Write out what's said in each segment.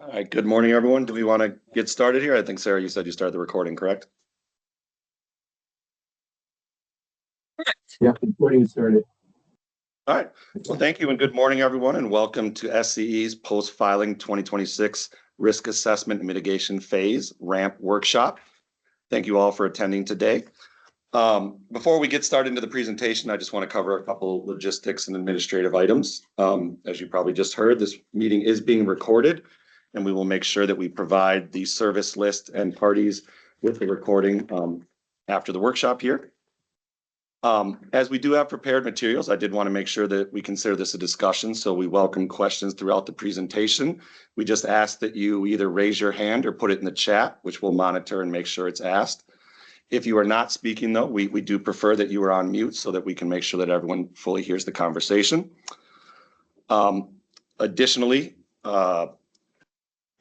All right, good morning, everyone. Do we want to get started here? I think, Sarah, you said you started the recording, correct? Yeah, recording started. All right. Well, thank you and good morning, everyone, and welcome to SCE's post-filing 2026 Risk Assessment and Mitigation Phase RAMP workshop. Thank you all for attending today. Before we get started into the presentation, I just want to cover a couple logistics and administrative items. As you probably just heard, this meeting is being recorded, and we will make sure that we provide the service list and parties with the recording after the workshop here. As we do have prepared materials, I did want to make sure that we consider this a discussion, so we welcome questions throughout the presentation. We just ask that you either raise your hand or put it in the chat, which we'll monitor and make sure it's asked. If you are not speaking, though, we do prefer that you are on mute so that we can make sure that everyone fully hears the conversation. Additionally,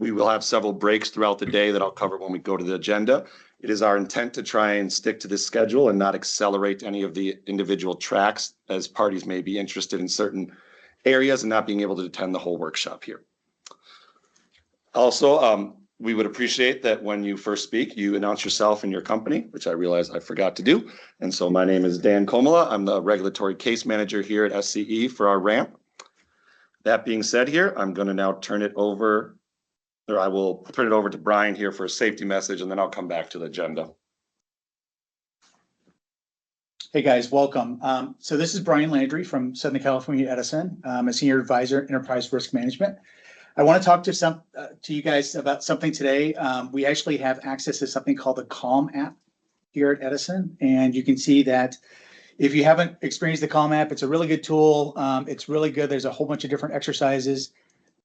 we will have several breaks throughout the day that I'll cover when we go to the agenda. It is our intent to try and stick to this schedule and not accelerate any of the individual tracks, as parties may be interested in certain areas and not being able to attend the whole workshop here. Also, we would appreciate that when you first speak, you announce yourself and your company, which I realize I forgot to do. And so my name is Dan Komola. I'm the regulatory case manager here at SCE for our RAMP. That being said here, I'm going to now turn it over, or I will turn it over to Brian here for a safety message, and then I'll come back to the agenda. Hey guys, welcome. So this is Brian Landry from Southern California Edison. I'm a senior advisor, enterprise risk management. I want to talk to you guys about something today. We actually have access to something called the Calm app here at Edison, and you can see that if you haven't experienced the Calm app, it's a really good tool. It's really good. There's a whole bunch of different exercises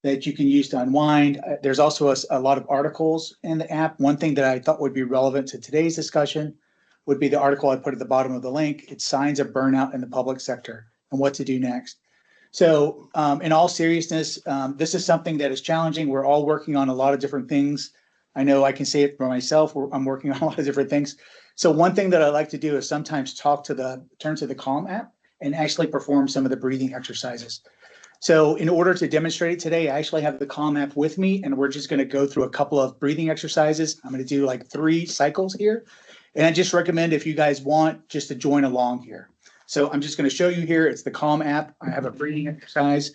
that you can use to unwind. There's also a lot of articles in the app. One thing that I thought would be relevant to today's discussion would be the article I put at the bottom of the link. It's signs of burnout in the public sector and what to do next. So in all seriousness, this is something that is challenging. We're all working on a lot of different things. I know I can say it for myself. I'm working on a lot of different things. So one thing that I like to do is sometimes turn to the Calm app and actually perform some of the breathing exercises. So in order to demonstrate it today, I actually have the Calm app with me, and we're just going to go through a couple of breathing exercises. I'm going to do like 3 cycles here. And I just recommend, if you guys want, just to join along here. So I'm just going to show you here. It's the Calm app. I have a breathing exercise.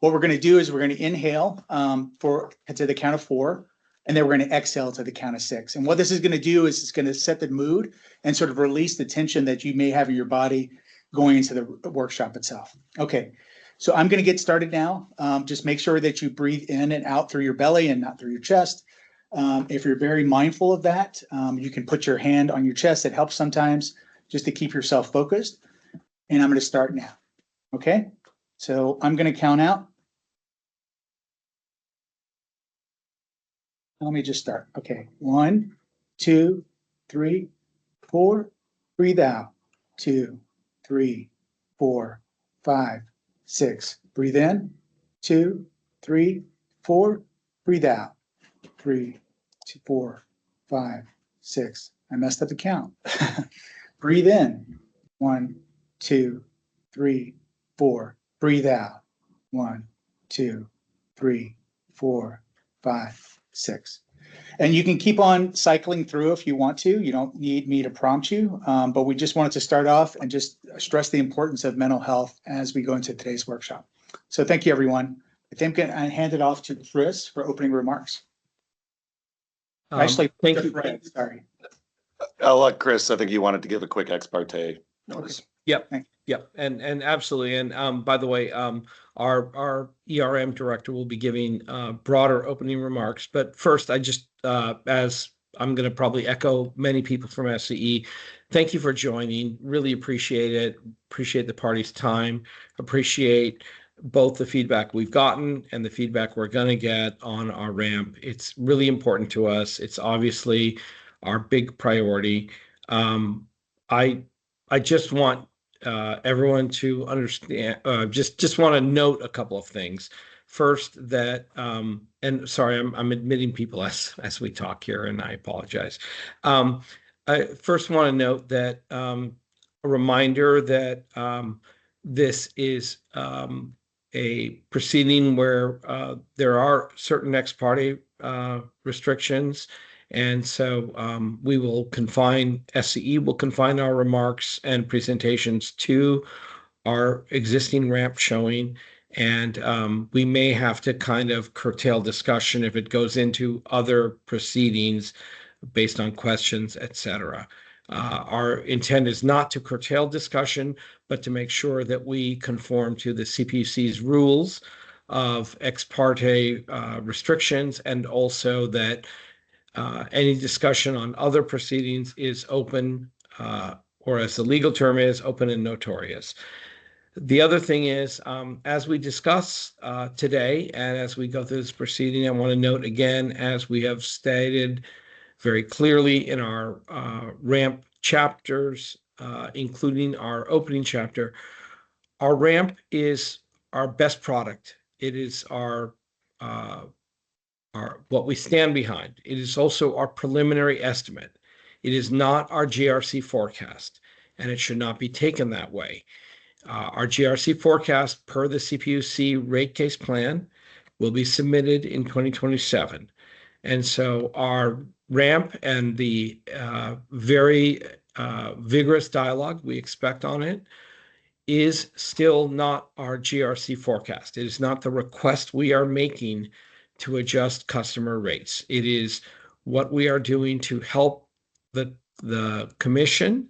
What we're going to do is we're going to inhale to the count of 4, and then we're going to exhale to the count of 6. And what this is going to do is it's going to set the mood and sort of release the tension that you may have in your body going into the workshop itself. Okay, so I'm going to get started now. Just make sure that you breathe in and out through your belly and not through your chest. If you're very mindful of that, you can put your hand on your chest. It helps sometimes just to keep yourself focused. And I'm going to start now. Okay, so I'm going to count out. Let me just start. Okay, 1, 2, 3, 4. Breathe out. 2, 3, 4, 5, 6. Breathe in. 2, 3, 4. Breathe out. 3, 2, 4, 5, 6. I messed up the count. Breathe in. 1, 2, 3, 4. Breathe out. 1, 2, 3, 4, 5, 6. And you can keep on cycling through if you want to. You don't need me to prompt you, but we just wanted to start off and just stress the importance of mental health as we go into today's workshop. So thank you, everyone. I think I hand it off to Chris for opening remarks. Actually, thank you. Fred, sorry. I'll let Chris, I think you wanted to give a quick ex parte notice. Okay. Yep, and absolutely. And by the way, our ERM director will be giving broader opening remarks. But first, I just, as I'm going to probably echo many people from SCE, thank you for joining. Really appreciate it. Appreciate the party's time. Appreciate both the feedback we've gotten and the feedback we're going to get on our RAMP. It's really important to us. It's obviously our big priority. I just want everyone to understand, just want to note a couple of things. First, that, and sorry, I'm admitting people as we talk here, and I apologize. I first want to note that a reminder that this is a proceeding where there are certain ex parte restrictions. And so we will confine, SCE will confine our remarks and presentations to our existing ramp showing. And we may have to kind of curtail discussion if it goes into other proceedings based on questions, et cetera. Our intent is not to curtail discussion, but to make sure that we conform to the CPUC's rules of ex parte restrictions, and also that any discussion on other proceedings is open, or as the legal term is, open and notorious. The other thing is, as we discuss today and as we go through this proceeding, I want to note again, as we have stated very clearly in our ramp chapters, including our opening chapter, our ramp is our best product. It is our what we stand behind. It is also our preliminary estimate. It is not our GRC forecast, and it should not be taken that way. Our GRC forecast per the CPUC rate case plan will be submitted in 2027. And so our ramp and the very vigorous dialogue we expect on it is still not our GRC forecast. It is not the request we are making to adjust customer rates. It is what we are doing to help the commission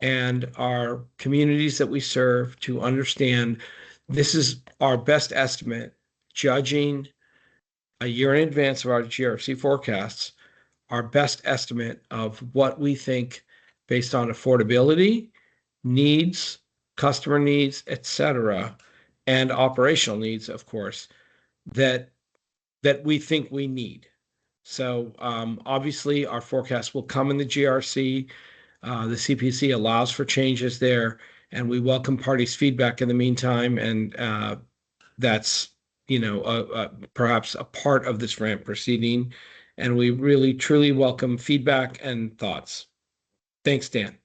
and our communities that we serve to understand this is our best estimate, judging a year in advance of our GRC forecasts, our best estimate of what we think based on affordability, needs, customer needs, et cetera, and operational needs, of course, that we think we need. So obviously our forecast will come in the GRC. The CPC allows for changes there, and we welcome parties' feedback in the meantime. And that's, perhaps a part of this ramp proceeding. And we really, truly welcome feedback and thoughts. Thanks, Dan.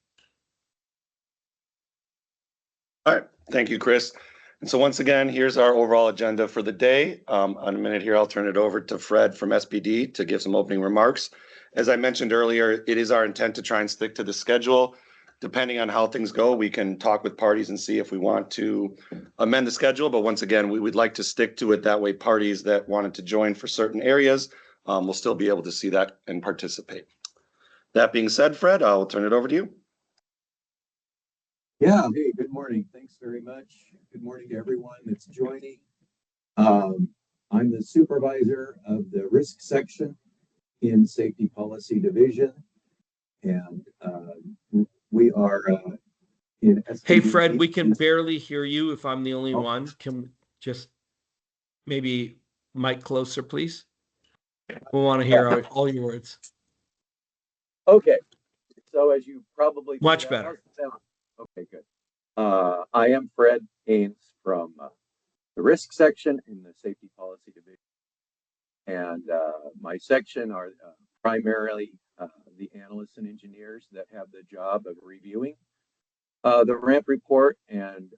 All right, thank you, Chris. And so once again, here's our overall agenda for the day. On a minute here, I'll turn it over to Fred from SPD to give some opening remarks. As I mentioned earlier, it is our intent to try and stick to the schedule. Depending on how things go, we can talk with parties and see if we want to amend the schedule. But once again, we would like to stick to it. That way, parties that wanted to join for certain areas will still be able to see that and participate. That being said, Fred, I'll turn it over to you. Yeah, hey, good morning. Thanks very much. Good morning to everyone that's joining. I'm the supervisor of the risk section in Safety Policy Division, and we are in SPD. Hey, Fred, we can barely hear you if I'm the only one. Can just maybe mic closer, please? We want to hear all your words. Okay, so as you probably much better. Okay, good. I am Fred Haynes from the risk section in the Safety Policy Division, and my section are primarily the analysts and engineers that have the job of reviewing the ramp report, and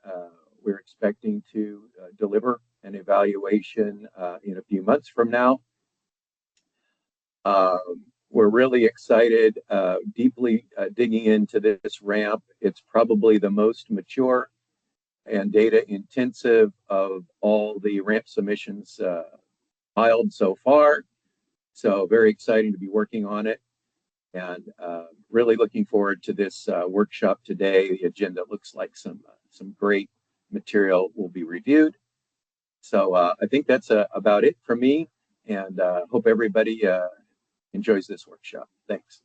we're expecting to deliver an evaluation in a few months from now. We're really excited, deeply digging into this ramp. It's probably the most mature and data intensive of all the ramp submissions filed so far. So very exciting to be working on it, and really looking forward to this workshop today. The agenda looks like some great material will be reviewed. So I think that's about it for me, and hope everybody enjoys this workshop. Thanks.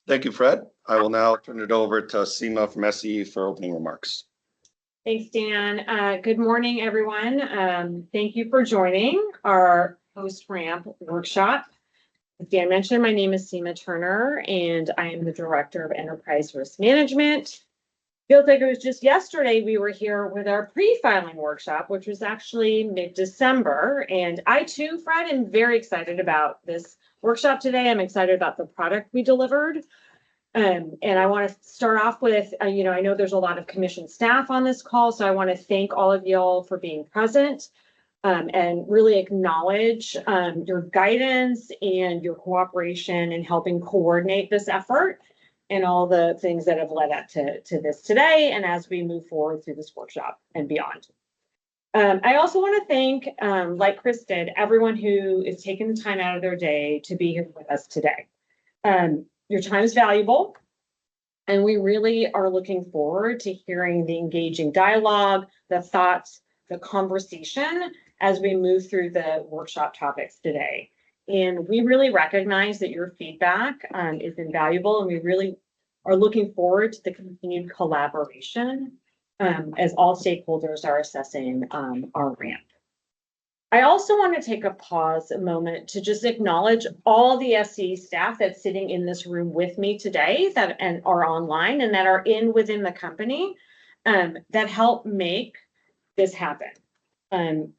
Thank you, Fred. I will now turn it over to Seema from SCE for opening remarks. Thanks, Dan. Good morning, everyone. Thank you for joining our post-ramp workshop. As Dan mentioned, my name is Seema Turner, and I am the Director of Enterprise Risk Management. Feels like it was just yesterday we were here with our pre-filing workshop, which was actually mid-December. And I too, Fred, am very excited about this workshop today. I'm excited about the product we delivered. And I want to start off with, I know there's a lot of commission staff on this call, so I want to thank all of y'all for being present and really acknowledge your guidance and your cooperation in helping coordinate this effort and all the things that have led up to this today and as we move forward through this workshop and beyond. I also want to thank, like Chris did, everyone who is taking the time out of their day to be here with us today. Your time is valuable, and we really are looking forward to hearing the engaging dialogue, the thoughts, the conversation as we move through the workshop topics today. And we really recognize that your feedback is invaluable, and we really are looking forward to the continued collaboration as all stakeholders are assessing our ramp. I also want to take a moment to just acknowledge all the SCE staff that's sitting in this room with me today and are online and that are within the company that help make this happen.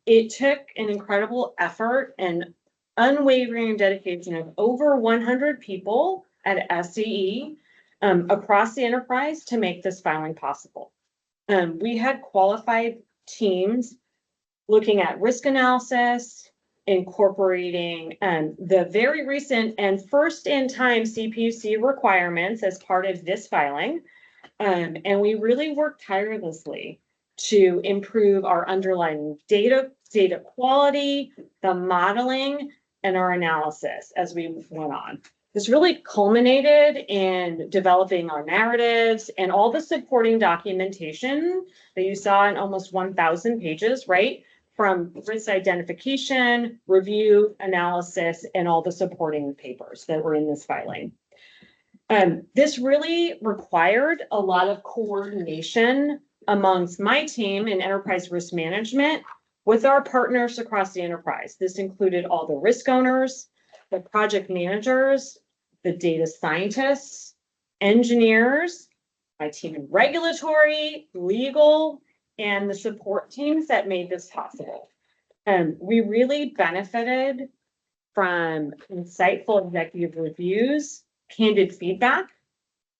It took an incredible effort and unwavering dedication of over 100 people at SCE across the enterprise to make this filing possible. We had qualified teams looking at risk analysis, incorporating the very recent and first in time CPUC requirements as part of this filing. And we really worked tirelessly to improve our underlying data quality, the modeling, and our analysis as we went on. This really culminated in developing our narratives and all the supporting documentation that you saw in almost 1,000 pages, right? From risk identification, review, analysis, and all the supporting papers that were in this filing. This really required a lot of coordination amongst my team in enterprise risk management with our partners across the enterprise. This included all the risk owners, the project managers, the data scientists, engineers, my team in regulatory, legal, and the support teams that made this possible. We really benefited from insightful executive reviews, candid feedback,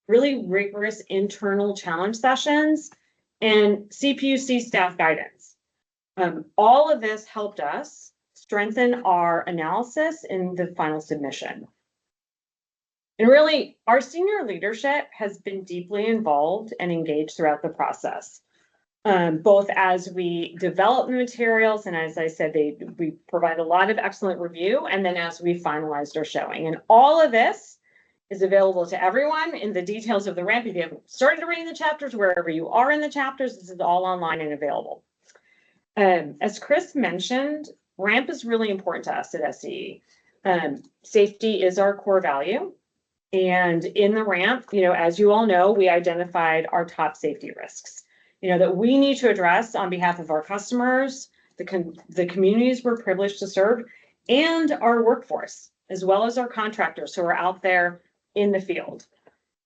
really rigorous internal challenge sessions, and CPUC staff guidance. All of this helped us strengthen our analysis in the final submission. And really, our senior leadership has been deeply involved and engaged throughout the process. Both as we develop the materials, and as I said, we provide a lot of excellent review, and then as we finalized our showing. And all of this is available to everyone in the details of the ramp. If you haven't started reading the chapters, wherever you are in the chapters, this is all online and available. As Chris mentioned, ramp is really important to us at SCE. Safety is our core value. And in the ramp, as you all know, we identified our top safety risks. That we need to address on behalf of our customers, the communities we're privileged to serve, and our workforce, as well as our contractors who are out there in the field.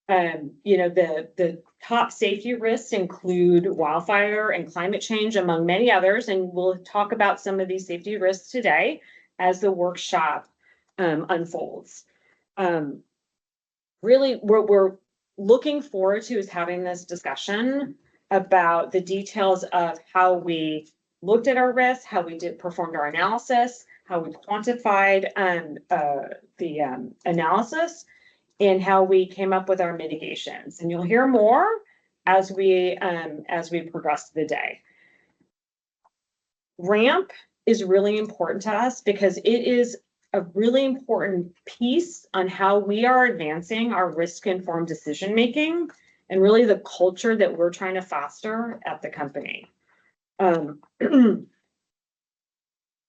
The top safety risks include wildfire and climate change, among many others, and we'll talk about some of these safety risks today as the workshop unfolds. Really, what we're looking forward to is having this discussion about the details of how we looked at our risks, how we performed our analysis, how we quantified the analysis, and how we came up with our mitigations. And you'll hear more as we progress the day. RAMP is really important to us because it is a really important piece on how we are advancing our risk-informed decision-making and really the culture that we're trying to foster at the company.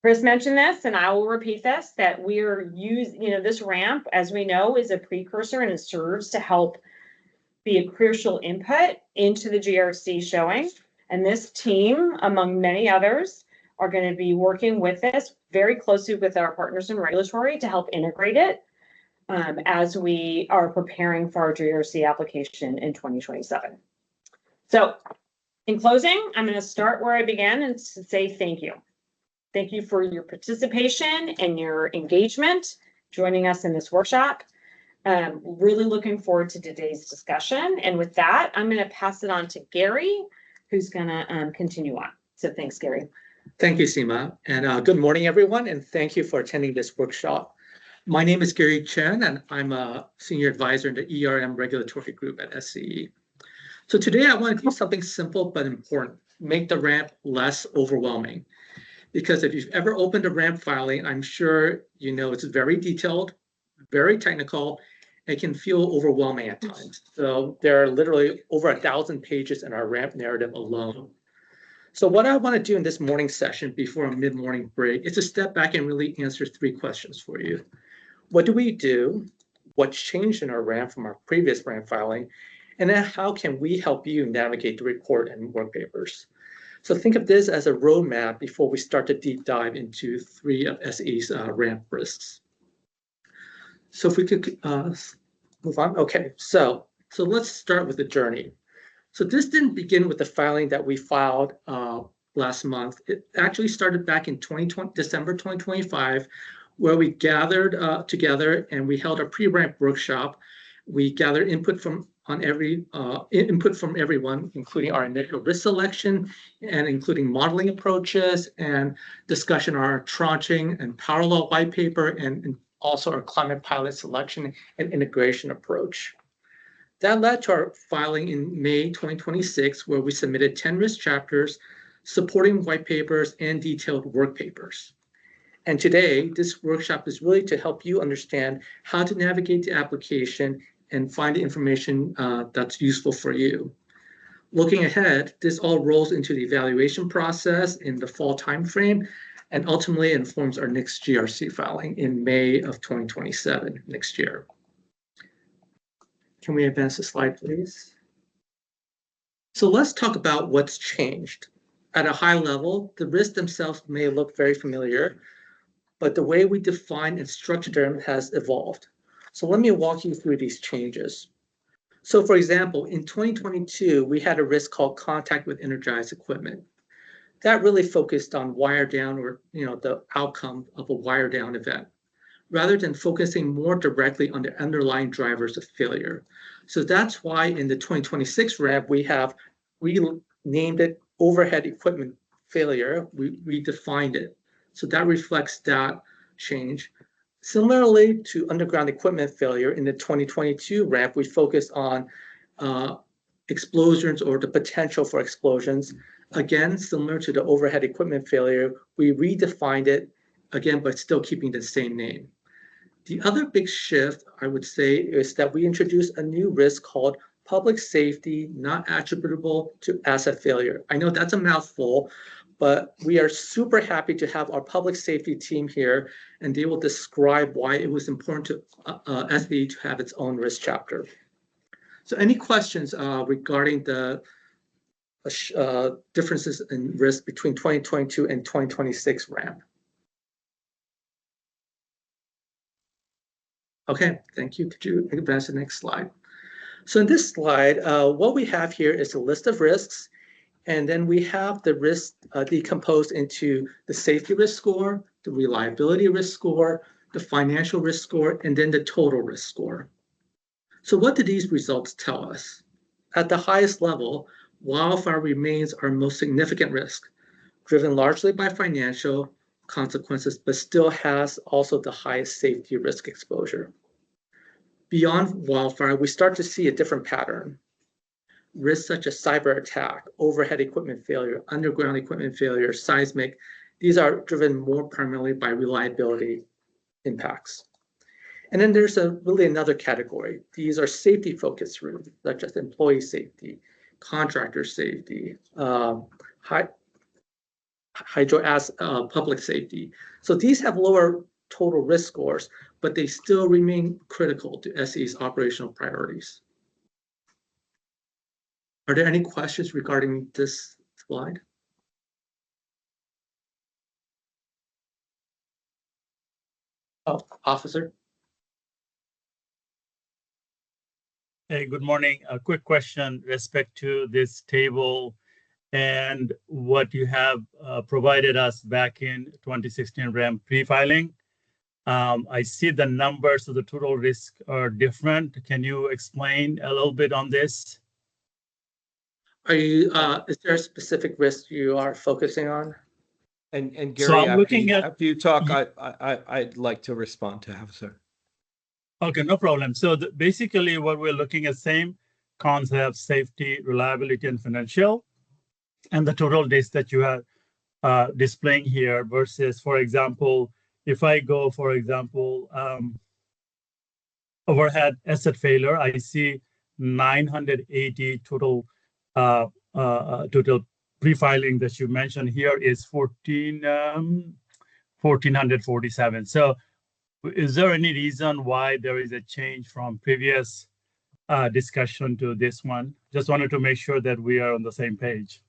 Chris mentioned this, and I will repeat this, that we're this ramp, as we know, is a precursor and it serves to help be a crucial input into the GRC showing. And this team, among many others, are going to be working with this very closely with our partners in regulatory to help integrate it as we are preparing for our GRC application in 2027. So in closing, I'm going to start where I began and say thank you. Thank you for your participation and your engagement, joining us in this workshop. Really looking forward to today's discussion. And with that, I'm going to pass it on to Gary, who's going to continue on. So thanks, Gary. Thank you, Seema, and good morning, everyone, and thank you for attending this workshop. My name is Gary Chen, and I'm a Senior Advisor in the ERM Regulatory Group at SCE. So today I want to do something simple but important, make the ramp less overwhelming. Because if you've ever opened a ramp filing, I'm sure you know it's very detailed, very technical. It can feel overwhelming at times. So there are literally over 1,000 pages in our ramp narrative alone. So what I want to do in this morning session before a mid-morning break is to step back and really answer 3 questions for you. What do we do? What's changed in our ramp from our previous ramp filing? And then how can we help you navigate the report and work papers? So think of this as a roadmap before we start to deep dive into 3 of SCE's ramp risks. So if we could move on. Okay, so let's start with the journey. So this didn't begin with the filing that we filed last month. It actually started back in December 2025, where we gathered together and we held a pre-ramp workshop. We gathered input from everyone, including our initial risk selection and including modeling approaches and discussion on our tranching and power law white paper and also our climate pilot selection and integration approach. That led to our filing in May 2026, where we submitted 10 risk chapters, supporting white papers and detailed work papers. And today, this workshop is really to help you understand how to navigate the application and find the information that's useful for you. Looking ahead, this all rolls into the evaluation process in the fall timeframe and ultimately informs our next GRC filing in May of 2027, next year. Can we advance the slide, please? So let's talk about what's changed. At a high level, the risks themselves may look very familiar, but the way we define and structure them has evolved. So let me walk you through these changes. So for example, in 2022, we had a risk called contact with energized equipment. That really focused on wire down or the outcome of a wire down event, rather than focusing more directly on the underlying drivers of failure. So that's why in the 2026 ramp, we have renamed it overhead equipment failure. We redefined it. So that reflects that change. Similarly to underground equipment failure, in the 2022 ramp, we focused on explosions or the potential for explosions. Again, similar to the overhead equipment failure, we redefined it, again, but still keeping the same name. The other big shift, I would say, is that we introduced a new risk called public safety not attributable to asset failure. I know that's a mouthful, but we are super happy to have our public safety team here, and they will describe why it was important to SCE to have its own risk chapter. So any questions regarding the differences in risk between 2022 and 2026 ramp? Okay, thank you. Could you advance the next slide? So in this slide, what we have here is a list of risks, and then we have the risk decomposed into the safety risk score, the reliability risk score, the financial risk score, and then the total risk score. So what do these results tell us? At the highest level, wildfire remains our most significant risk, driven largely by financial consequences, but still has also the highest safety risk exposure. Beyond wildfire, we start to see a different pattern. Risks such as cyber attack, overhead equipment failure, underground equipment failure, seismic, these are driven more primarily by reliability impacts. And then there's really another category. These are safety-focused risks, such as employee safety, contractor safety, public safety. So these have lower total risk scores, but they still remain critical to SCE's operational priorities. Are there any questions regarding this slide? Oh, officer. Hey, good morning. A quick question respect to this table and what you have provided us back in 2016 RAM pre-filing. I see the numbers of the total risk are different. Can you explain a little bit on this? Are you, is there a specific risk you are focusing on? And So Gary, I'm looking at, after you talk, I'd like to respond to Hafsar. okay, no problem. So basically what we're looking at, same concept, safety, reliability, and financial, and the total risk that you are displaying here versus, for example, if I go, for example, overhead asset failure, I see 980 total total pre-filing that you mentioned here is 1447. So is there any reason why there is a change from previous discussion to this one? Just wanted to make sure that we are on the same page.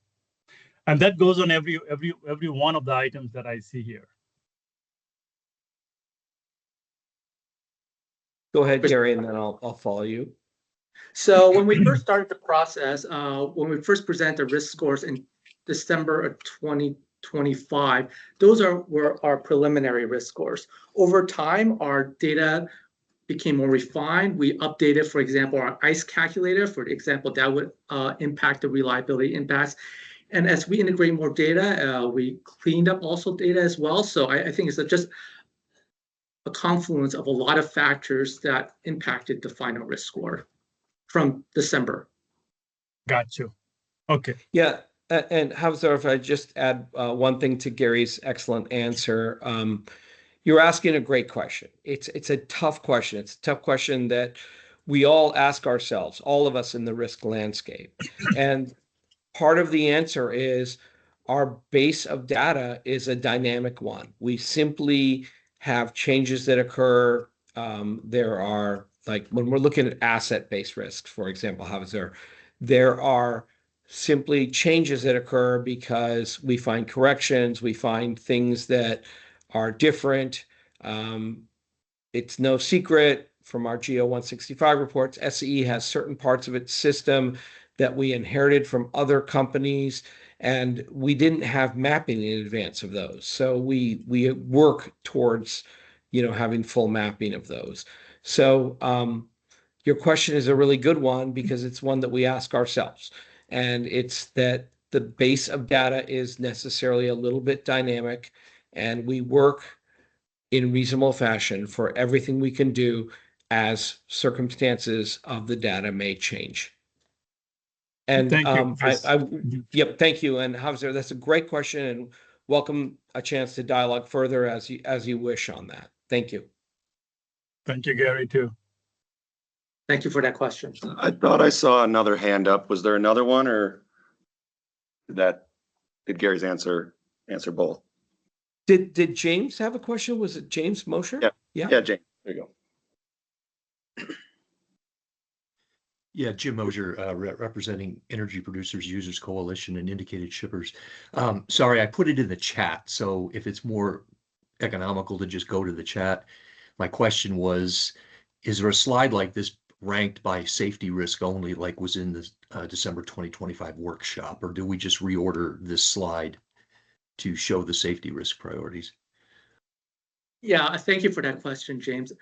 And that goes on every one of the items that I see here. Go ahead, Gary, and then I'll follow you. So when we first started the process, when we first presented the risk scores in December of 2025, those were our preliminary risk scores. Over time, our data became more refined. We updated, for example, our ICE calculator, for example, that would impact the reliability impacts. And as we integrate more data, we cleaned up also data as well. So I think it's just a confluence of a lot of factors that impacted the final risk score from December. Got you. Okay. Yeah, and Hafsar, if I just add one thing to Gary's excellent answer, you're asking a great question. It's a tough question. It's a tough question that we all ask ourselves, all of us in the risk landscape. And part of the answer is our base of data is a dynamic one. We simply have changes that occur. There are, like when we're looking at asset-based risks, for example, there are simply changes that occur because we find corrections, we find things that are different. It's no secret from our GO 165 reports, SCE has certain parts of its system that we inherited from other companies, and we didn't have mapping in advance of those. So we work towards, having full mapping of those. So your question is a really good one because it's one that we ask ourselves, and it's that the base of data is necessarily a little bit dynamic, and we work in reasonable fashion for everything we can do as circumstances of the data may change. And thank you, Chris. Yep, thank you. And Hafsar, that's a great question, and welcome a chance to dialogue further as you wish on that. Thank you. Thank you, Gary, too. Thank you for that question. I thought I saw another hand up. Was there another one, or did Gary's answer both? Did James have a question? Was it James Mosher? Yeah, James. There you go. Yeah, Jim Mosier, representing Energy Producers Users Coalition and Indicated Shippers. Sorry, I put it in the chat, so if it's more economical to just go to the chat. My question was, is there a slide like this ranked by safety risk only, like was in the December 2025 workshop, or do we just reorder this slide to show the safety risk priorities? Yeah, thank you for that question, James.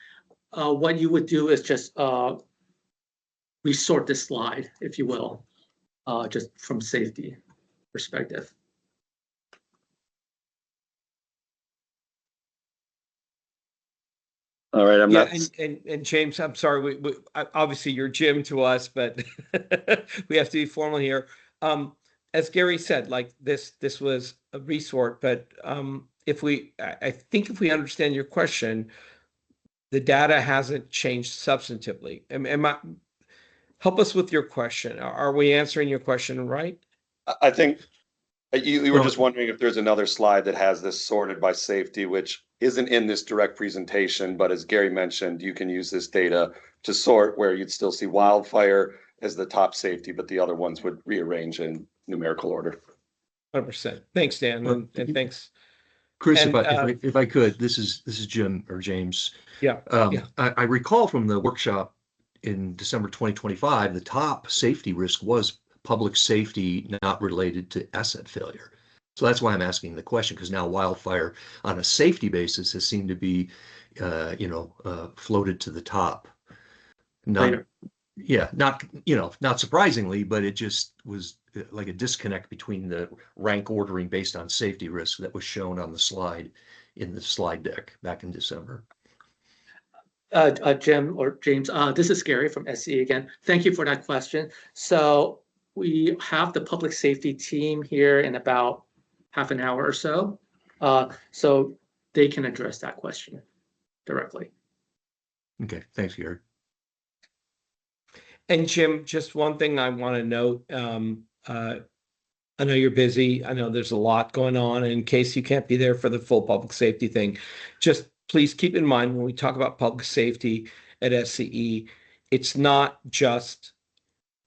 What you would do is just resort this slide, if you will, just from safety perspective. All right, I'm not. And James, I'm sorry. We obviously you're Jim to us, but we have to be formal here. As Gary said, like this was a resort, but I think if we understand your question, the data hasn't changed substantively. Help us with your question. Are we answering your question right? I think you were just wondering if there's another slide that has this sorted by safety, which isn't in this direct presentation, but as Gary mentioned, you can use this data to sort where you'd still see wildfire as the top safety, but the other ones would rearrange in numerical order. 100%. Thanks, Dan, and thanks. Chris, if I could, this is Jim or James. Yeah. I recall from the workshop in December 2025, the top safety risk was public safety not related to asset failure. So that's why I'm asking the question, because now wildfire on a safety basis has seemed to be, floated to the top. Not, Later. yeah, not surprisingly, but it just was like a disconnect between the rank ordering based on safety risk that was shown on the slide in the slide deck back in December. Jim or James, this is Gary from SCE again. Thank you for that question. So we have the public safety team here in about half an hour or so. So they can address that question directly. Okay, thanks, Gary. And Jim, just one thing I want to note. I know you're busy. I know there's a lot going on. In case you can't be there for the full public safety thing, just please keep in mind when we talk about public safety at SCE, it's not just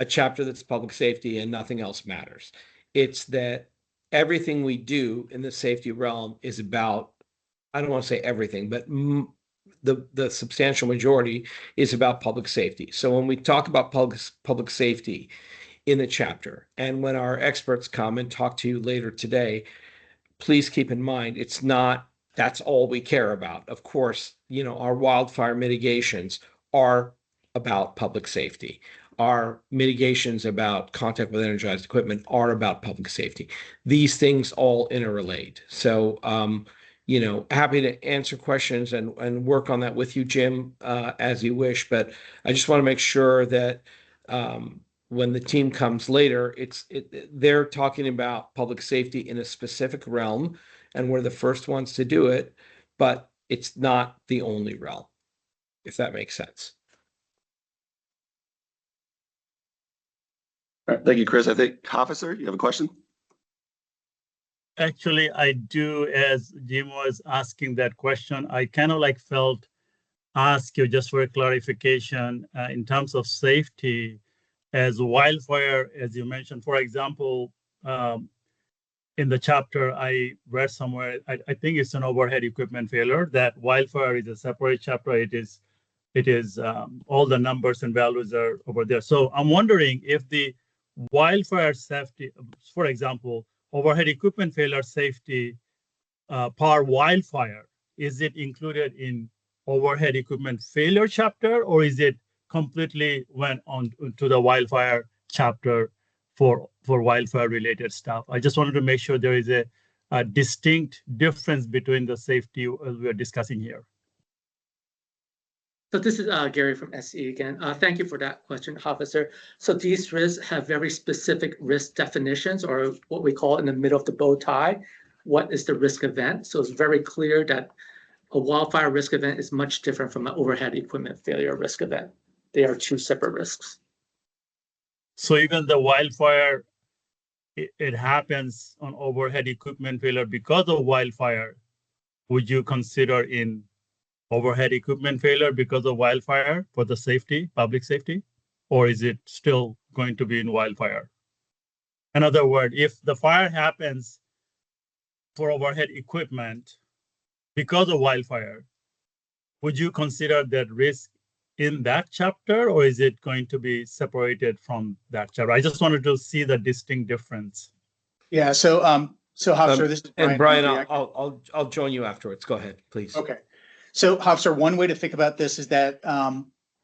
a chapter that's public safety and nothing else matters. It's that everything we do in the safety realm is about, I don't want to say everything, but the substantial majority is about public safety. So when we talk about public safety in the chapter, and when our experts come and talk to you later today, please keep in mind, it's not, that's all we care about. Of course, our wildfire mitigations are about public safety. Our mitigations about contact with energized equipment are about public safety. These things all interrelate. So, happy to answer questions and work on that with you, Jim, as you wish. But I just want to make sure that when the team comes later, they're talking about public safety in a specific realm, and we're the first ones to do it, but it's not the only realm, if that makes sense. All right, thank you, Chris. I think, Officer, you have a question? Actually, I do. As Jim was asking that question, I kind of felt ask you just for a clarification in terms of safety. As wildfire, as you mentioned, for example, in the chapter I read somewhere, I think it's an overhead equipment failure. That wildfire is a separate chapter. It is all the numbers and values are over there. So I'm wondering if the wildfire safety, for example, overhead equipment failure safety per wildfire, is it included in overhead equipment failure chapter, or is it completely went on to the wildfire chapter for wildfire related stuff? I just wanted to make sure there is a distinct difference between the safety we are discussing here. So this is Gary from SCE again. Thank you for that question, Officer. So these risks have very specific risk definitions, or what we call in the middle of the bow tie. What is the risk event? So it's very clear that a wildfire risk event is much different from an overhead equipment failure risk event. They are two separate risks. So even the wildfire, it happens on overhead equipment failure because of wildfire. Would you consider in overhead equipment failure because of wildfire for the safety, public safety, or is it still going to be in wildfire? In other words, if the fire happens for overhead equipment because of wildfire, would you consider that risk in that chapter, or is it going to be separated from that chapter? I just wanted to see the distinct difference. Yeah. So Hofstra, this is Brian. And Brian, I'll join you afterwards. Go ahead, please. Okay. So Hofstra, one way to think about this is that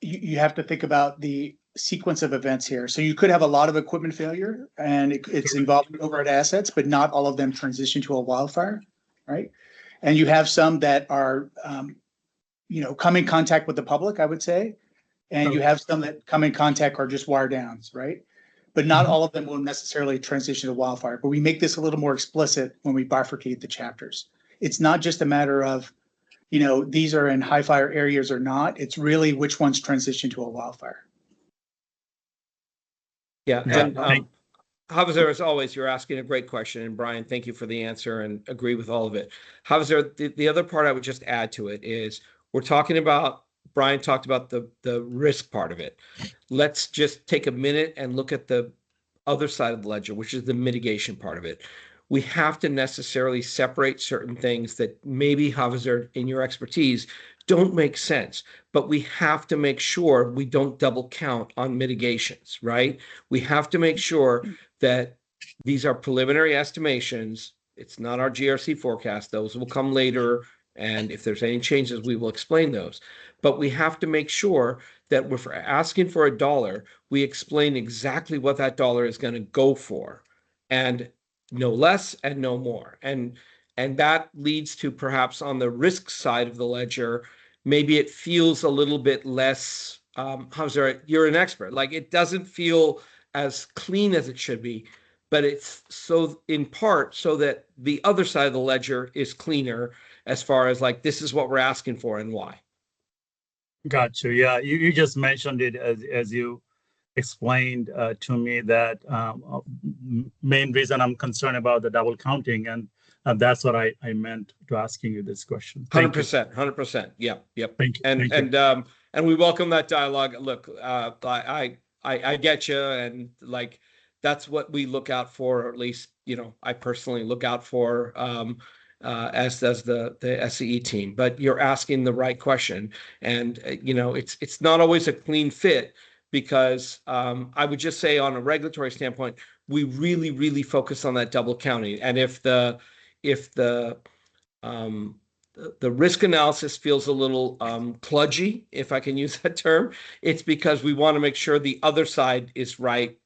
you have to think about the sequence of events here. So you could have a lot of equipment failure, and it's involving overhead assets, but not all of them transition to a wildfire, right? And you have some that are, come in contact with the public, I would say, and you have some that come in contact are just wire downs, right? But not all of them will necessarily transition to wildfire. But we make this a little more explicit when we bifurcate the chapters. It's not just a matter of, these are in high fire areas or not. It's really which ones transition to a wildfire. Yeah. And Javier, as always, you're asking a great question. And Brian, thank you for the answer and agree with all of it. Javier, the other part I would just add to it is we're talking about, Brian talked about the risk part of it. Let's just take a minute and look at the other side of the ledger, which is the mitigation part of it. We have to necessarily separate certain things that maybe, Javier, in your expertise, don't make sense, but we have to make sure we don't double count on mitigations, right? We have to make sure that these are preliminary estimations. It's not our GRC forecast. Those will come later. And if there's any changes, we will explain those. But we have to make sure that if we're asking for a dollar, we explain exactly what that dollar is going to go for, and no less and no more. And that leads to, perhaps on the risk side of the ledger, maybe it feels a little bit less, you're an expert. Like, it doesn't feel as clean as it should be, but it's so, in part, so that the other side of the ledger is cleaner, as far as like, this is what we're asking for and why. Got you. Yeah, you just mentioned it as you explained to me that main reason I'm concerned about the double counting, and that's what I meant to asking you this question. 100%, 100%. Yep. Thank you. And we welcome that dialogue. Look, I get you, and like, that's what we look out for, or at least, I personally look out for, as does the SCE team. But you're asking the right question, and it's not always a clean fit, because I would just say, on a regulatory standpoint, we really, really focus on that double counting. And if the risk analysis feels a little kludgy, if I can use that term, it's because we want to make sure the other side is right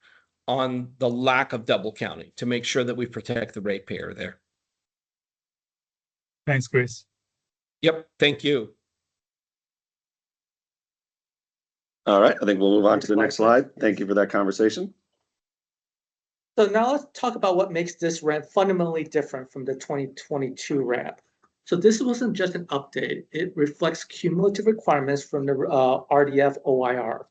on the lack of double counting, to make sure that we protect the ratepayer there. Thanks, Chris. Yep, thank you. All right, I think we'll move on to the next slide. Thank you for that conversation. So now let's talk about what makes this ramp fundamentally different from the 2022 ramp. So this wasn't just an update. It reflects cumulative requirements from the RDF OIR.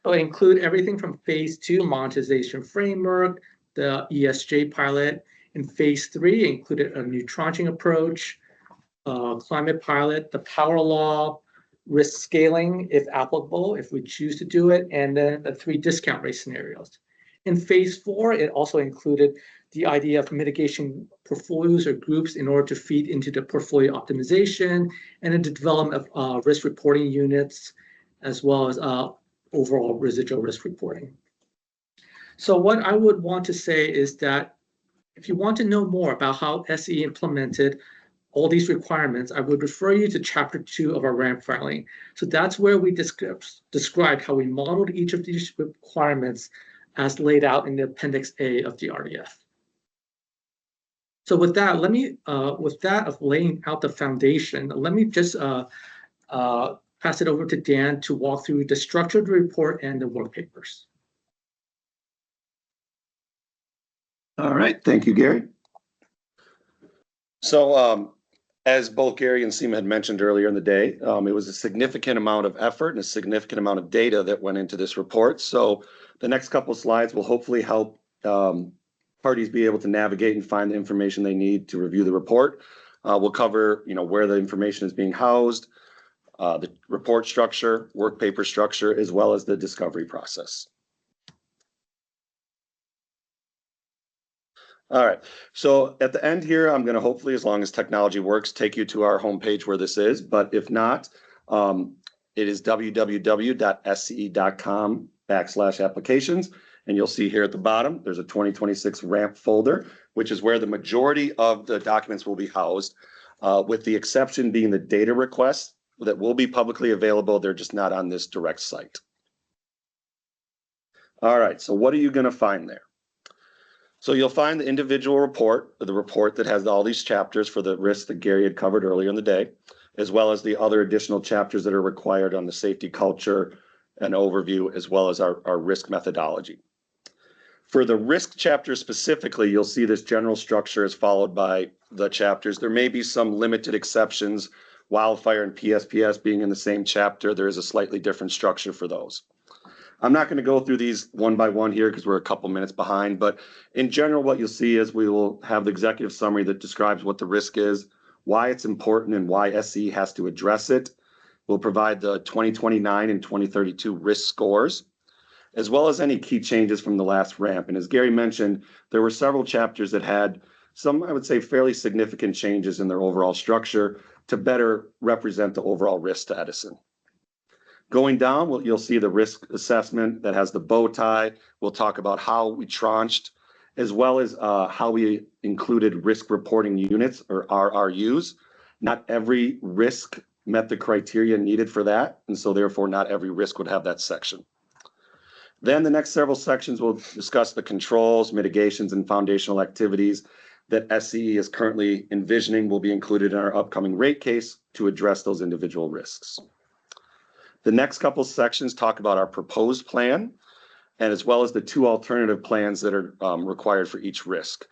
So it include everything from phase 2 monetization framework, the ESJ pilot. In phase 3, included a new tranching approach, climate pilot, the power law, risk scaling, if applicable, if we choose to do it, and then the 3 discount rate scenarios. In phase 4, it also included the idea of mitigation portfolios or groups in order to feed into the portfolio optimization, and then the development of risk reporting units, as well as overall residual risk reporting. So what I would want to say is that if you want to know more about how SCE implemented all these requirements, I would refer you to Chapter 2 of our ramp filing. So that's where we described how we modeled each of these requirements as laid out in the Appendix A of the RDF. So with that, of laying out the foundation, let me just pass it over to Dan to walk through the structure of the report and the work papers. All right, thank you, Gary. So as both Gary and Seema had mentioned earlier in the day, it was a significant amount of effort and a significant amount of data that went into this report. So the next couple of slides will hopefully help parties be able to navigate and find the information they need to review the report. We'll cover, where the information is being housed, the report structure, work paper structure, as well as the discovery process. All right, so at the end here, I'm going to hopefully, as long as technology works, take you to our homepage where this is. But if not, it is www.sce.com/applications. And you'll see here at the bottom, there's a 2026 ramp folder, which is where the majority of the documents will be housed, with the exception being the data requests that will be publicly available. They're just not on this direct site. All right, so what are you going to find there? So you'll find the individual report, the report that has all these chapters for the risks that Gary had covered earlier in the day, as well as the other additional chapters that are required on the safety culture and overview, as well as our risk methodology. For the risk chapter specifically, you'll see this general structure is followed by the chapters. There may be some limited exceptions, wildfire and PSPS being in the same chapter. There is a slightly different structure for those. I'm not going to go through these one by one here because we're a couple minutes behind, but in general, what you'll see is we will have the executive summary that describes what the risk is, why it's important, and why SCE has to address it. We'll provide the 2029 and 2032 risk scores, as well as any key changes from the last ramp. And as Gary mentioned, there were several chapters that had some, I would say, fairly significant changes in their overall structure to better represent the overall risk to Edison. Going down, you'll see the risk assessment that has the bow tie. We'll talk about how we tranched as well as how we included risk reporting units or RRUs. Not every risk met the criteria needed for that, and so therefore not every risk would have that section. Then the next several sections will discuss the controls, mitigations, and foundational activities that SCE is currently envisioning will be included in our upcoming rate case to address those individual risks. The next couple sections talk about our proposed plan, and as well as the two alternative plans that are required for each risk.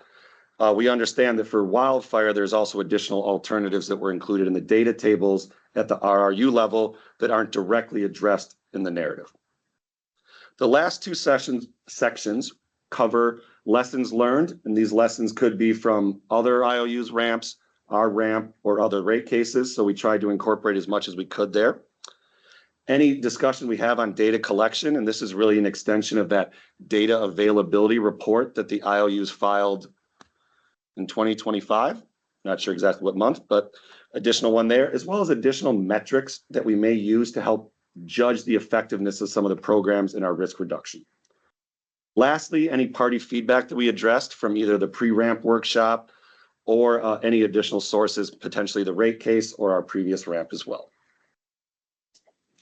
We understand that for wildfire, there's also additional alternatives that were included in the data tables at the RRU level that aren't directly addressed in the narrative. The last two sections cover lessons learned, and these lessons could be from other IOUs ramps, our ramp, or other rate cases, so we tried to incorporate as much as we could there. Any discussion we have on data collection, and this is really an extension of that data availability report that the IOUs filed in 2025. Not sure exactly what month, but additional one there, as well as additional metrics that we may use to help judge the effectiveness of some of the programs in our risk reduction. Lastly, any party feedback that we addressed from either the pre-ramp workshop or any additional sources, potentially the rate case or our previous ramp as well.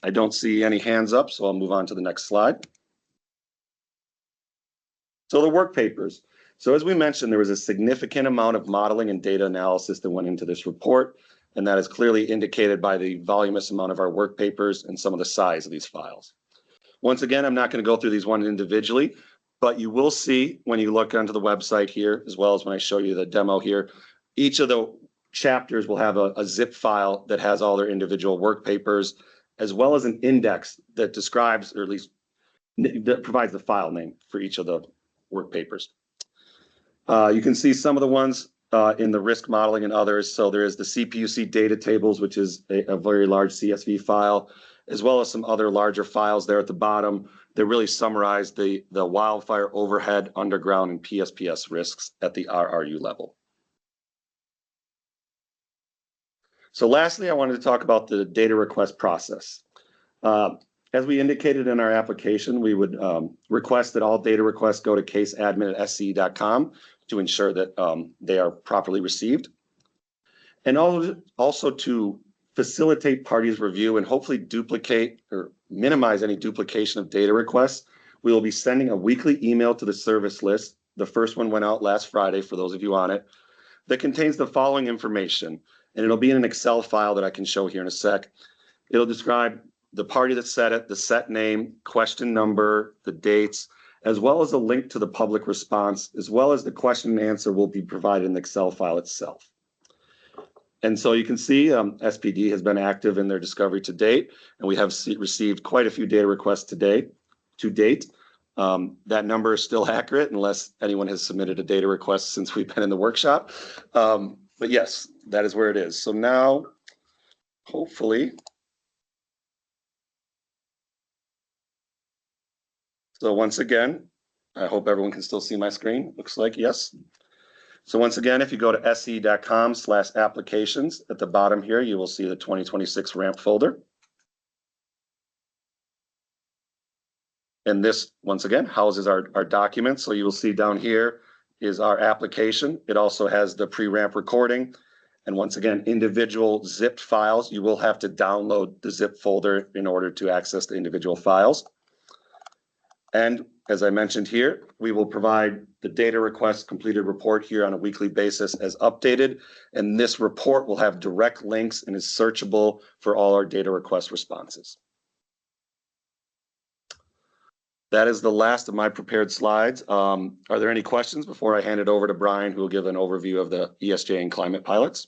I don't see any hands up, so I'll move on to the next slide. So the work papers. So as we mentioned, there was a significant amount of modeling and data analysis that went into this report, and that is clearly indicated by the voluminous amount of our work papers and some of the size of these files. Once again, I'm not going to go through these one individually, but you will see when you look onto the website here, as well as when I show you the demo here, each of the chapters will have a zip file that has all their individual work papers, as well as an index that describes, or at least that provides the file name for each of the work papers. You can see some of the ones in the risk modeling and others. So there is the CPUC data tables, which is a very large CSV file, as well as some other larger files there at the bottom that really summarize the wildfire overhead, underground, and PSPS risks at the RRU level. So lastly, I wanted to talk about the data request process. As we indicated in our application, we would request that all data requests go to caseadmin@sce.com to ensure that they are properly received. And also to facilitate parties' review and hopefully duplicate or minimize any duplication of data requests, we will be sending a weekly email to the service list. The first one went out last Friday for those of you on it, that contains the following information. And it'll be in an Excel file that I can show here in a sec. It'll describe the party that set it, the set name, question number, the dates, as well as a link to the public response, as well as the question and answer will be provided in the Excel file itself. And so you can see SPD has been active in their discovery to date, and we have received quite a few data requests to date. That number is still accurate unless anyone has submitted a data request since we've been in the workshop. But yes, that is where it is. So now, hopefully, so once again, I hope everyone can still see my screen. Looks like yes. So once again, if you go to sce.com/applications, at the bottom here, you will see the 2026 ramp folder. And this, once again, houses our documents. So you will see down here is our application. It also has the pre-ramp recording. And once again, individual zipped files. You will have to download the zip folder in order to access the individual files. And as I mentioned here, we will provide the data request completed report here on a weekly basis as updated. And this report will have direct links and is searchable for all our data request responses. That is the last of my prepared slides. Are there any questions before I hand it over to Brian, who will give an overview of the ESJ and climate pilots?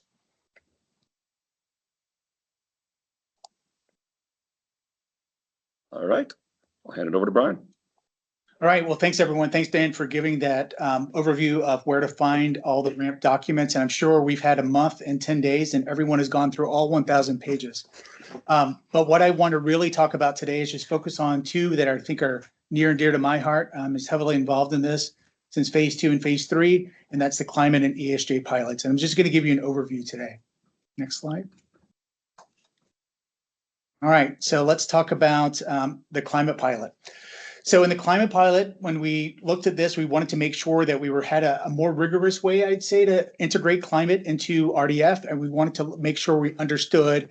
All right, I'll hand it over to Brian. All right, well, thanks everyone. Thanks, Dan, for giving that overview of where to find all the ramp documents. And I'm sure we've had a month and 10 days and everyone has gone through all 1,000 pages. But what I want to really talk about today is just focus on two that I think are near and dear to my heart. Is heavily involved in this since phase 2 and phase 3, and that's the climate and ESJ pilots. And I'm just going to give you an overview today. Next slide. All right, so let's talk about the climate pilot. So in the climate pilot, when we looked at this, we wanted to make sure that we had a more rigorous way, I'd say, to integrate climate into RDF. And we wanted to make sure we understood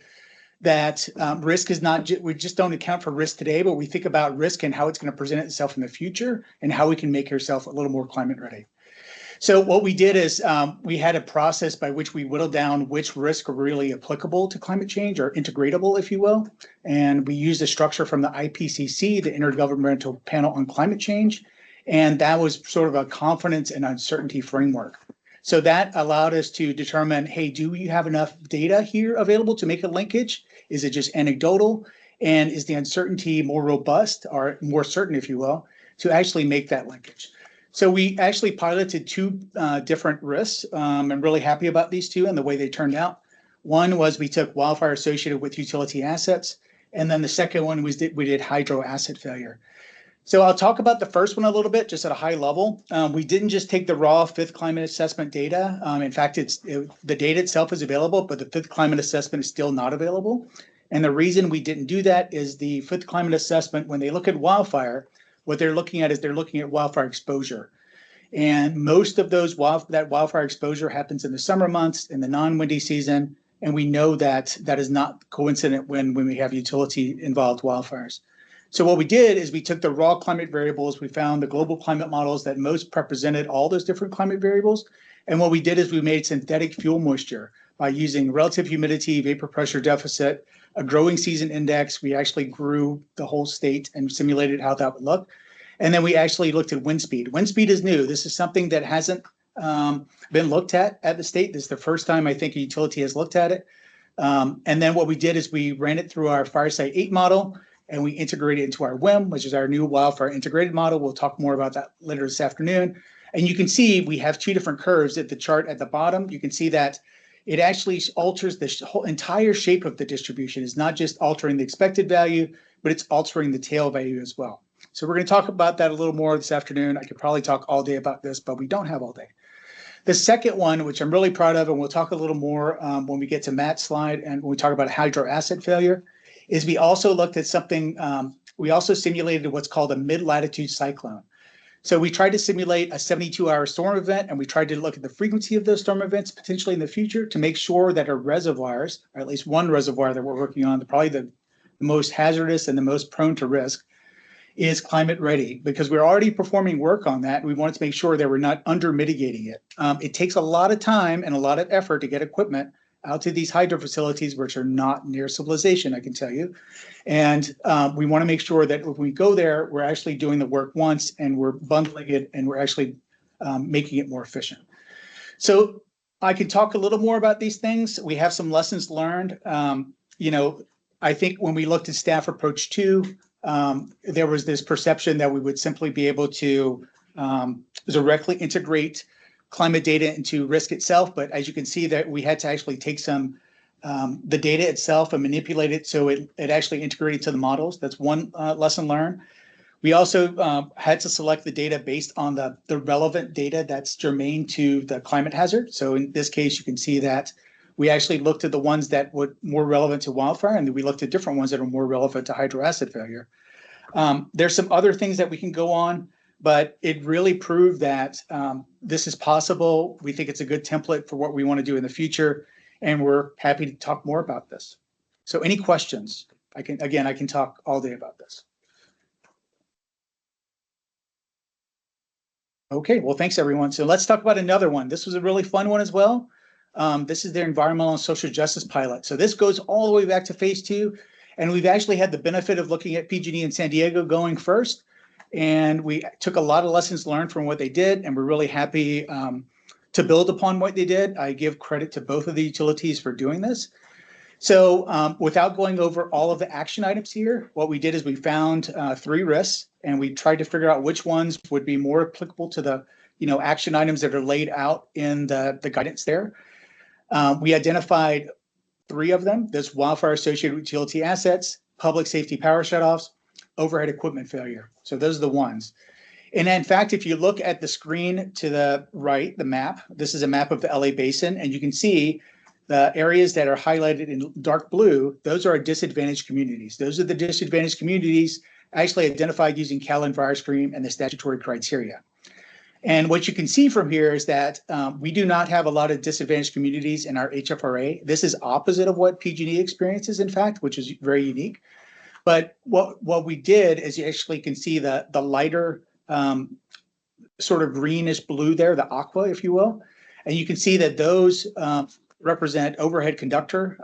that risk is not, we just don't account for risk today, but we think about risk and how it's going to present itself in the future and how we can make ourselves a little more climate ready. So what we did is we had a process by which we whittled down which risks are really applicable to climate change or integratable, if you will. And we used a structure from the IPCC, the Intergovernmental Panel on Climate Change. And that was sort of a confidence and uncertainty framework. So that allowed us to determine, hey, do we have enough data here available to make a linkage? Is it just anecdotal? And is the uncertainty more robust or more certain, if you will, to actually make that linkage? So we actually piloted two different risks. I'm really happy about these two and the way they turned out. One was we took wildfire associated with utility assets. And then the second one was we did hydro asset failure. So I'll talk about the first one a little bit, just at a high level. We didn't just take the raw fifth climate assessment data. In fact, the data itself is available, but the fifth climate assessment is still not available. And the reason we didn't do that is the fifth climate assessment, when they look at wildfire, what they're looking at is they're looking at wildfire exposure. And most of those that wildfire exposure happens in the summer months, in the non-windy season. And we know that that is not coincident when we have utility involved wildfires. So what we did is we took the raw climate variables. We found the global climate models that most represented all those different climate variables. And what we did is we made synthetic fuel moisture by using relative humidity, vapor pressure deficit, a growing season index. We actually grew the whole state and simulated how that would look. And then we actually looked at wind speed. Wind speed is new. This is something that hasn't been looked at the state. This is the first time I think a utility has looked at it. And then what we did is we ran it through our Fireside 8 model, and we integrated it into our WIM, which is our new wildfire integrated model. We'll talk more about that later this afternoon. And you can see we have two different curves at the chart at the bottom. You can see that it actually alters the whole entire shape of the distribution. It's not just altering the expected value, but it's altering the tail value as well. So we're going to talk about that a little more this afternoon. I could probably talk all day about this, but we don't have all day. The second one, which I'm really proud of, and we'll talk a little more when we get to Matt's slide and when we talk about hydro asset failure, is we also looked at something, we also simulated what's called a mid-latitude cyclone. So we tried to simulate a 72-hour storm event, and we tried to look at the frequency of those storm events potentially in the future to make sure that our reservoirs, or at least one reservoir that we're working on, probably the most hazardous and the most prone to risk, is climate ready, because we're already performing work on that. We wanted to make sure that we're not under mitigating it. It takes a lot of time and a lot of effort to get equipment out to these hydro facilities, which are not near civilization, I can tell you. And we want to make sure that when we go there, we're actually doing the work once and we're bundling it and we're actually making it more efficient. So I can talk a little more about these things. We have some lessons learned. I think when we looked at staff approach 2, there was this perception that we would simply be able to directly integrate climate data into risk itself. But as you can see, that we had to actually take some the data itself and manipulate it so it actually integrated to the models. That's one lesson learned. We also had to select the data based on the relevant data that's germane to the climate hazard. So in this case, you can see that we actually looked at the ones that were more relevant to wildfire, and we looked at different ones that are more relevant to hydro asset failure. There's some other things that we can go on, but it really proved that this is possible. We think it's a good template for what we want to do in the future, and we're happy to talk more about this. So any questions? I can talk all day about this. Okay, well, thanks everyone. So let's talk about another one. This was a really fun one as well. This is their environmental and social justice pilot. So this goes all the way back to phase 2. And we've actually had the benefit of looking at PG&E in San Diego going first. And we took a lot of lessons learned from what they did. And we're really happy to build upon what they did. I give credit to both of the utilities for doing this. So without going over all of the action items here, what we did is we found 3 risks. And we tried to figure out which ones would be more applicable to the action items that are laid out in the guidance there. We identified 3 of them. There's wildfire associated with utility assets, public safety power shutoffs, overhead equipment failure. So those are the ones. And in fact, if you look at the screen to the right, the map, this is a map of the LA Basin, and you can see the areas that are highlighted in dark blue. Those are our disadvantaged communities. Those are the disadvantaged communities actually identified using CalEnviroStream and the statutory criteria. And what you can see from here is that we do not have a lot of disadvantaged communities in our HFRA. This is opposite of what PG&E experiences, in fact, which is very unique. But what we did is you actually can see the lighter sort of greenish blue there, the aqua, if you will. And you can see that those represent overhead conductor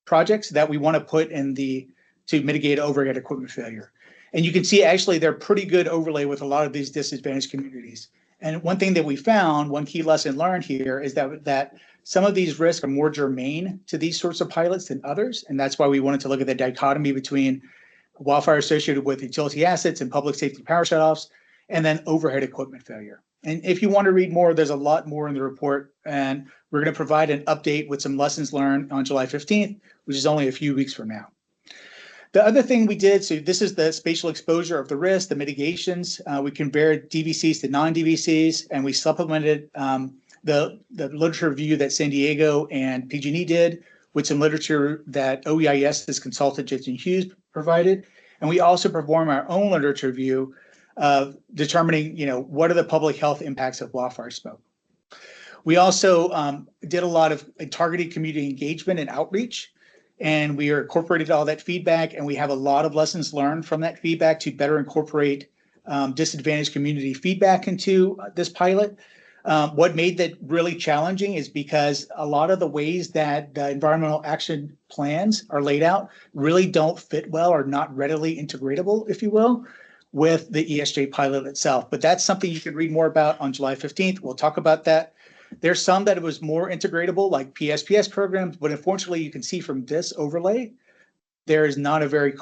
projects that we want to put in to mitigate overhead equipment failure. And you can see actually they're pretty good overlay with a lot of these disadvantaged communities. And one thing that we found, one key lesson learned here is that some of these risks are more germane to these sorts of pilots than others. And that's why we wanted to look at the dichotomy between wildfire associated with utility assets and public safety power shutoffs, and then overhead equipment failure. And if you want to read more, there's a lot more in the report. And we're going to provide an update with some lessons learned on July 15th, which is only a few weeks from now. The other thing we did, so this is the spatial exposure of the risk, the mitigations. We compared DVCs to non-DVCs, and we supplemented the literature review that San Diego and PG&E did with some literature that OEIS's consultant Jason Hughes provided. And we also performed our own literature review of determining, what are the public health impacts of wildfire smoke. We also did a lot of targeted community engagement and outreach. And we incorporated all that feedback, and we have a lot of lessons learned from that feedback to better incorporate disadvantaged community feedback into this pilot. What made that really challenging is because a lot of the ways that the environmental action plans are laid out really don't fit well or not readily integratable, if you will, with the ESJ pilot itself. But that's something you can read more about on July 15th. We'll talk about that. There's some that it was more integratable, like PSPS programs, but unfortunately, you can see from this overlay, there is not a very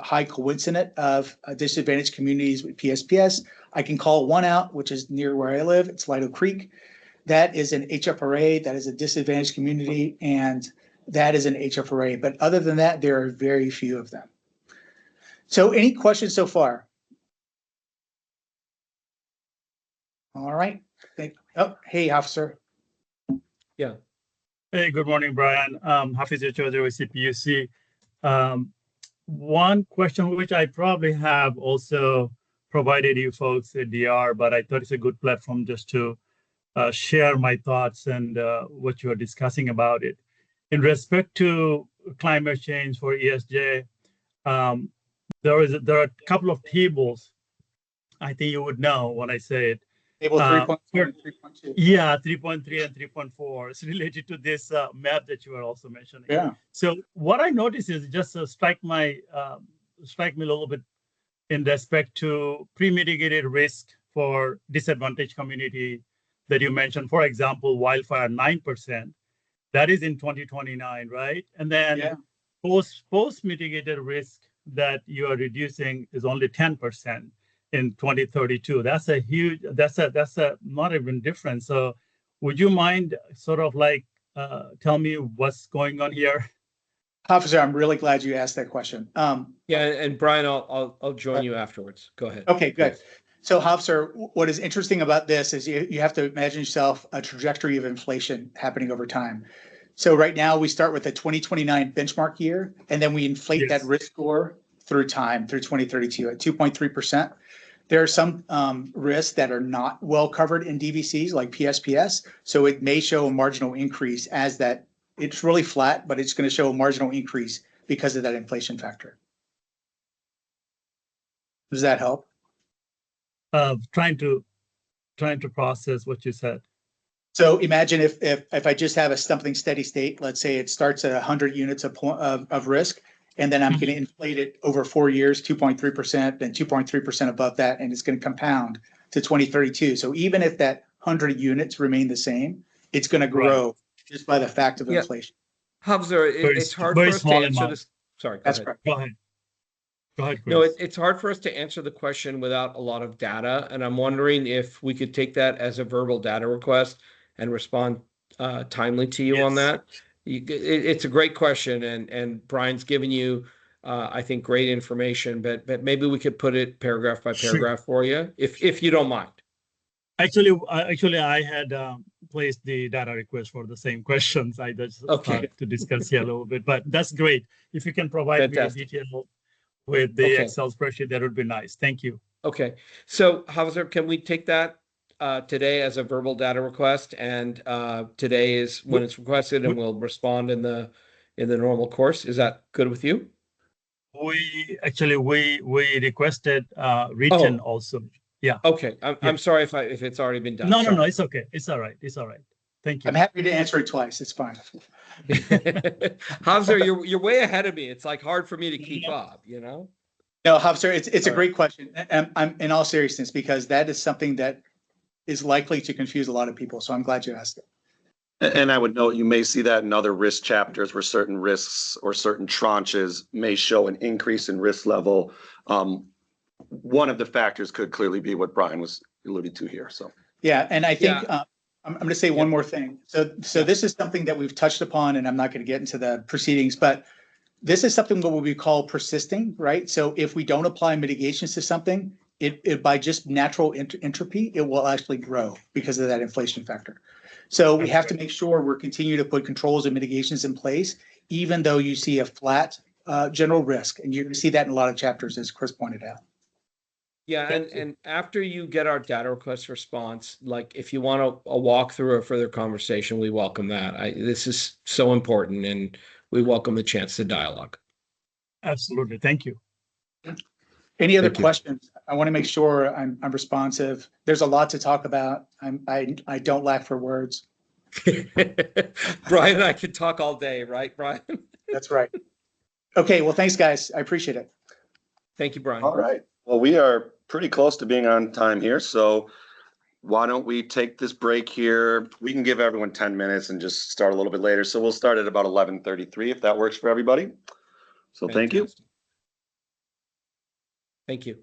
high coincidence of disadvantaged communities with PSPS. I can call one out, which is near where I live. It's Lido Creek. That is an HFRA. That is a disadvantaged community, and that is an HFRA. But other than that, there are very few of them. So any questions so far? All right. Oh, hey, officer. Yeah. Hey, good morning, Brian. Hafiz Chaudhry with CPUC. One question which I probably have also provided you folks a DR, but I thought it's a good platform just to share my thoughts and what you are discussing about it. In respect to climate change for ESJ, there are a couple of tables. I think you would know when I say it. Table 3.4 and 3.2. Yeah, 3.3 and 3.4. It's related to this map that you were also mentioning. Yeah. So what I noticed is just strike me a little bit in respect to pre-mitigated risk for disadvantaged community that you mentioned. For example, wildfire 9%. That is in 2029, right? And then post-mitigated risk that you are reducing is only 10%. In 2032, that's a huge, that's a not even different. So would you mind sort of like tell me what's going on here? Officer, I'm really glad you asked that question. Yeah, and Brian, I'll join you afterwards. Go ahead. Okay, good. So Officer, what is interesting about this is you have to imagine yourself a trajectory of inflation happening over time. So right now we start with the 2029 benchmark year, and then we inflate that risk score through time, through 2032 at 2.3%. There are some risks that are not well covered in DVCs like PSPS. So it may show a marginal increase as that it's really flat, but it's going to show a marginal increase because of that inflation factor. Does that help? Trying to process what you said. So imagine if I just have something steady state, let's say it starts at 100 units of risk, and then I'm going to inflate it over 4 years, 2.3%, then 2.3% above that, and it's going to compound to 2032. So even if that 100 units remain the same, it's going to grow just by the fact of inflation. Hafzer, it's hard for us to answer this. Sorry, That's correct. Go ahead. Go ahead, Chris. No, it's hard for us to answer the question without a lot of data, and I'm wondering if we could take that as a verbal data request and respond timely to you on that. It's a great question, and Brian's given you, I think, great information. But maybe we could put it paragraph by paragraph for you, if you don't mind. Actually, I had placed the data request for the same questions. I just thought to discuss here a little bit, but that's great. If you can provide me a detailed with the Okay. Excel spreadsheet, that would be nice. Thank you. Okay, so Hauser, can we take that today as a verbal data request? And today is when it's requested, and we'll respond in the normal course. Is that good with you? We actually we requested written Oh. also. Yeah. Okay, Yeah. I'm sorry if it's already been done. No, Sorry. it's okay. It's all right. It's all right. Thank you. I'm happy to answer it twice. It's fine. Hauser, you're way ahead of me. It's like hard for me to keep up, you know? No, Hafsir, it's a All right. great question. I'm in all seriousness, because that is something that is likely to confuse a lot of people. So I'm glad you asked it. And I would note, you may see that in other risk chapters where certain risks or certain tranches may show an increase in risk level. One of the factors could clearly be what Brian was alluding to here, so. Yeah, and I think Yeah. I'm going to say one more thing. So Yeah. this is something that we've touched upon, and I'm not going to get into the proceedings, but this is something what we call persisting, right? So if we don't apply mitigations to something, it by just natural entropy, it will actually grow because of that inflation factor. So we have to make sure we're continuing to put controls and mitigations in place, even though you see a flat general risk, and you see that in a lot of chapters, as Chris pointed out. Yeah, and after you get our data request response, like if you want a walkthrough or further conversation, we welcome that. This is so important, and we welcome the chance to dialogue. Absolutely. Thank you. Any other Thank you. questions? I want to make sure I'm responsive. There's a lot to talk about. I don't lack for words. Brian and I could talk all day, right, Brian? That's right. Okay, well, thanks, guys. I appreciate it. Thank you, Brian. All right. Well, we are pretty close to being on time here, so why don't we take this break here? We can give everyone 10 minutes and just start a little bit later. So we'll start at about 11:33 if that works for everybody. So thank you. Fantastic. Thank you.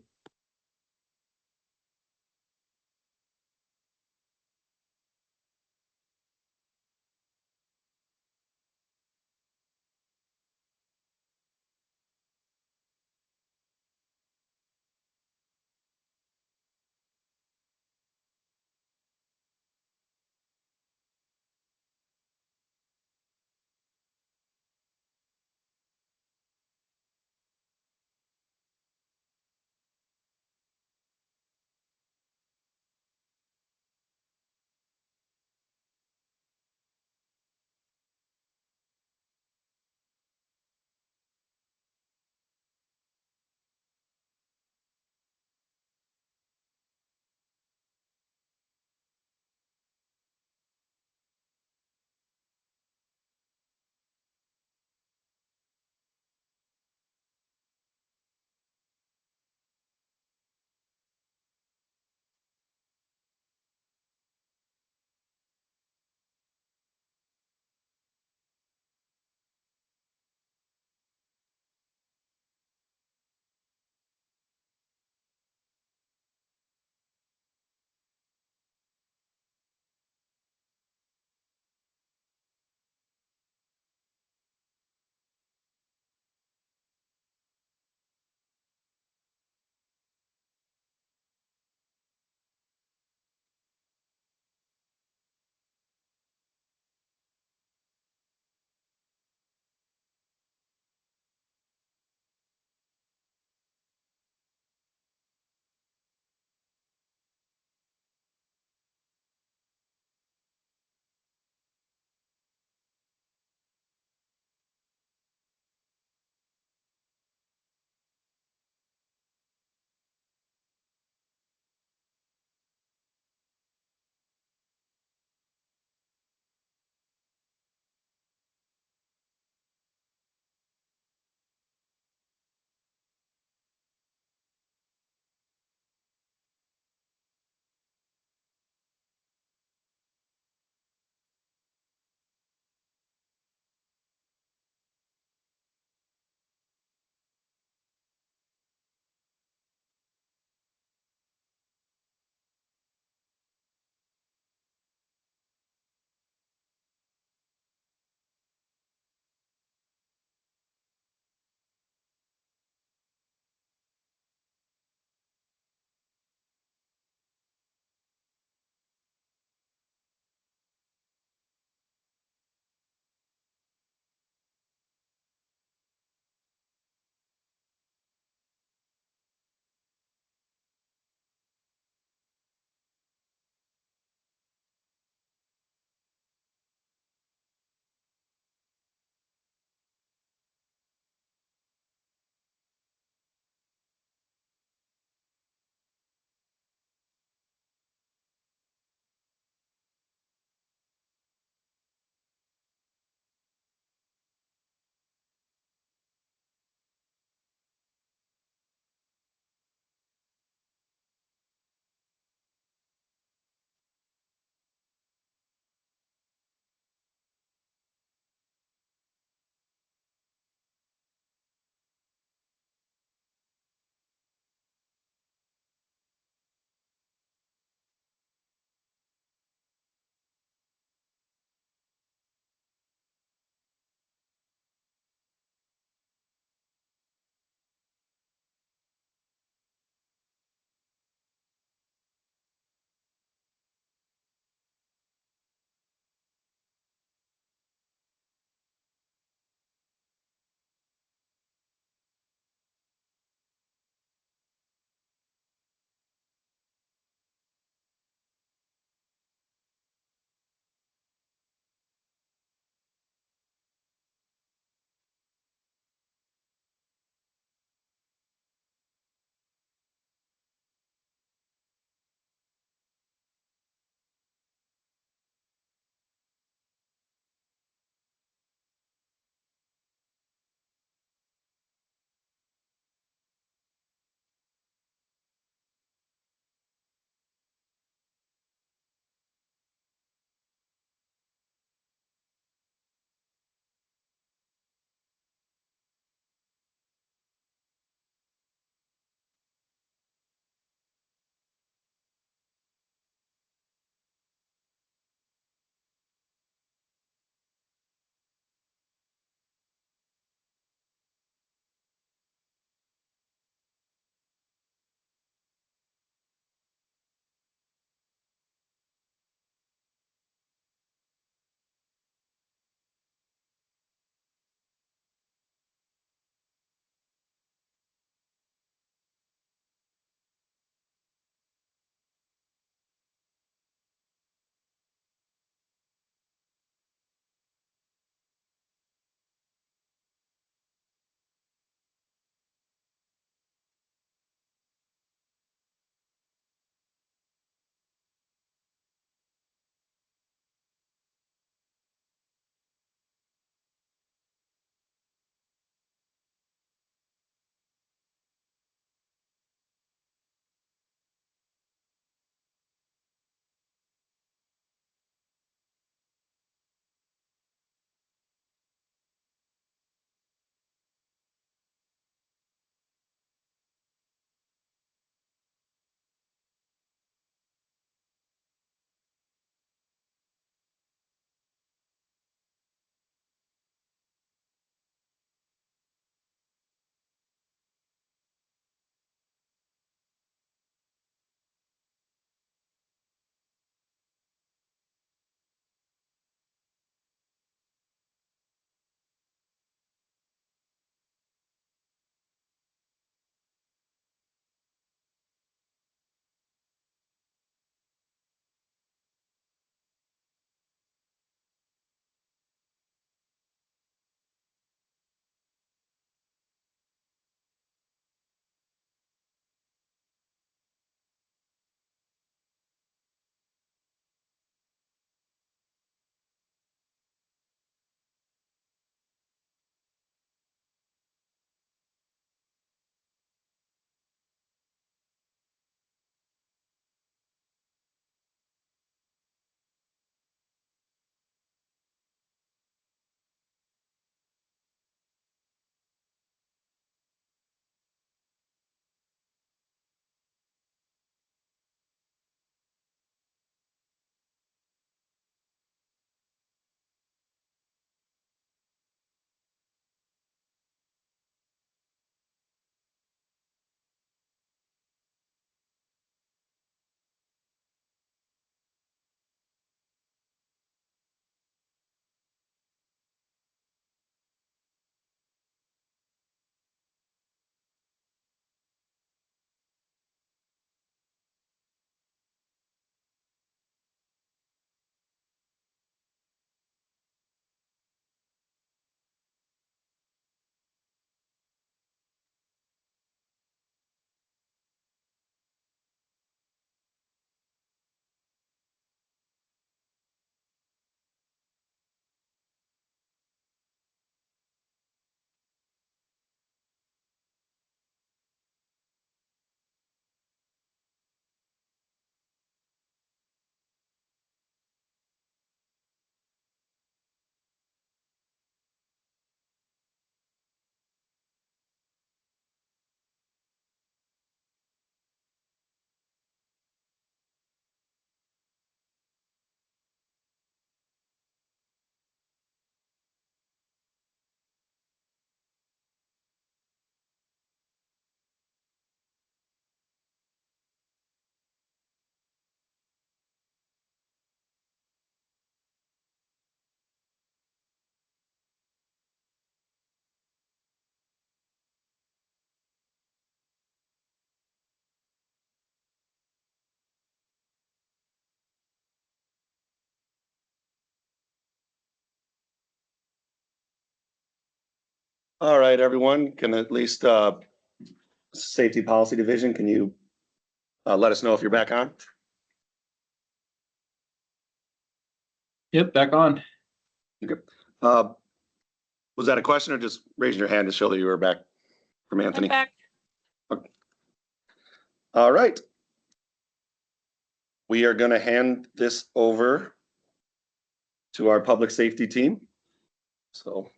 All right, everyone, can at least Safety Policy Division, can you let us know if you're back on? Yep, back on. Uh, Was that a question or just raising your hand to show that you were back from Anthony? I'm back. All right. We are going to hand this over to our public safety team. So,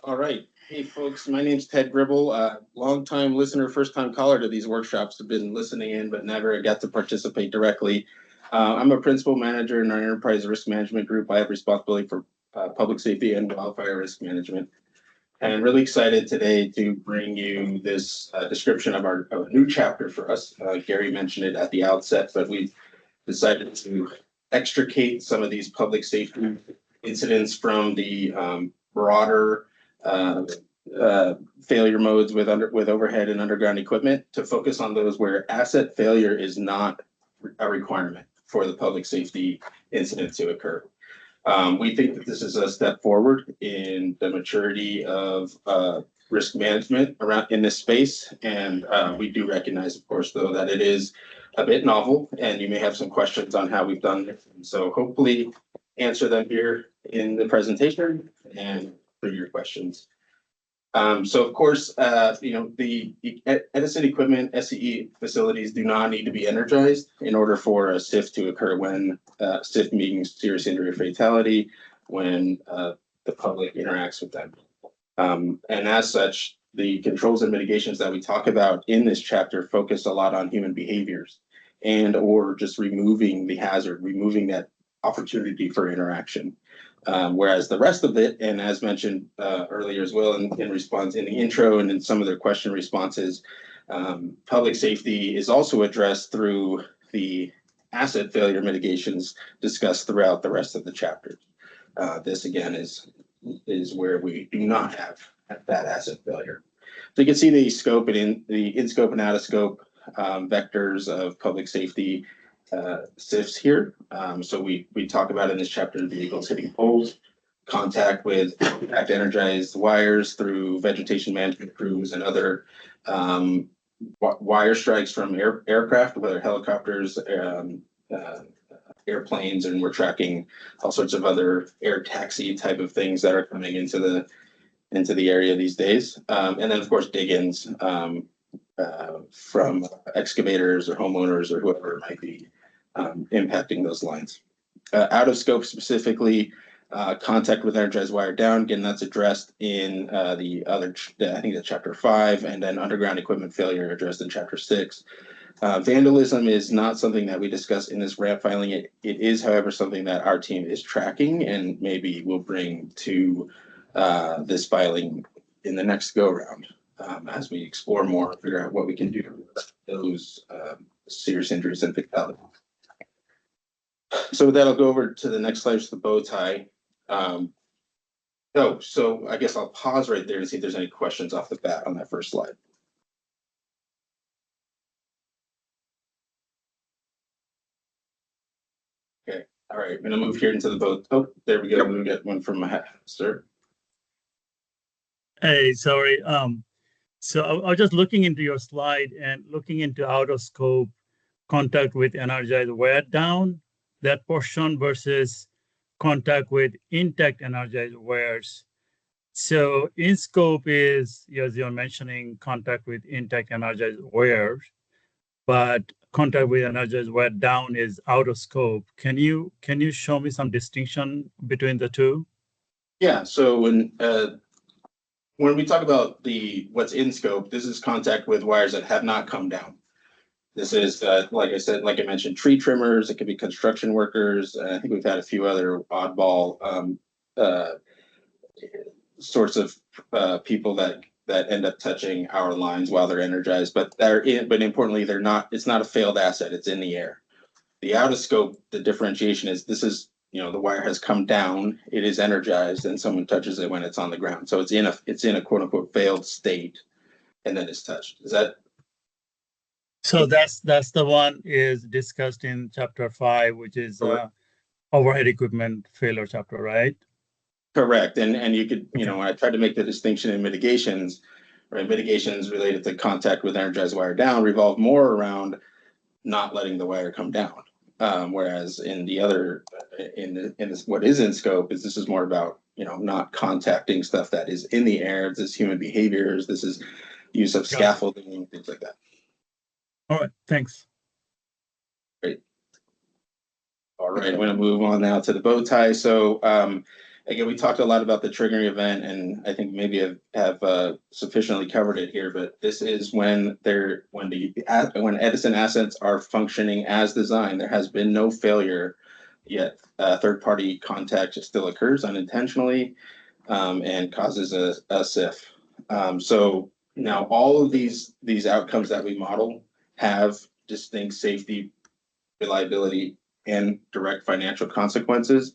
All right. Hey, folks, my name's Ted Gribble. Longtime listener, first-time caller to these workshops. Have been listening in, but never got to participate directly. I'm a principal manager in our enterprise risk management group. I have responsibility for public safety and wildfire risk management. And really excited today to bring you this description of our new chapter for us. Gary mentioned it at the outset, but we've decided to extricate some of these public safety incidents from the broader failure modes with overhead and underground equipment to focus on those where asset failure is not a requirement for the public safety incident to occur. We think that this is a step forward in the maturity of risk management around in this space, and we do recognize, of course, though, that it is a bit novel, and you may have some questions on how we've done it. So hopefully answer them here in the presentation and through your questions. So of course, the Edison equipment, SCE facilities do not need to be energized in order for a SIF to occur when SIF means serious injury or fatality, when the public interacts with them. And as such, the controls and mitigations that we talk about in this chapter focus a lot on human behaviors and or just removing the hazard, removing that opportunity for interaction. Whereas the rest of it, and as mentioned earlier as well in response in the intro and in some of their question responses, public safety is also addressed through the asset failure mitigations discussed throughout the rest of the chapters. This again is where we do not have that asset failure. So you can see the scope and in scope and out of scope vectors of public safety SIFs here. So we talk about in this chapter the vehicles hitting poles, contact with impact energized wires through vegetation management crews and other wire strikes from aircraft, whether helicopters, airplanes, and we're tracking all sorts of other air taxi type of things that are coming into the area these days. And then of course dig-ins from excavators or homeowners or whoever it might be impacting those lines. Out of scope specifically, contact with energized wire down. Again, that's addressed in the other, I think that's chapter 5, and then underground equipment failure addressed in chapter 6. Vandalism is not something that we discuss in this ramp filing. It is, however, something that our team is tracking and maybe will bring to this filing in the next go round as we explore more, figure out what we can do with those serious injuries and fatalities. So with that, I'll go over to the next slide, just the bow tie. So I guess I'll pause right there and see if there's any questions off the bat on that first slide. Okay, all right, I'm gonna move here into the boat. Oh, there we go. Yep. We get one from my sir. Hey, sorry. So I was just looking into your slide and looking into out of scope contact with energized wire down, that portion versus contact with intact energized wires. So in scope is, as you're mentioning, contact with intact energized wires, but contact with energized wire down is out of scope. Can you show me some distinction between the two? Yeah, so when we talk about what's in scope, this is contact with wires that have not come down. This is, like I said, like I mentioned, tree trimmers. It could be construction workers. I think we've had a few other oddball sorts of people that end up touching our lines while they're energized. But but importantly, they're not. It's not a failed asset. It's in the air. The out of scope, the differentiation is this is, the wire has come down. It is energized, and someone touches it when it's on the ground. So it's in a quote unquote failed state, and then it's touched. Is that? So that's the one is discussed in chapter 5, which is overhead equipment failure chapter, right? Correct. And you could, I tried to make the distinction in mitigations, right? Mitigations related to contact with energized wire down revolve more around not letting the wire come down. Whereas in the other, in this, what is in scope is this is more about, not contacting stuff that is in the air. This is human behaviors. This is use of scaffolding, things like that. All right, thanks. Great. All right, I'm going to move on now to the bow tie. So again, we talked a lot about the triggering event, and I think maybe have sufficiently covered it here. But this is when Edison assets are functioning as designed. There has been no failure yet. Third-party contact still occurs unintentionally and causes a SIF. So now all of these outcomes that we model have distinct safety, reliability, and direct financial consequences.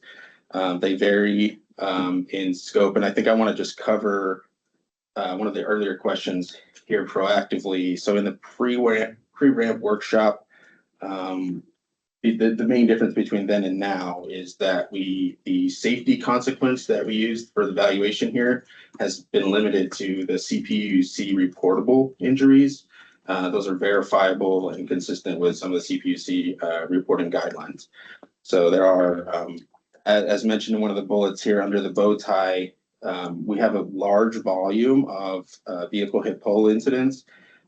They vary in scope, and I think I want to just cover one of the earlier questions here proactively. So in the pre-ramp workshop, the main difference between then and now is that the safety consequence that we used for the valuation here has been limited to the CPUC reportable injuries. Those are verifiable and consistent with some of the CPUC reporting guidelines. So there are, as mentioned in one of the bullets here under the bow tie, we have a large volume of vehicle hit pole incidents.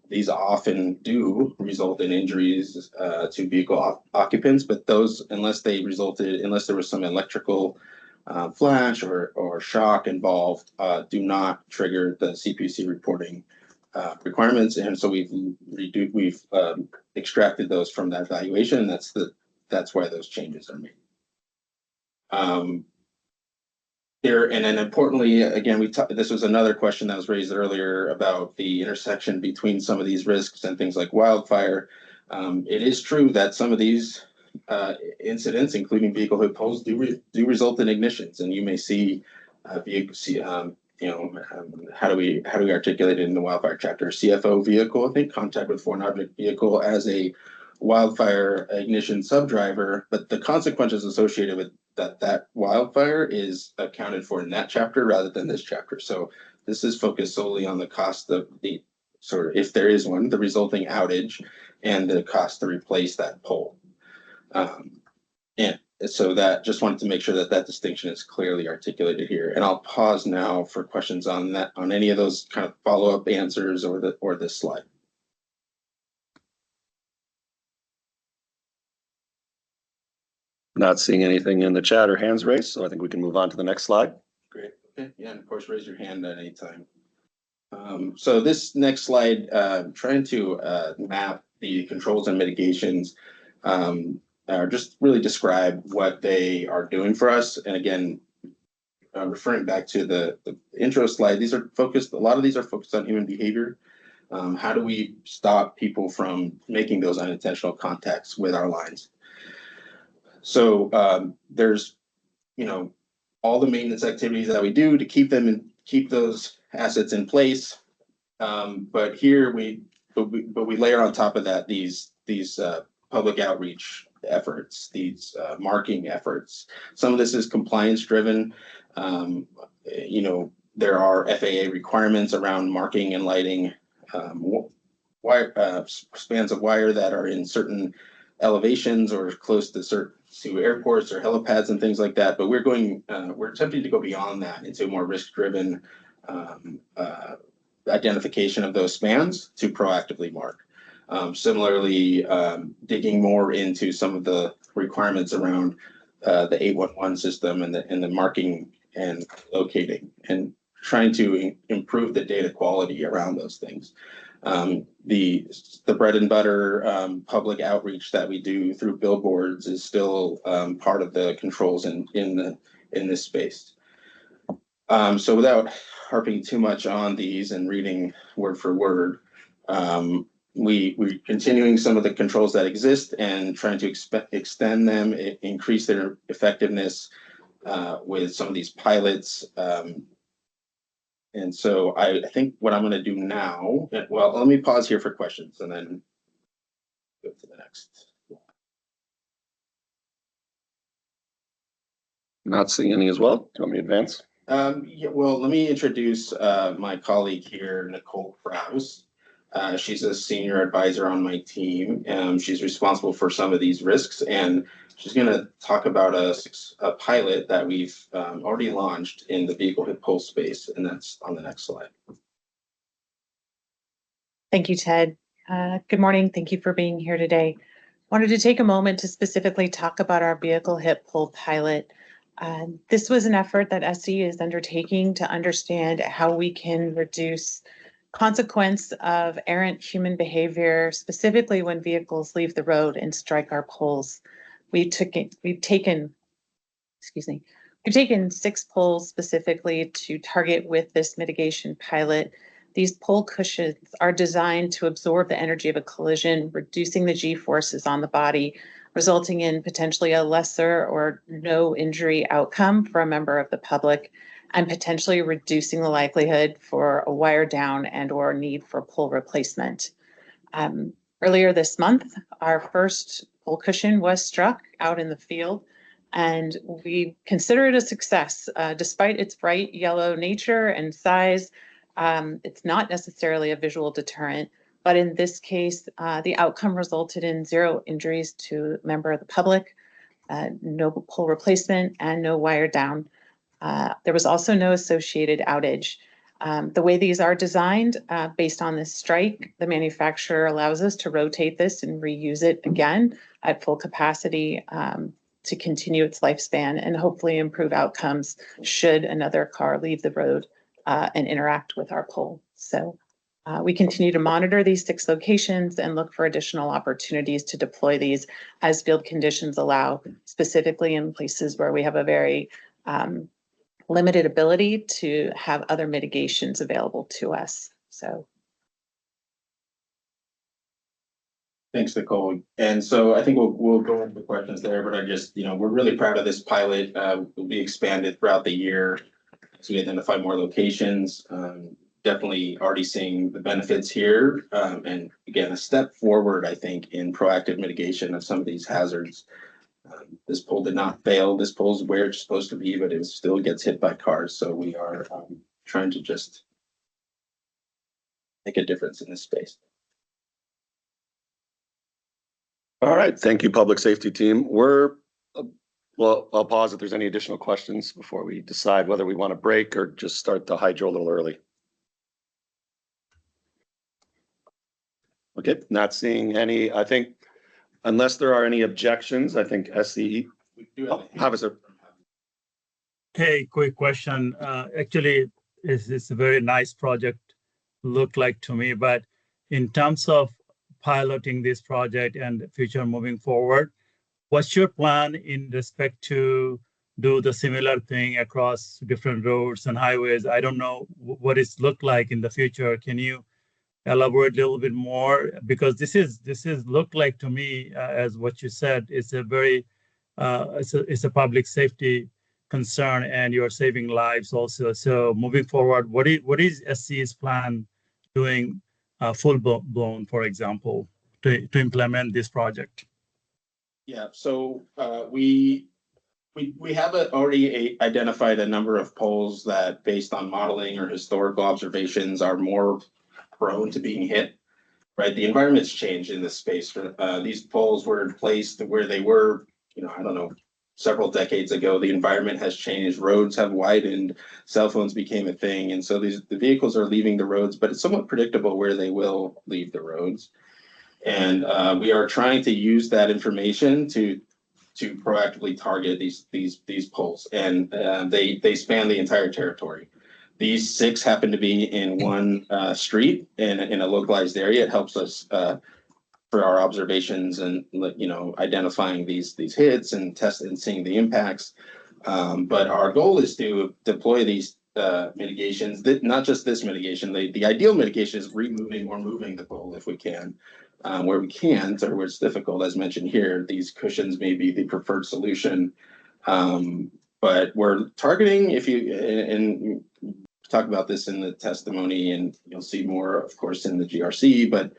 These often do result in injuries to vehicle occupants, but those, unless there was some electrical flash or shock involved, do not trigger the CPUC reporting requirements. And so we've extracted those from that valuation. That's why those changes are made. And then importantly, again, this was another question that was raised earlier about the intersection between some of these risks and things like wildfire. It is true that some of these incidents, including vehicle hit poles, do result in ignitions, and you may see how do we articulate it in the wildfire chapter? CFO vehicle, I think, contact with foreign object vehicle as a wildfire ignition subdriver, but the consequences associated with that wildfire is accounted for in that chapter rather than this chapter. So this is focused solely on the cost of the if there is one, the resulting outage and the cost to replace that pole. And so that just wanted to make sure that distinction is clearly articulated here. And I'll pause now for questions on that, on any of those kind of follow-up answers or this slide. Not seeing anything in the chat or hands raised, so I think we can move on to the next slide. Great. Okay. Yeah, and of course, raise your hand at any time. So this next slide, trying to map the controls and mitigations, or just really describe what they are doing for us. And again, referring back to the intro slide, a lot of these are focused on human behavior. How do we stop people from making those unintentional contacts with our lines? So there's, all the maintenance activities that we do to keep those assets in place. But here we layer on top of that these public outreach efforts, these marking efforts. Some of this is compliance driven. There are FAA requirements around marking and lighting spans of wire that are in certain elevations or close to airports or helipads and things like that. But we're attempting to go beyond that into more risk-driven identification of those spans to proactively mark. Similarly, digging more into some of the requirements around the 811 system and the marking and locating, and trying to improve the data quality around those things. The bread and butter public outreach that we do through billboards is still part of the controls in this space. So without harping too much on these and reading word for word, we're continuing some of the controls that exist and trying to extend them, increase their effectiveness with some of these pilots. And so I think what I'm going to do now, well, let me pause here for questions and then go to the next. Not seeing any as well. Do you want me to advance? Yeah, well, let me introduce my colleague here, Nicole Kraus. She's a senior advisor on my team. She's responsible for some of these risks, and she's going to talk about a pilot that we've already launched in the vehicle hip pulse space, and that's on the next slide. Thank you, Ted. Good morning. Thank you for being here today. Wanted to take a moment to specifically talk about our vehicle hip pull pilot. This was an effort that SCE is undertaking to understand how we can reduce consequence of errant human behavior, specifically when vehicles leave the road and strike our poles. We've taken 6 poles specifically to target with this mitigation pilot. These pole cushions are designed to absorb the energy of a collision, reducing the G-forces on the body, resulting in potentially a lesser or no injury outcome for a member of the public, and potentially reducing the likelihood for a wire down and or need for pole replacement. Earlier this month, our first pole cushion was struck out in the field, and we consider it a success. Despite its bright yellow nature and size, it's not necessarily a visual deterrent, but in this case, the outcome resulted in 0 injuries to a member of the public, no pole replacement, and no wire down. There was also no associated outage. The way these are designed, based on this strike, the manufacturer allows us to rotate this and reuse it again at full capacity to continue its lifespan and hopefully improve outcomes should another car leave the road and interact with our pole. So we continue to monitor these 6 locations and look for additional opportunities to deploy these as field conditions allow, specifically in places where we have a very limited ability to have other mitigations available to us. So. Thanks, Nicole. And so I think we'll go into the questions there, but I just, we're really proud of this pilot. Will be expanded throughout the year as we identify more locations. Definitely already seeing the benefits here. And again, a step forward, I think, in proactive mitigation of some of these hazards. This pole did not fail. This pole is where it's supposed to be, but it still gets hit by cars. So we are trying to just make a difference in this space. All right, thank you, public safety team. Well, I'll pause if there's any additional questions before we decide whether we want to break or just start the hydro a little early. Okay, not seeing any. I think unless there are any objections, I think SCE. Have a Hey, quick question. Actually, it's a very nice project, look like to me, but in terms of piloting this project and future moving forward, what's your plan in respect to do the similar thing across different roads and highways? I don't know what it's look like in the future. Can you elaborate a little bit more? Because this is look like to me, as what you said, it's a very it's a public safety concern, and you're saving lives also. So moving forward, what is SCE's plan doing full blown, for example, to implement this project? Yeah, so we have already identified a number of poles that, based on modeling or historical observations, are more prone to being hit. Right, the environment's changed in this space. These poles were placed where they were, I don't know, several decades ago. The environment has changed. Roads have widened. Cell phones became a thing, and so the vehicles are leaving the roads. But it's somewhat predictable where they will leave the roads. And we are trying to use that information to proactively target these poles, and they span the entire territory. These 6 happen to be in one street in a localized area. It helps us for our observations and identifying these hits and testing and seeing the impacts. But our goal is to deploy these mitigations. Not just this mitigation. The ideal mitigation is removing or moving the pole if we can. Where we can't, or where it's difficult, as mentioned here, these cushions may be the preferred solution. But we're targeting, and talk about this in the testimony, and you'll see more, of course, in the GRC, but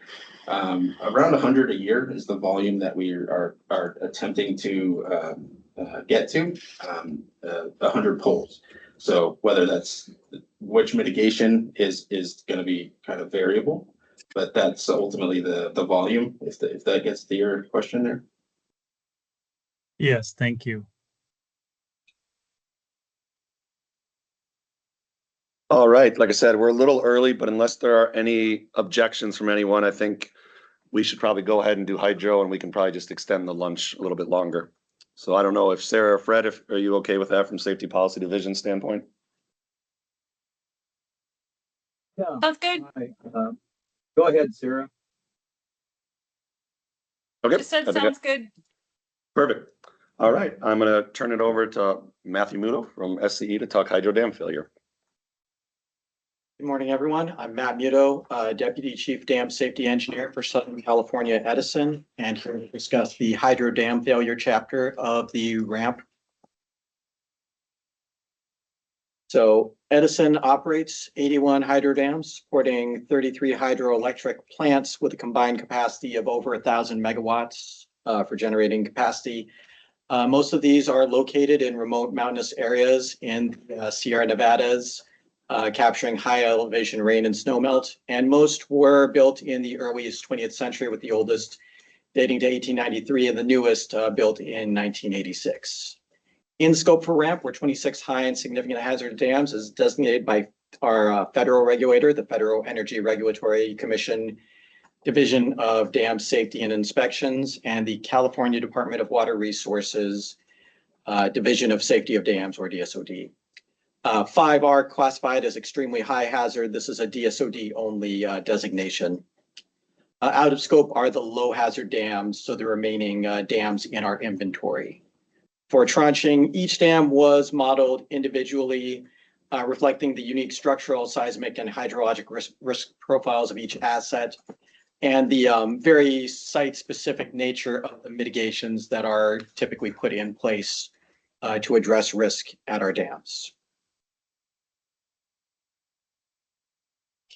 around 100 a year is the volume that we are attempting to get to, 100 poles. So whether that's which mitigation is going to be kind of variable, but that's ultimately the volume. If that gets to your question there. Yes, thank you. All right, like I said, we're a little early, but unless there are any objections from anyone, I think we should probably go ahead and do hydro, and we can probably just extend the lunch a little bit longer. So I don't know if Sarah or Fred, are you okay with that from Safety Policy Division standpoint? Yeah. Sounds good. Hi, go ahead, Sarah. Okay. Just said I think sounds good. Perfect. All right, I'm gonna turn it over to Matthew Muto from SCE to talk hydro dam failure. Good morning, everyone. I'm Matt Muto, Deputy Chief Dam Safety Engineer for Southern California Edison, and here to discuss the hydro dam failure chapter of the ramp. So Edison operates 81 hydro dams, supporting 33 hydroelectric plants with a combined capacity of over 1,000 megawatts for generating capacity. Most of these are located in remote mountainous areas in Sierra Nevadas, capturing high elevation rain and snowmelt. And most were built in the earliest 20th century, with the oldest dating to 1893 and the newest built in 1986. In scope for ramp, were 26 high and significant hazard dams as designated by our federal regulator, the Federal Energy Regulatory Commission Division of Dam Safety and Inspections, and the California Department of Water Resources Division of Safety of Dams, or DSOD. 5 are classified as extremely high hazard. This is a DSOD only designation. Out of scope are the low hazard dams, so the remaining dams in our inventory. For tranching, each dam was modeled individually, reflecting the unique structural, seismic, and hydrologic risk profiles of each asset, and the very site-specific nature of the mitigations that are typically put in place to address risk at our dams.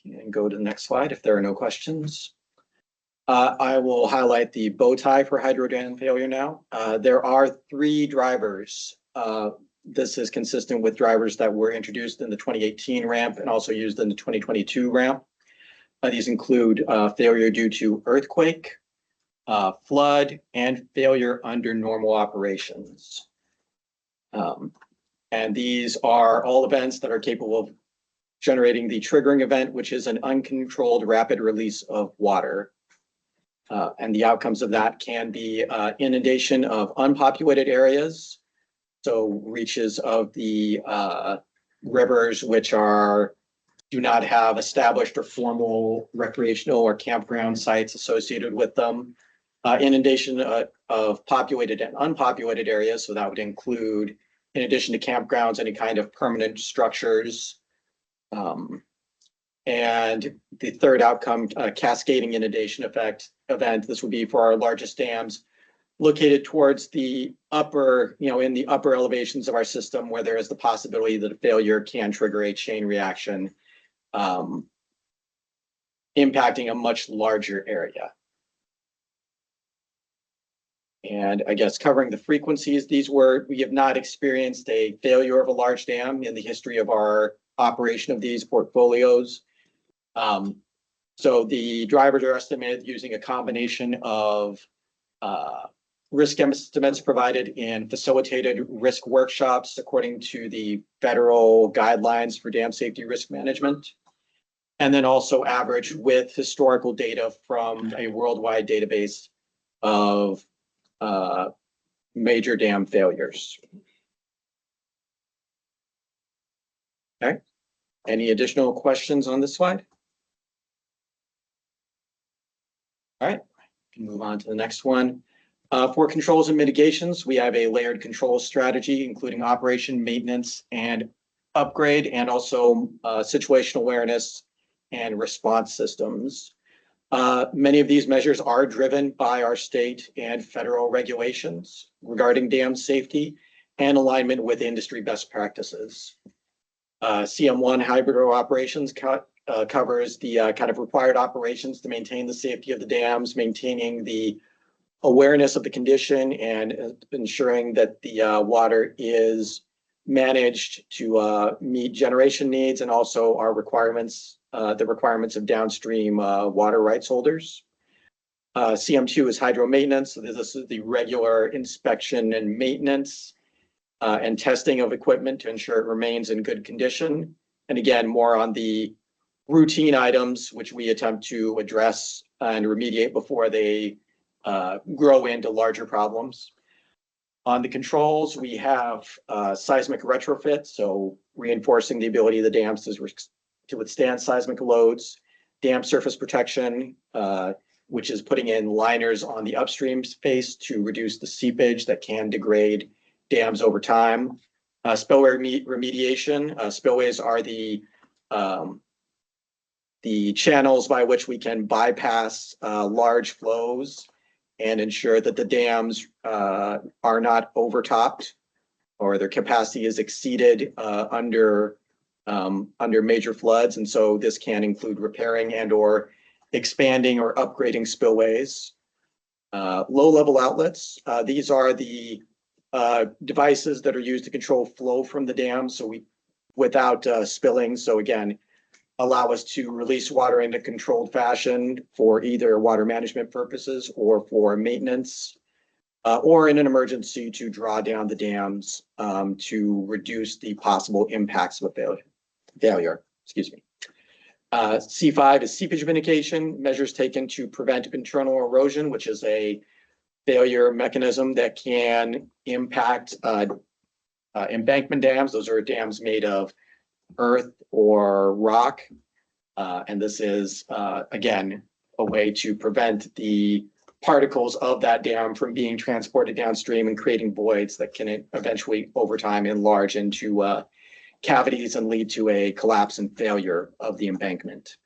And go to the next slide if there are no questions. I will highlight the bow tie for hydro dam failure now. There are 3 drivers. This is consistent with drivers that were introduced in the 2018 ramp and also used in the 2022 ramp. These include failure due to earthquake, flood, and failure under normal operations. And these are all events that are capable of generating the triggering event, which is an uncontrolled rapid release of water. And the outcomes of that can be inundation of unpopulated areas, so reaches of the rivers which do not have established or formal recreational or campground sites associated with them. Inundation of populated and unpopulated areas, so that would include, in addition to campgrounds, any kind of permanent structures. And the third outcome, cascading inundation event. This would be for our largest dams located towards the upper, in the upper elevations of our system, where there is the possibility that a failure can trigger a chain reaction, impacting a much larger area. And I guess covering the frequencies, we have not experienced a failure of a large dam in the history of our operation of these portfolios. So the drivers are estimated using a combination of risk estimates provided in facilitated risk workshops according to the federal guidelines for dam safety risk management, and then also averaged with historical data from a worldwide database of major dam failures. Okay. Any additional questions on this slide? All right, we can move on to the next one. For controls and mitigations, we have a layered control strategy, including operation, maintenance, and upgrade, and also situational awareness and response systems. Many of these measures are driven by our state and federal regulations regarding dam safety and alignment with industry best practices. CM1 hydro operations covers the kind of required operations to maintain the safety of the dams, maintaining the awareness of the condition, and ensuring that the water is managed to meet generation needs and also our requirements, the requirements of downstream water rights holders. CM2 is hydro maintenance. So this is the regular inspection and maintenance and testing of equipment to ensure it remains in good condition. And again, more on the routine items, which we attempt to address and remediate before they grow into larger problems. On the controls, we have seismic retrofit, so reinforcing the ability of the dams to withstand seismic loads, dam surface protection, which is putting in liners on the upstream face to reduce the seepage that can degrade dams over time. Spillway remediation. Spillways are the channels by which we can bypass large flows and ensure that the dams are not overtopped or their capacity is exceeded under major floods. And so this can include repairing and or expanding or upgrading spillways. Low-level outlets. These are the devices that are used to control flow from the dam without spilling. So again, allow us to release water in a controlled fashion for either water management purposes or for maintenance, or in an emergency to draw down the dams to reduce the possible impacts of a failure. Excuse me. C5 is seepage mitigation, measures taken to prevent internal erosion, which is a failure mechanism that can impact embankment dams. Those are dams made of earth or rock. And this is, again, a way to prevent the particles of that dam from being transported downstream and creating voids that can eventually, over time, enlarge into cavities and lead to a collapse and failure of the embankment.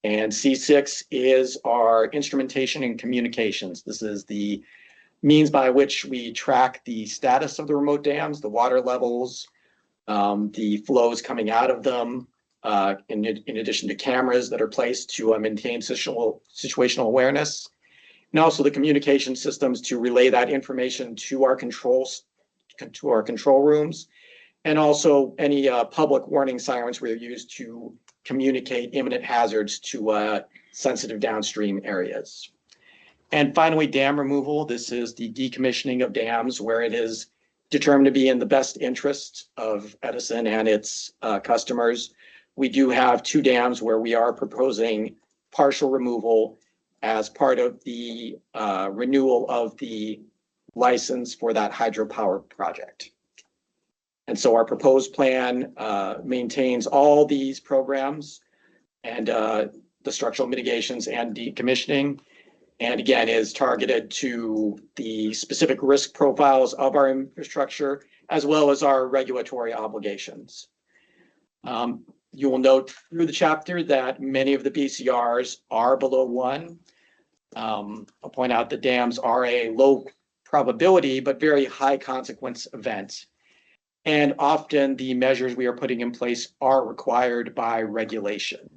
And C6 is our instrumentation and communications. This is the means by which we track the status of the remote dams, the water levels, the flows coming out of them, in addition to cameras that are placed to maintain situational awareness, and also the communication systems to relay that information to our control rooms, and also any public warning sirens we are used to communicate imminent hazards to sensitive downstream areas. And finally, dam removal. This is the decommissioning of dams where it is determined to be in the best interest of Edison and its customers. We do have 2 dams where we are proposing partial removal as part of the renewal of the license for that hydropower project. And so our proposed plan maintains all these programs and the structural mitigations and decommissioning, and again is targeted to the specific risk profiles of our infrastructure as well as our regulatory obligations. You will note through the chapter that many of the BCRs are below 1. I'll point out that dams are a low probability but very high consequence event. And often the measures we are putting in place are required by regulation.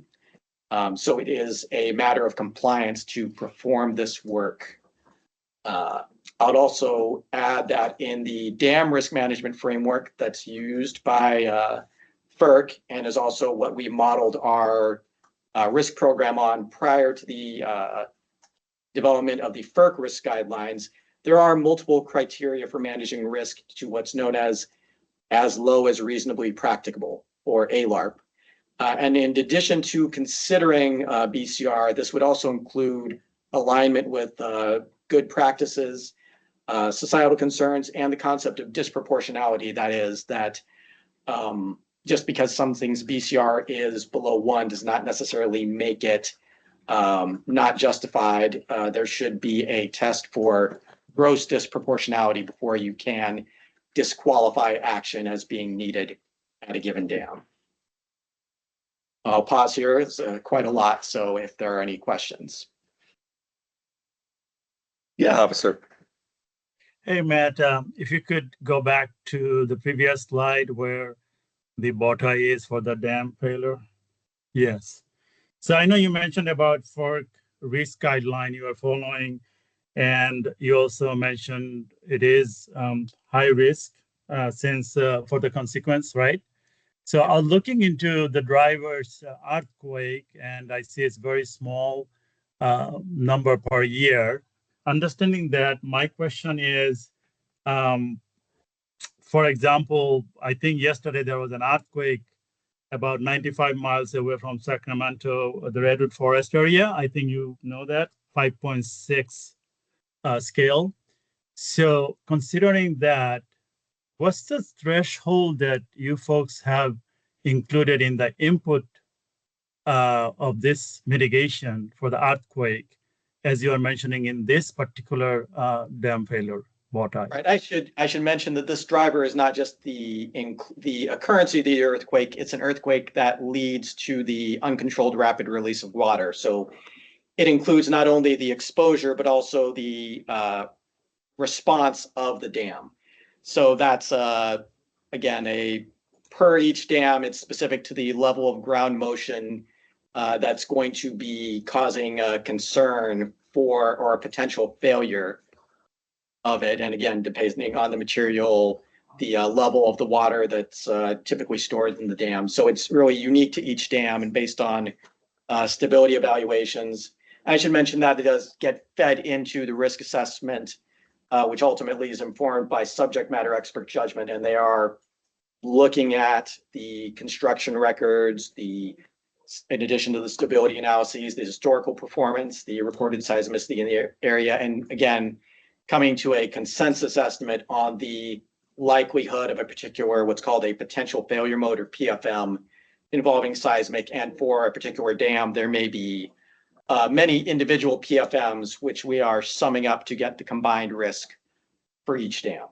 So it is a matter of compliance to perform this work. I would also add that in the dam risk management framework that's used by FERC and is also what we modeled our risk program on prior to the development of the FERC risk guidelines, there are multiple criteria for managing risk to what's known as low as reasonably practicable, or ALARP. And in addition to considering BCR, this would also include alignment with good practices, societal concerns, and the concept of disproportionality. That is that just because something's BCR is below 1 does not necessarily make it not justified. There should be a test for gross disproportionality before you can disqualify action as being needed at a given dam. I'll pause here. It's quite a lot, so if there are any questions. Yeah, officer. Hey, Matt, if you could go back to the previous slide where the bottom is for the dam failure. Yes. So I know you mentioned about FERC risk guideline you are following, and you also mentioned it is high risk since for the consequence, right? So I'm looking into the driver's earthquake, and I see it's very small number per year. Understanding that, my question is, for example, I think yesterday there was an earthquake about 95 miles away from Sacramento, the Redwood Forest area. I think you know that, 5.6 scale. So considering that, what's the threshold that you folks have included in the input of this mitigation for the earthquake, as you are mentioning in this particular dam failure? Right. I should mention that this driver is not just the occurrence of the earthquake. It's an earthquake that leads to the uncontrolled rapid release of water. So it includes not only the exposure, but also the response of the dam. So that's again, per each dam, it's specific to the level of ground motion that's going to be causing a concern for or a potential failure of it. And again, depending on the material, the level of the water that's typically stored in the dam. So it's really unique to each dam and based on stability evaluations. I should mention that it does get fed into the risk assessment, which ultimately is informed by subject matter expert judgment. And they are looking at the construction records, in addition to the stability analyses, the historical performance, the reported seismicity in the area, and again, coming to a consensus estimate on the likelihood of a particular, what's called a potential failure mode or PFM involving seismic. And for a particular dam, there may be many individual PFMs, which we are summing up to get the combined risk for each dam.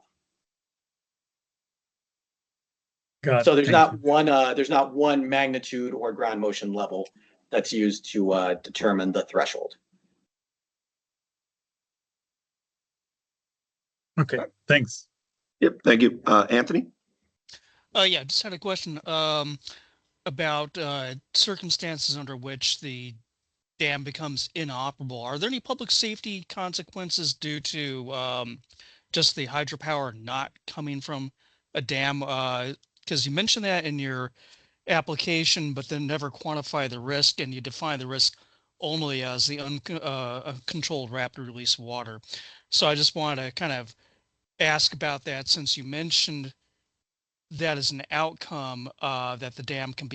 So there's not one magnitude or ground motion level that's used to determine the threshold. Okay, thanks. Yep, thank you. Anthony? Yeah, just had a question about circumstances under which the dam becomes inoperable. Are there any public safety consequences due to just the hydropower not coming from a dam? Because you mentioned that in your application, but then never quantify the risk, and you define the risk only as the uncontrolled rapid release of water. So I just wanted to kind of ask about that, since you mentioned that as an outcome that the dam can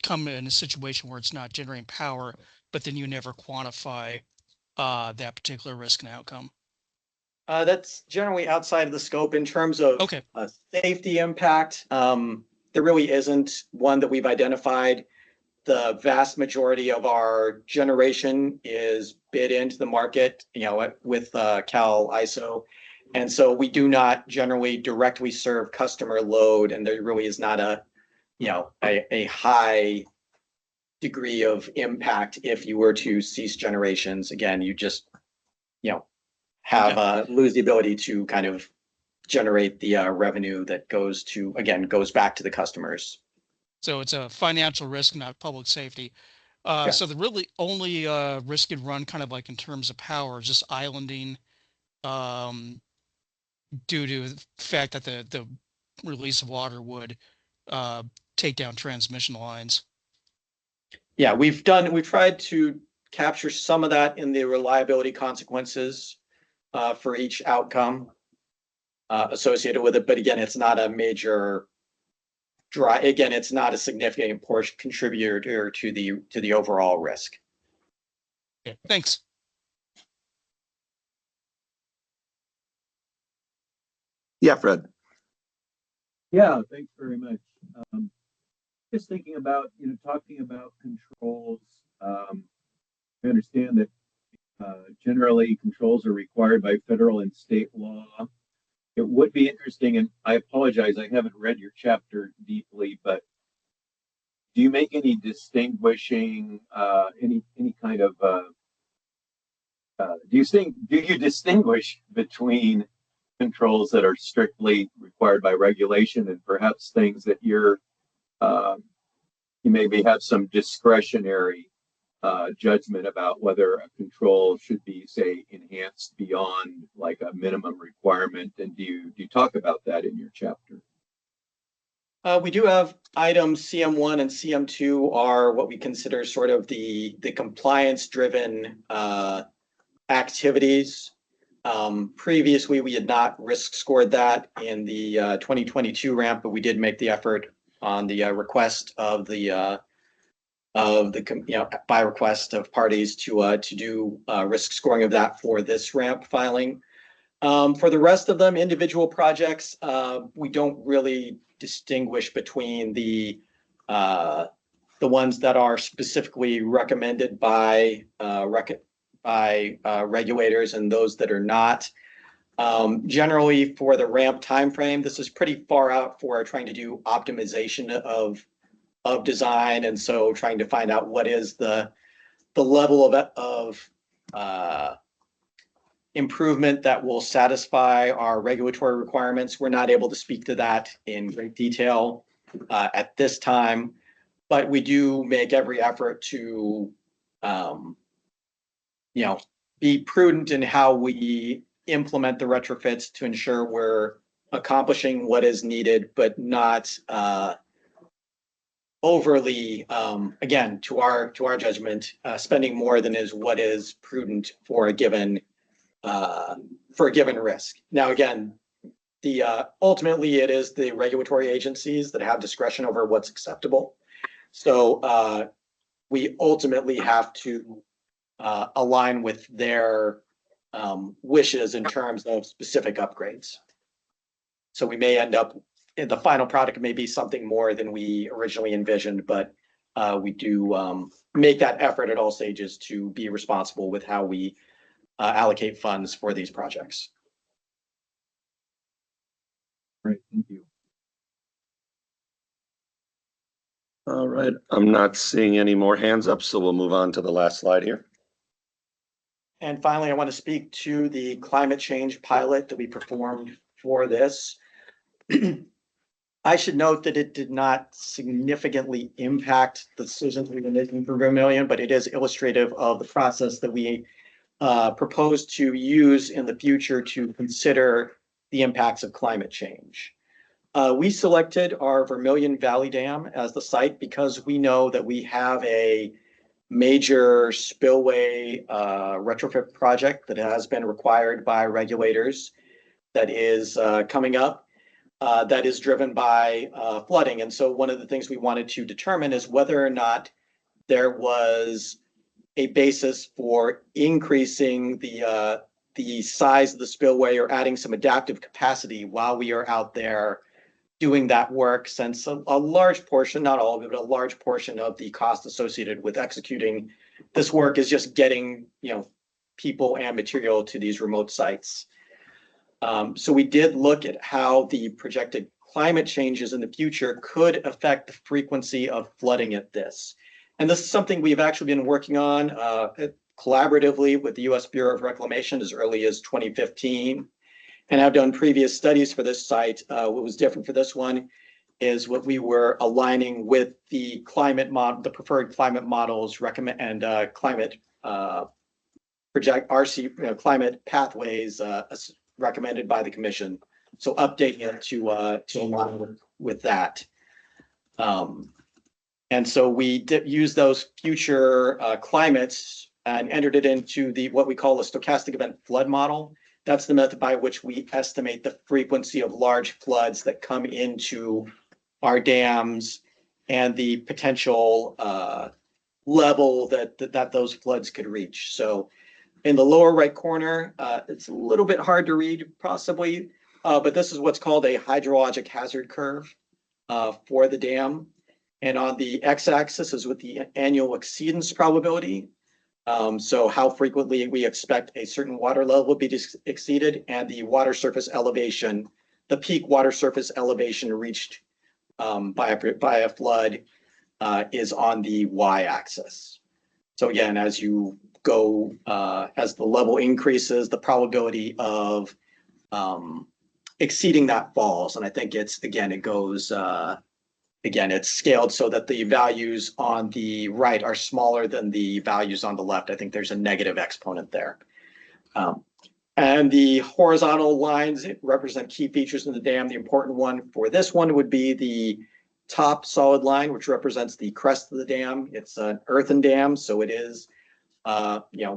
come in a situation where it's not generating power, but then you never quantify that particular risk and outcome. That's generally outside of the scope in terms of Okay. Safety impact. There really isn't one that we've identified. The vast majority of our generation is bid into the market, with Cal ISO. And so we do not generally directly serve customer load, and there really is not a high degree of impact if you were to cease generations. Again, you just, lose the ability to kind of generate the revenue that goes back to the customers. So it's a financial risk, not public safety. So the really only risk you'd run kind of like in terms of power is just islanding, due to the fact that the release of water would take down transmission lines. Yeah, we've tried to capture some of that in the reliability consequences for each outcome associated with it. But again, it's not a major it's not a significant portion contributor to the overall risk. Okay, thanks. Yeah, Fred. Yeah, thanks very much. Just thinking about, talking about controls. I understand that generally controls are required by federal and state law. It would be interesting, and I apologize, I haven't read your chapter deeply, but do you make any distinguishing, any kind of, do you distinguish between controls that are strictly required by regulation and perhaps things that you maybe have some discretionary judgment about whether a control should be, say, enhanced beyond like a minimum requirement. And do you talk about that in your chapter? We do have items CM1 and CM2 are what we consider sort of the compliance-driven activities. Previously, we had not risk scored that in the 2022 ramp, but we did make the effort on the request of the by request of parties to do risk scoring of that for this ramp filing. For the rest of them, individual projects, we don't really distinguish between the ones that are specifically recommended by regulators and those that are not. Generally, for the ramp timeframe, this is pretty far out for trying to do optimization of design, and so trying to find out what is the level of improvement that will satisfy our regulatory requirements. We're not able to speak to that in great detail at this time, but we do make every effort to, be prudent in how we implement the retrofits to ensure we're accomplishing what is needed, but not overly, again, to our judgment, spending more than is what is prudent for a given risk. Now, again, ultimately it is the regulatory agencies that have discretion over what's acceptable. So we ultimately have to align with their wishes in terms of specific upgrades. So we may end up in the final product may be something more than we originally envisioned, but we do make that effort at all stages to be responsible with how we allocate funds for these projects. Great, thank you. All right, I'm not seeing any more hands up, so we'll move on to the last slide here. And finally, I want to speak to the climate change pilot that we performed for this. I should note that it did not significantly impact the decisions we've been making for Vermilion, but it is illustrative of the process that we propose to use in the future to consider the impacts of climate change. We selected our Vermilion Valley Dam as the site because we know that we have a major spillway retrofit project that has been required by regulators that is coming up. That is driven by flooding. And so one of the things we wanted to determine is whether or not there was a basis for increasing the size of the spillway or adding some adaptive capacity while we are out there doing that work, since a large portion, not all of it, but a large portion of the cost associated with executing this work is just getting, people and material to these remote sites. So we did look at how the projected climate changes in the future could affect the frequency of flooding at this. And this is something we've actually been working on collaboratively with the U.S. Bureau of Reclamation as early as 2015, and have done previous studies for this site. What was different for this one is what we were aligning with the climate model, the preferred climate models recommend, and climate project RC climate pathways recommended by the commission. So updating it to align with that. And so we did use those future climates and entered it into what we call a stochastic event flood model. That's the method by which we estimate the frequency of large floods that come into our dams and the potential level that those floods could reach. So in the lower right corner, it's a little bit hard to read possibly, but this is what's called a hydrologic hazard curve for the dam. And on the x-axis is with the annual exceedance probability. So how frequently we expect a certain water level to be exceeded, and the water surface elevation, the peak water surface elevation reached by a flood is on the y-axis. So again, as you go, as the level increases, the probability of exceeding that falls. And I think it goes again, it's scaled so that the values on the right are smaller than the values on the left. I think there's a negative exponent there. And the horizontal lines represent key features in the dam. The important one for this one would be the top solid line, which represents the crest of the dam. It's an earthen dam, so it is,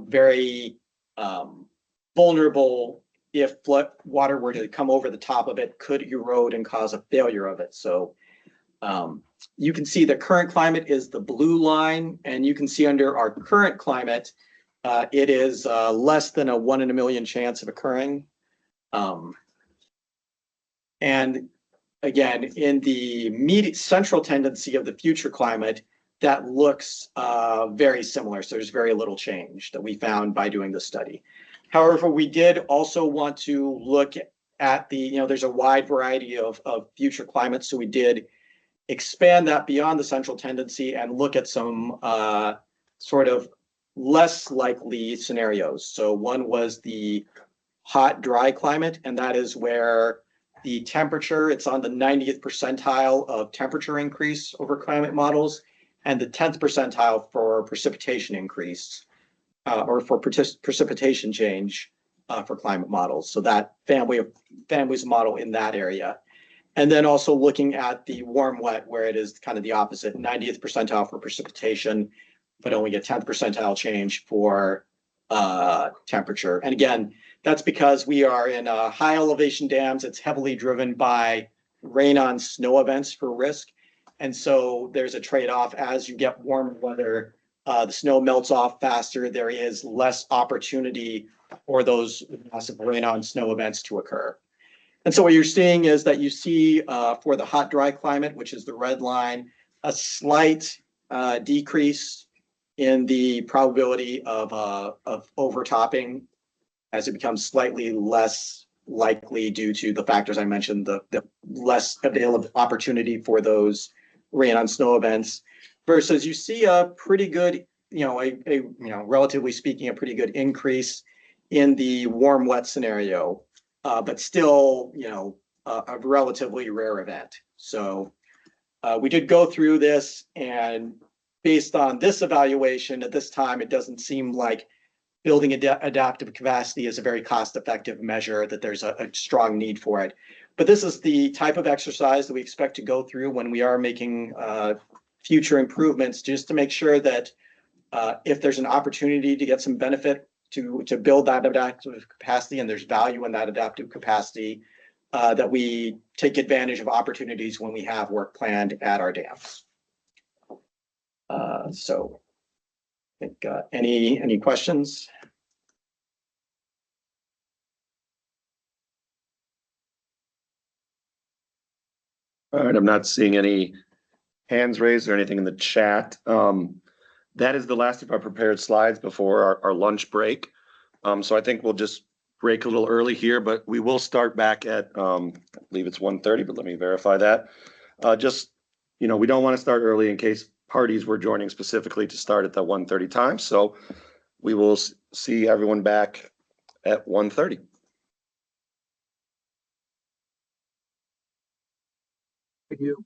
very vulnerable. If flood water were to come over the top of it, could erode and cause a failure of it. So you can see the current climate is the blue line, and you can see under our current climate, it is less than a 1 in a million chance of occurring. And again, in the central tendency of the future climate, that looks very similar. So there's very little change that we found by doing the study. However, we did also want to look at there's a wide variety of future climates. So we did expand that beyond the central tendency and look at some sort of less likely scenarios. So one was the hot, dry climate, and that is where the temperature, it's on the 90th percentile of temperature increase over climate models, and the 10th percentile for precipitation increase, or for precipitation change for climate models. So that families model in that area. And then also looking at the warm wet, where it is kind of the opposite, 90th percentile for precipitation, but only a 10th percentile change for temperature. And again, that's because we are in high elevation dams. It's heavily driven by rain on snow events for risk. And so there's a trade-off. As you get warmer weather, the snow melts off faster. There is less opportunity for those massive rain on snow events to occur. And so what you're seeing is that you see for the hot, dry climate, which is the red line, a slight decrease in the probability of overtopping as it becomes slightly less likely due to the factors I mentioned, the less available opportunity for those rain on snow events, versus you see a pretty good, relatively speaking, a pretty good increase in the warm, wet scenario, but still, a relatively rare event. So we did go through this, and based on this evaluation at this time, it doesn't seem like building adaptive capacity is a very cost-effective measure, that there's a strong need for it. But this is the type of exercise that we expect to go through when we are making future improvements, just to make sure that if there's an opportunity to get some benefit to build that adaptive capacity, and there's value in that adaptive capacity, that we take advantage of opportunities when we have work planned at our dams. So I think any questions? All right, I'm not seeing any hands raised or anything in the chat. That is the last of our prepared slides before our lunch break. So I think we'll just break a little early here, but we will start back at, I believe it's 1:30, but let me verify that. We don't want to start early in case parties were joining specifically to start at the 1:30 time. So we will see everyone back at 1:30. Thank you.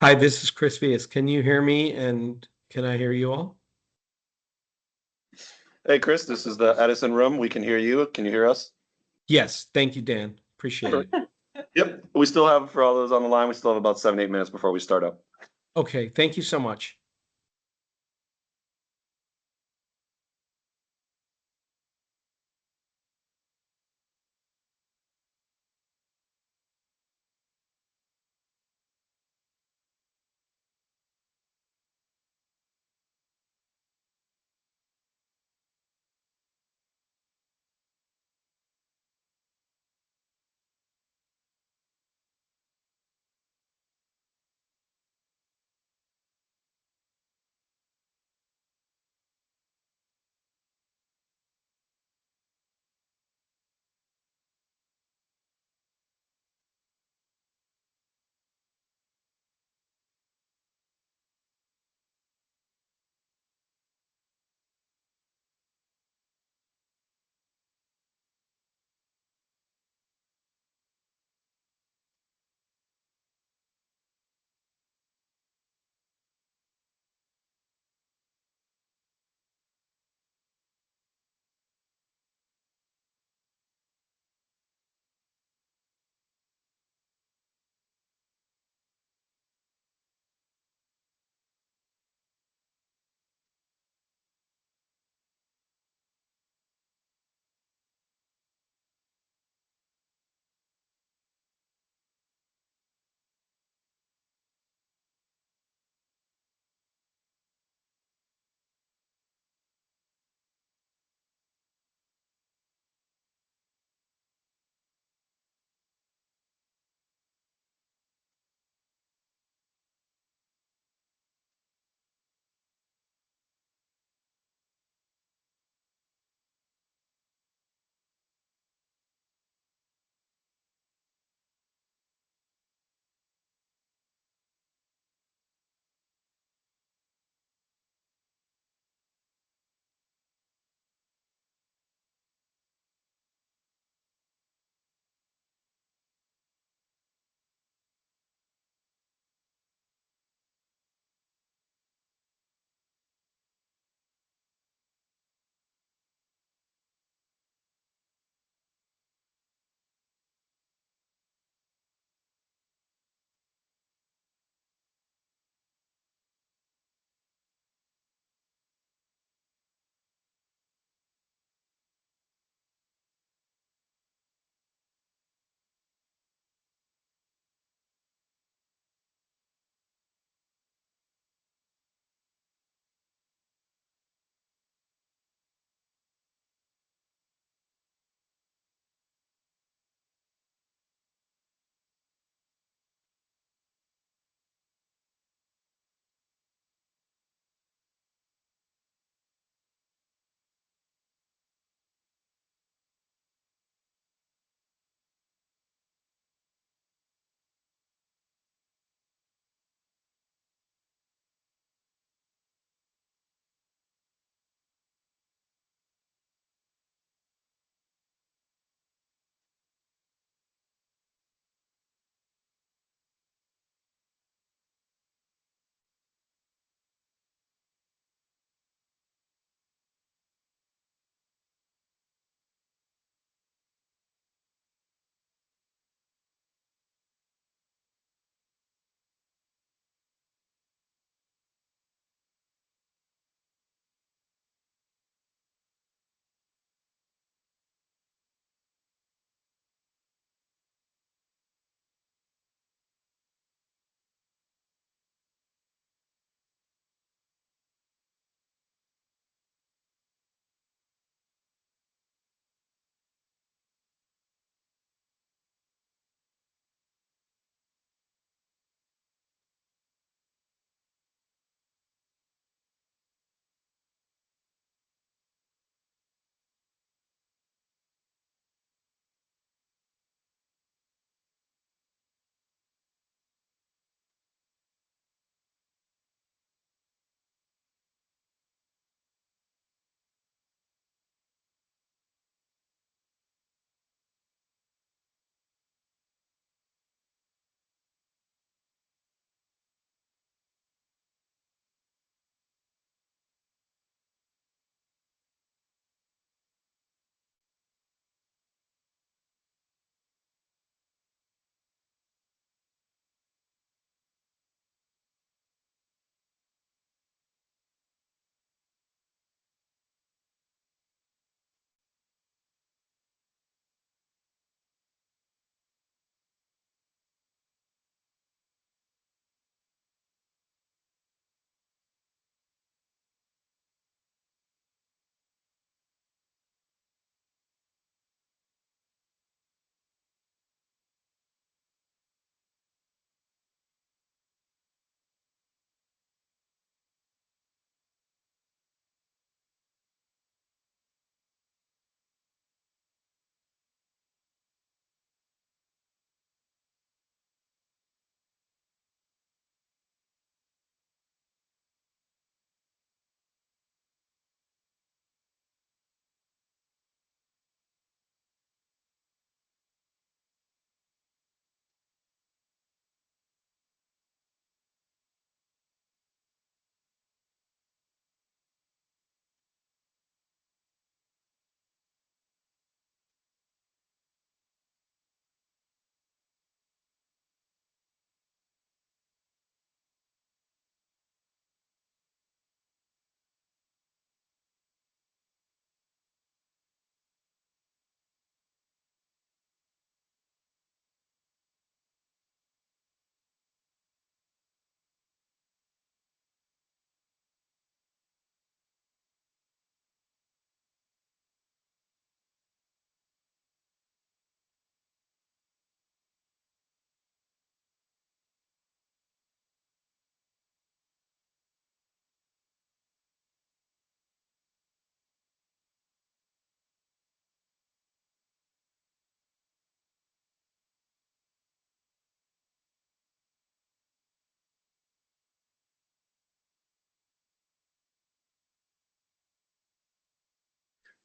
Hi, this is Chris Vias. Can you hear me and can I hear you all? Hey, Chris, this is the Edison room. We can hear you. Can you hear us? Yes, thank you, Dan. Appreciate it. Yep. We still have, for all those on the line, we still have about 7, 8 minutes before we start up. Okay, thank you so much.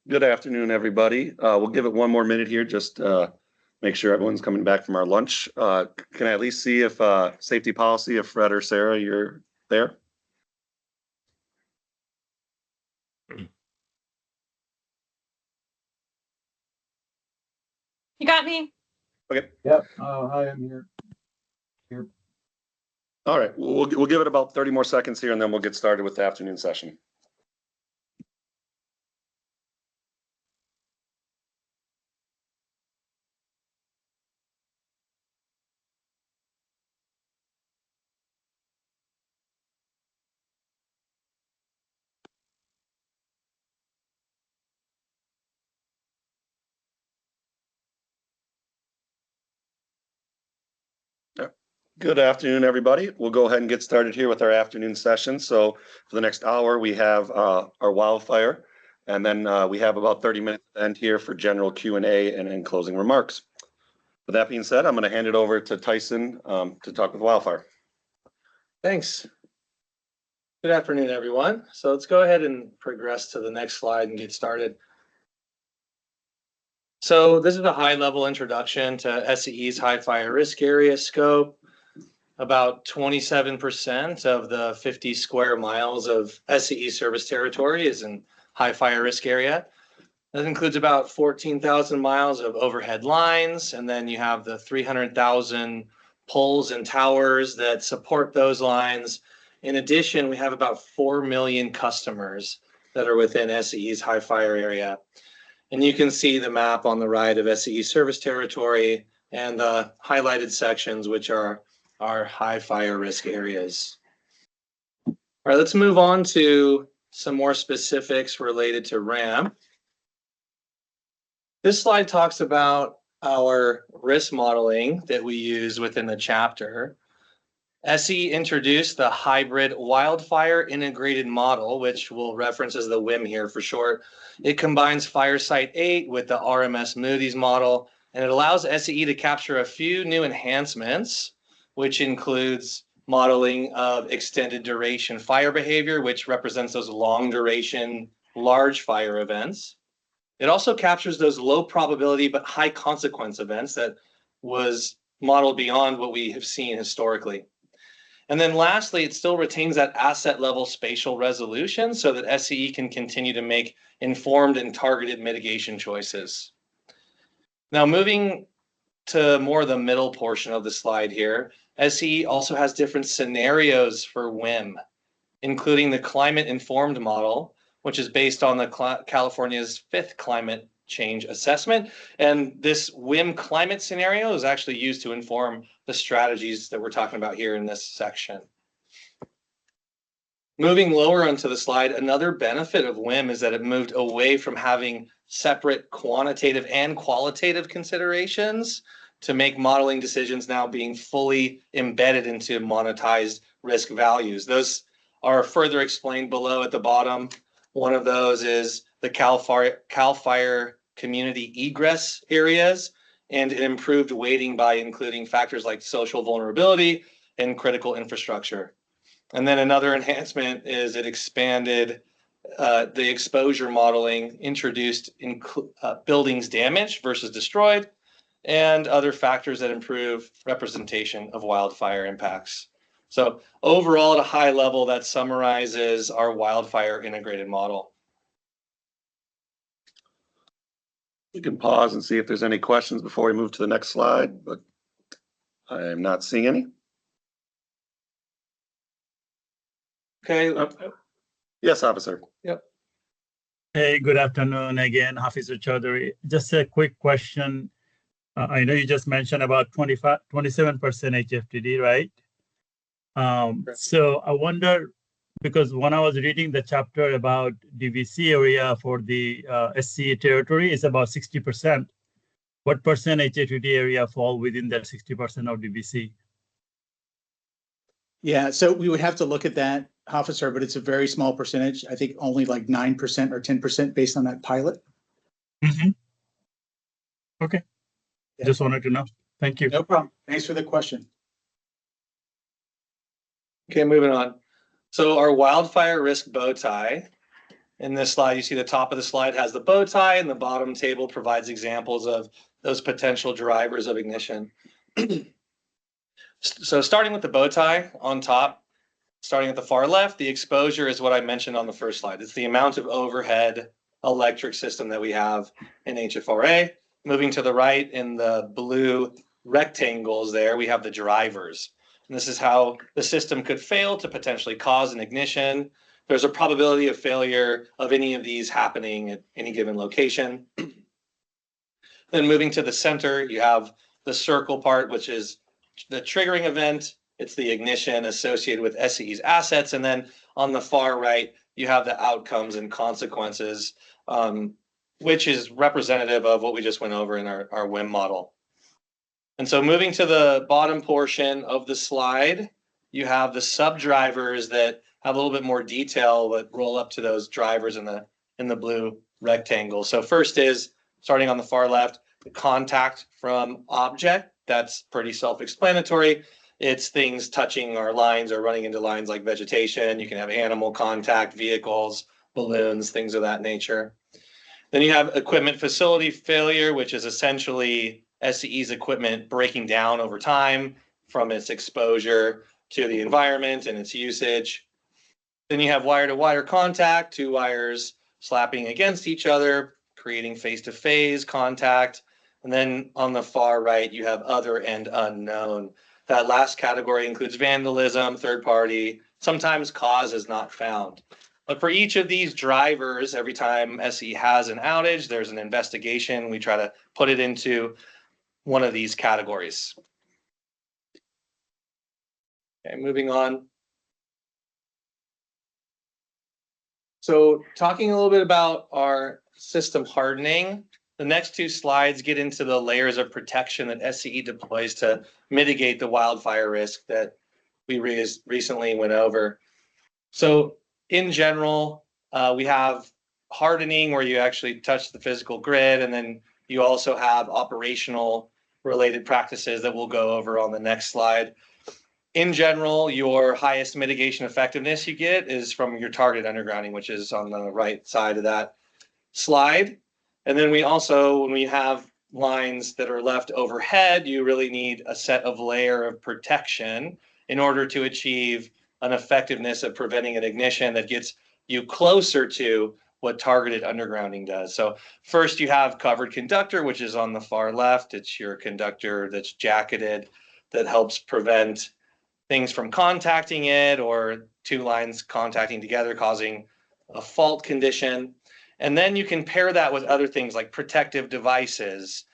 Good afternoon, everybody. We'll give it one more minute here, just make sure everyone's coming back from our lunch. Can I at least see if safety policy, if Fred or Sarah, you're there? You got me? Okay. Yep. Hi, I'm here. All right. We'll give it about 30 more seconds here, and then we'll get started with the afternoon session. Good afternoon, everybody. We'll go ahead and get started here with our afternoon session. So for the next hour, we have our wildfire, and then we have about 30 minutes to end here for general Q&A and closing remarks. With that being said, I'm going to hand it over to Tyson to talk with wildfire. Thanks. Good afternoon, everyone. So let's go ahead and progress to the next slide and get started. So this is a high-level introduction to SCE's high fire risk area scope. About 27% of the 50 square miles of SCE service territory is in high fire risk area. That includes about 14,000 miles of overhead lines, and then you have the 300,000 poles and towers that support those lines. In addition, we have about 4 million customers that are within SCE's high fire area. And you can see the map on the right of SCE service territory and the highlighted sections, which are our high fire risk areas. All right, let's move on to some more specifics related to RAMP. This slide talks about our risk modeling that we use within the chapter. SCE introduced the hybrid wildfire integrated model, which we'll reference as the WIM here for short. It combines Firesite 8 with the RMS Moody's model, and it allows SCE to capture a few new enhancements, which includes modeling of extended duration fire behavior, which represents those long duration, large fire events. It also captures those low probability but high consequence events that was modeled beyond what we have seen historically. And then lastly, it still retains that asset level spatial resolution so that SCE can continue to make informed and targeted mitigation choices. Now moving to more the middle portion of the slide here, SCE also has different scenarios for WIM, including the climate informed model, which is based on the California's 5th climate change assessment. And this WIM climate scenario is actually used to inform the strategies that we're talking about here in this section. Moving lower onto the slide, another benefit of WIM is that it moved away from having separate quantitative and qualitative considerations to make modeling decisions now being fully embedded into monetized risk values. Those are further explained below at the bottom. One of those is the CAL FIRE community egress areas and an improved weighting by including factors like social vulnerability and critical infrastructure. And then another enhancement is it expanded the exposure modeling, introduced buildings damaged versus destroyed, and other factors that improve representation of wildfire impacts. So overall, at a high level, that summarizes our wildfire integrated model. We can pause and see if there's any questions before we move to the next slide, but I am not seeing any. Okay. Yes, officer. Yep. Hey, good afternoon again, Hafiz Chaudhary. Just a quick question. I know you just mentioned about 27% HFTD, right? So I wonder, because when I was reading the chapter about DVC area for the SCE territory, it's about 60%. What percent HFTD area fall within that 60% of DVC? Yeah, so we would have to look at that, officer, but it's a very small percentage. I think only like 9% or 10% based on that pilot. Mm-hmm. Okay. Yeah. Just wanted to know. Thank you. No problem. Thanks for the question. Okay, moving on. So our wildfire risk bow tie In this slide, you see the top of the slide has the bow tie, and the bottom table provides examples of those potential drivers of ignition. So starting with the bow tie on top, starting at the far left, the exposure is what I mentioned on the first slide. It's the amount of overhead electric system that we have in HFRA. Moving to the right in the blue rectangles there, we have the drivers. And this is how the system could fail to potentially cause an ignition. There's a probability of failure of any of these happening at any given location. Then moving to the center, you have the circle part, which is the triggering event. It's the ignition associated with SCE's assets. And then on the far right, you have the outcomes and consequences, which is representative of what we just went over in our WIM model. And so moving to the bottom portion of the slide, you have the sub-drivers that have a little bit more detail that roll up to those drivers in the blue rectangle. So first is, starting on the far left, the contact from object. That's pretty self-explanatory. It's things touching our lines or running into lines like vegetation. You can have animal contact, vehicles, balloons, things of that nature. Then you have equipment facility failure, which is essentially SCE's equipment breaking down over time from its exposure to the environment and its usage. Then you have wire-to-wire contact, two wires slapping against each other, creating face-to-face contact. And then on the far right, you have other and unknown. That last category includes vandalism, third party, sometimes cause is not found. But for each of these drivers, every time SCE has an outage, there's an investigation. We try to put it into one of these categories. Okay, moving on. So talking a little bit about our system hardening, the next two slides get into the layers of protection that SCE deploys to mitigate the wildfire risk that we recently went over. So in general, we have hardening where you actually touch the physical grid, and then you also have operational related practices that we'll go over on the next slide. In general, your highest mitigation effectiveness you get is from your targeted undergrounding, which is on the right side of that slide. And then we also, when we have lines that are left overhead, you really need a set of layer of protection in order to achieve an effectiveness of preventing an ignition that gets you closer to what targeted undergrounding does. So first you have covered conductor, which is on the far left. It's your conductor that's jacketed that helps prevent things from contacting it or two lines contacting together, causing a fault condition. And then you can pair that with other things like protective devices.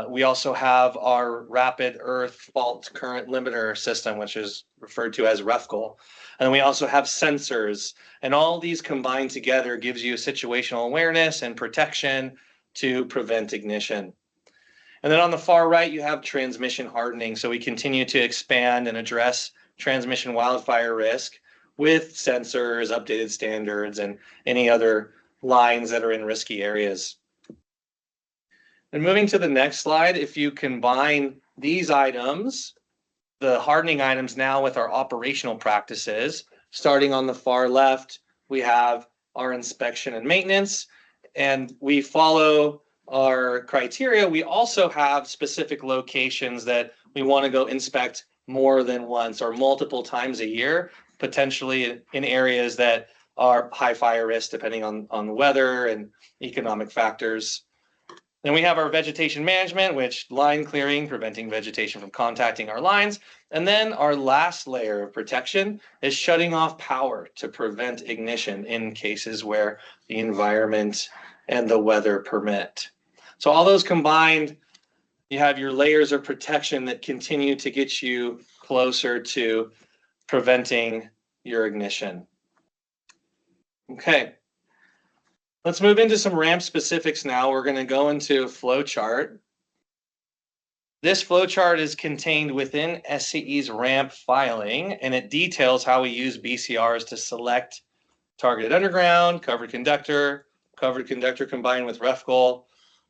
We also have our rapid earth fault current limiter system, which is referred to as REFCL. And we also have sensors, and all these combined together gives you situational awareness and protection to prevent ignition. And then on the far right, you have transmission hardening. So we continue to expand and address transmission wildfire risk with sensors, updated standards, and any other lines that are in risky areas. And moving to the next slide, if you combine these items, the hardening items now with our operational practices, starting on the far left, we have our inspection and maintenance, and we follow our criteria. We also have specific locations that we want to go inspect more than once or multiple times a year, potentially in areas that are high fire risk depending on the weather and economic factors. Then we have our vegetation management, which line clearing, preventing vegetation from contacting our lines. And then our last layer of protection is shutting off power to prevent ignition in cases where the environment and the weather permit. So all those combined, you have your layers of protection that continue to get you closer to preventing your ignition. Okay. Let's move into some ramp specifics now. We're going to go into a flow chart. This flow chart is contained within SCE's ramp filing, and it details how we use BCRs to select targeted underground, covered conductor combined with REFCL,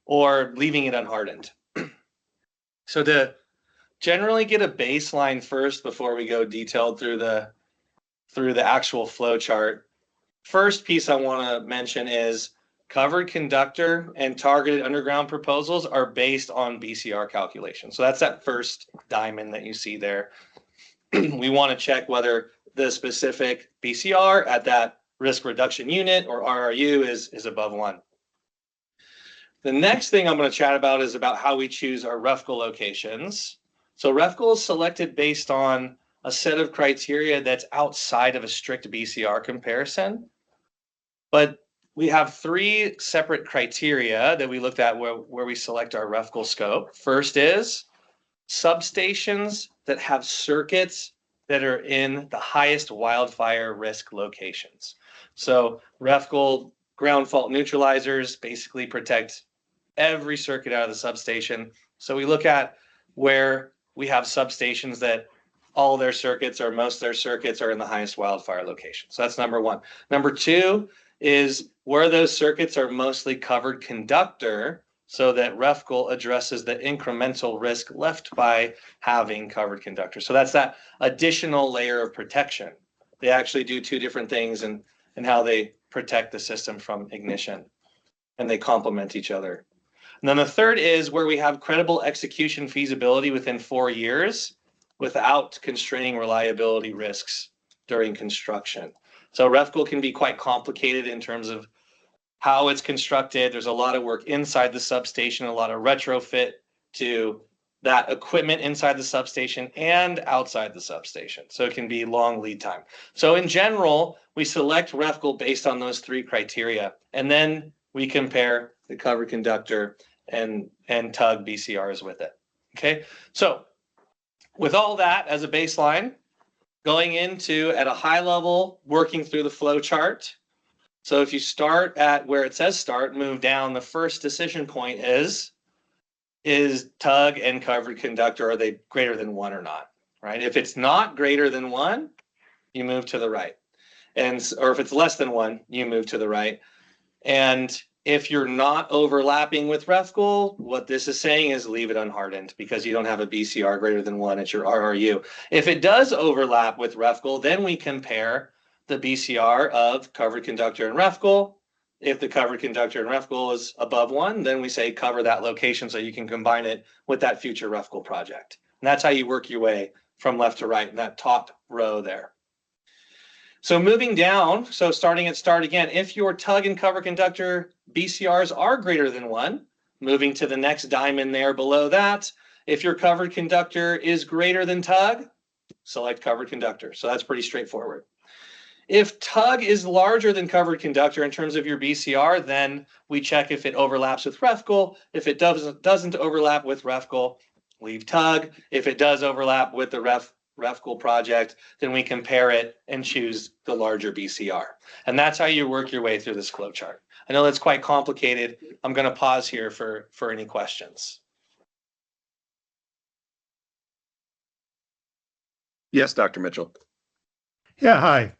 or leaving it unhardened. So to generally get a baseline first before we go detailed through the actual flow chart, first piece I want to mention is covered conductor and targeted underground proposals are based on BCR calculations. So that's that first diamond that you see there. We want to check whether the specific BCR at that risk reduction unit or RRU is above 1. The next thing I'm going to chat about is about how we choose our REFCL locations. So REFCL is selected based on a set of criteria that's outside of a strict BCR comparison. But we have 3 separate criteria that we looked at where we select our REFCL scope. First is substations that have circuits that are in the highest wildfire risk locations. So REFCL ground fault neutralizers basically protect every circuit out of the substation. So we look at where we have substations that all their circuits or most of their circuits are in the highest wildfire location. So that's number 1. Number 2 is where those circuits are mostly covered conductor, so that REFCL addresses the incremental risk left by having covered conductor. So that's that additional layer of protection. They actually do 2 different things in how they protect the system from ignition, and they complement each other. And then the third is where we have credible execution feasibility within 4 years without constraining reliability risks during construction. So REFCL can be quite complicated in terms of how it's constructed. There's a lot of work inside the substation, a lot of retrofit to that equipment inside the substation and outside the substation. So it can be long lead time. So in general, we select REFCL based on those 3 criteria, and then we compare the covered conductor and tug BCRs with it. Okay, so with all that as a baseline, going into at a high level, working through the flow chart. So if you start at where it says start, move down, the first decision point is tug and covered conductor, are they greater than 1 or not, right? If it's not greater than 1, you move to the right. Or if it's less than 1, you move to the right. And if you're not overlapping with REFCL, what this is saying is leave it unhardened because you don't have a BCR greater than 1 at your RRU. If it does overlap with REFCL, then we compare the BCR of covered conductor and REFCL. If the covered conductor and REFCL is above 1, then we say cover that location so you can combine it with that future REFCL project. And that's how you work your way from left to right in that top row there. So moving down, so starting at start again, if your tug and covered conductor BCRs are greater than 1, moving to the next diamond there below that, if your covered conductor is greater than tug, select covered conductor. So that's pretty straightforward. If tug is larger than covered conductor in terms of your BCR, then we check if it overlaps with REFCL. If it doesn't overlap with REFCL, leave tug. If it does overlap with the REFCL project, then we compare it and choose the larger BCR. And that's how you work your way through this flow chart. I know that's quite complicated. I'm going to pause here for any questions. Yes, Dr. Mitchell. Yeah, hi.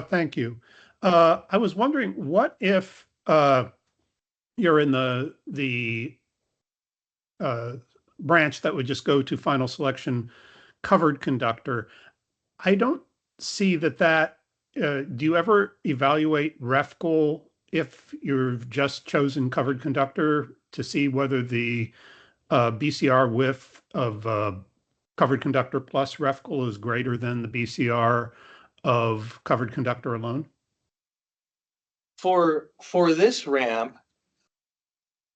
Thank you. I was wondering, what if you're in the branch that would just go to final selection covered conductor? I don't see that. Do you ever evaluate REFCL if you've just chosen covered conductor to see whether the BCR width of covered conductor plus REFCL is greater than the BCR of covered conductor alone? For this ramp,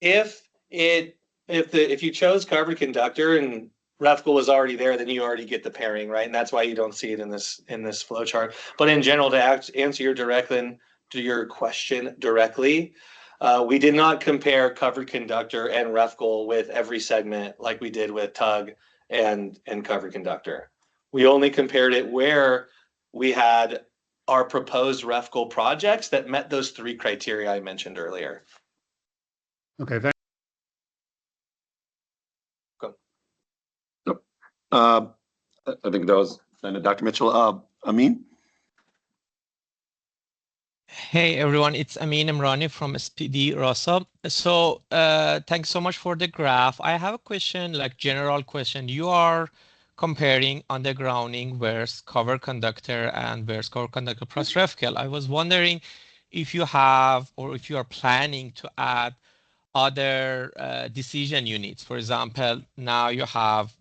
if you chose covered conductor and REFCL was already there, then you already get the pairing, right? And that's why you don't see it in this flow chart. But in general, to answer your question directly, we did not compare covered conductor and REFCL with every segment like we did with tug and covered conductor. We only compared it where we had our proposed REFCL projects that met those 3 criteria I mentioned earlier. Okay, thanks. I think that was Dr. Mitchell. Amin? Hey everyone, it's Amin Imrani from SPD Rasa. So thanks so much for the graph. I have a question, like general question. You are comparing undergrounding versus covered conductor and versus covered conductor plus REFCL. I was wondering, if you have or if you are planning to add other decision units. For example, now you have,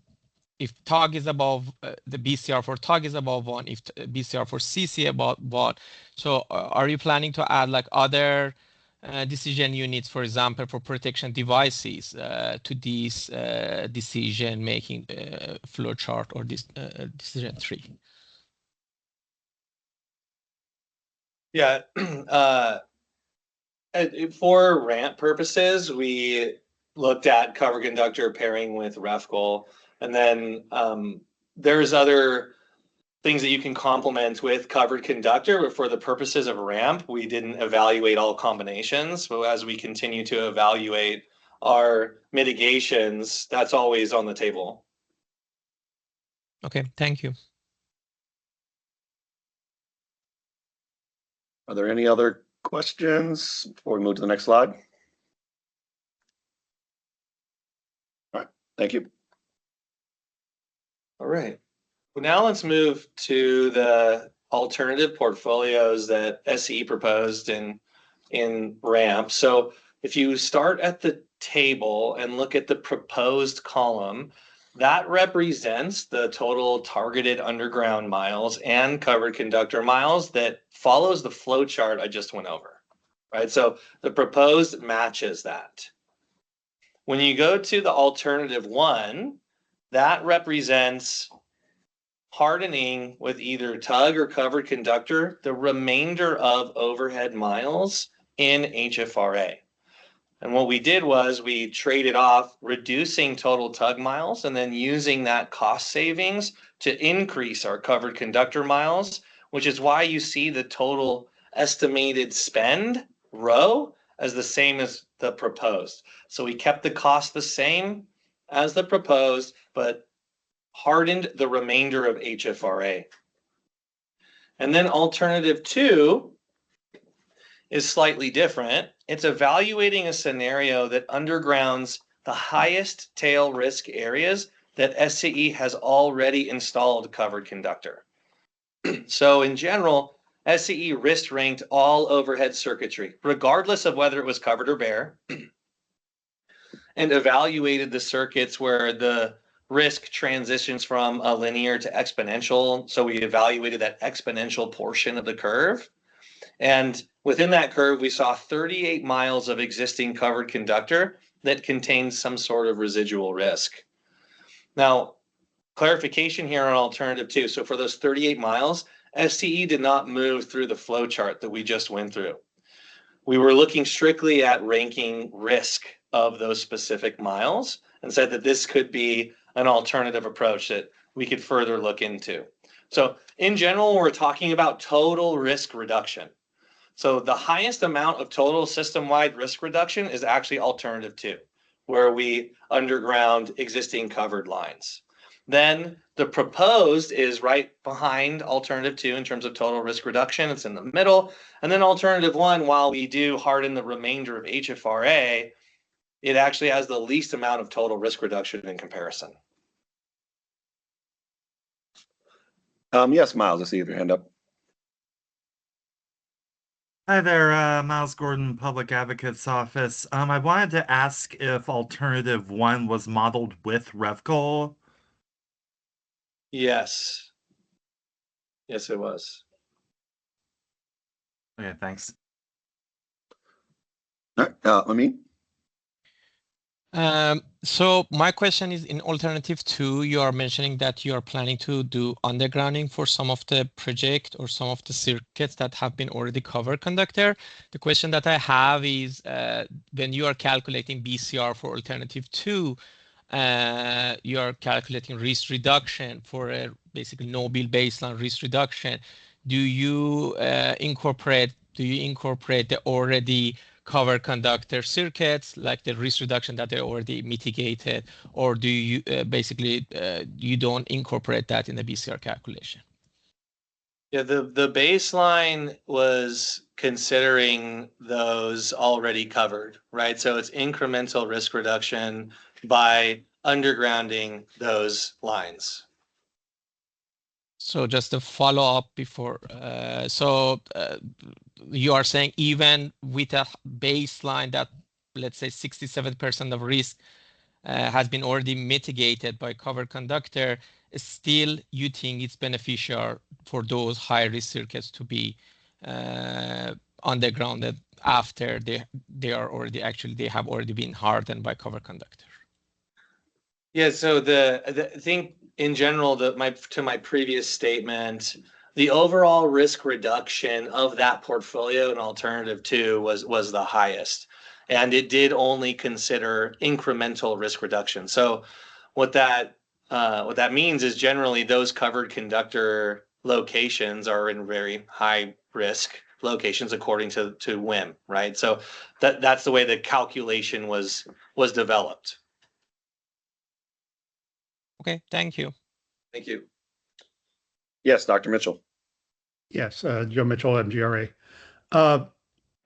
if TOG is above, the BCR for TOG is above 1, if BCR for CC above 1. So are you planning to add like other decision units, for example, for protection devices to these decision-making flow chart or this decision tree? Yeah, for ramp purposes, we looked at cover conductor pairing with REFCL, and then there's other things that you can complement with covered conductor, but for the purposes of ramp, we didn't evaluate all combinations. But as we continue to evaluate our mitigations, that's always on the table. Okay, thank you. Are there any other questions before we move to the next slide? All right, thank you. All right. Well, now let's move to the alternative portfolios that SCE proposed in RAMP. So if you start at the table and look at the proposed column, that represents the total targeted underground miles and covered conductor miles that follows the flow chart I just went over, right? So the proposed matches that. When you go to the alternative one, that represents hardening with either tug or covered conductor the remainder of overhead miles in HFRA. And what we did was we traded off reducing total tug miles and then using that cost savings to increase our covered conductor miles, which is why you see the total estimated spend row as the same as the proposed. So we kept the cost the same as the proposed, but hardened the remainder of HFRA. And then alternative 2 is slightly different. It's evaluating a scenario that undergrounds the highest tail risk areas that SCE has already installed covered conductor. So in general, SCE risk ranked all overhead circuitry, regardless of whether it was covered or bare, and evaluated the circuits where the risk transitions from a linear to exponential. So we evaluated that exponential portion of the curve. And within that curve, we saw 38 miles of existing covered conductor that contains some sort of residual risk. Now, clarification here on alternative 2. So for those 38 miles, SCE did not move through the flow chart that we just went through. We were looking strictly at ranking risk of those specific miles and said that this could be an alternative approach that we could further look into. So in general, we're talking about total risk reduction. So the highest amount of total system-wide risk reduction is actually alternative 2, where we underground existing covered lines. Then the proposed is right behind alternative 2 in terms of total risk reduction. It's in the middle. And then alternative 1, while we do harden the remainder of HFRA, it actually has the least amount of total risk reduction in comparison. Yes, Miles, I see you have your hand up. Hi there, Miles Gordon, Public Advocate's Office. I wanted to ask if Alternative 1 was modeled with REFCL. Yes. Yes, it was. Okay, thanks. All right, Amin? So my question is, in alternative 2, you are mentioning that you are planning to do undergrounding for some of the project or some of the circuits that have been already covered conductor. The question that I have is, when you are calculating BCR for alternative 2, you are calculating risk reduction for a basically no-bill baseline risk reduction. Do you incorporate the already covered conductor circuits, like the risk reduction that they already mitigated, or do you basically you don't incorporate that in the BCR calculation? Yeah, the baseline was considering those already covered, right? So it's incremental risk reduction by undergrounding those lines. So just a follow up before. You are saying even with a baseline that, let's say, 67% of risk has been already mitigated by covered conductor, still you think it's beneficial for those high risk circuits to be undergrounded after they have already been hardened by covered conductor? Yeah, so I think in general, to my previous statement, the overall risk reduction of that portfolio in alternative two was the highest, and it did only consider incremental risk reduction. So what that means is generally those covered conductor locations are in very high risk locations according to WIM, right? So that's the way the calculation was developed. Okay, thank you. Thank you. Yes, Dr. Mitchell. Yes, Joe Mitchell, MGRA.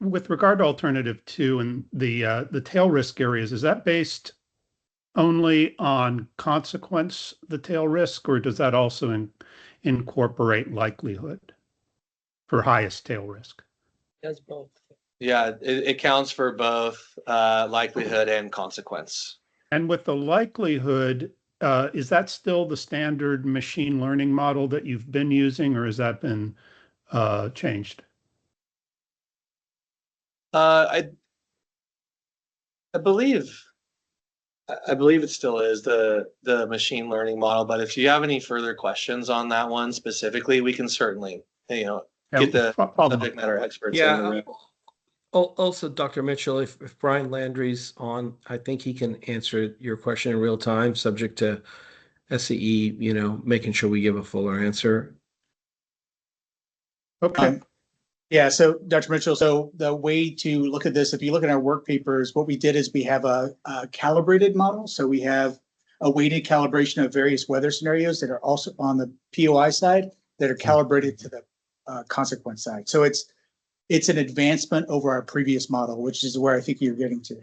With regard to alternative two and the tail risk areas, is that based only on consequence, the tail risk, or does that also incorporate likelihood for highest tail risk? Does both. Yeah, it counts for both likelihood and consequence. And with the likelihood, is that still the standard machine learning model that you've been using, or has that been changed? I believe it still is the machine learning model, but if you have any further questions on that one specifically, we can certainly, get the subject matter experts in the room. Also, Dr. Mitchell, if Brian Landry's on, I think he can answer your question in real time, subject to SCE, making sure we give a fuller answer. Okay. Yeah, so Dr. Mitchell, so the way to look at this, if you look at our work papers, what we did is we have a calibrated model. So we have a weighted calibration of various weather scenarios that are also on the POI side that are calibrated to the consequence side. So it's an advancement over our previous model, which is where I think you're getting to.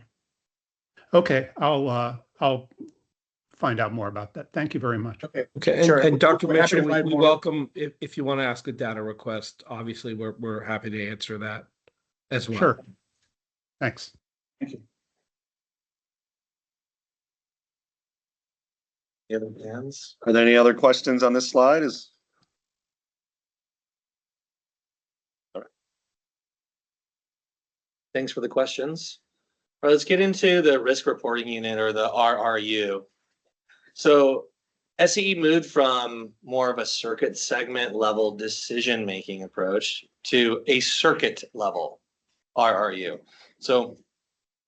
Okay, I'll find out more about that. Thank you very much. Okay. Okay, Sure. and Dr. We're happy Mitchell, to find we more. welcome if you want to ask a data request. Obviously, we're happy to answer that as well. Sure. Thanks. Thank you. Any other hands? Are there any other questions on this slide? Thanks for the questions. All right, let's get into the risk reporting unit, or the RRU. So SCE moved from more of a circuit segment level decision-making approach to a circuit level RRU. So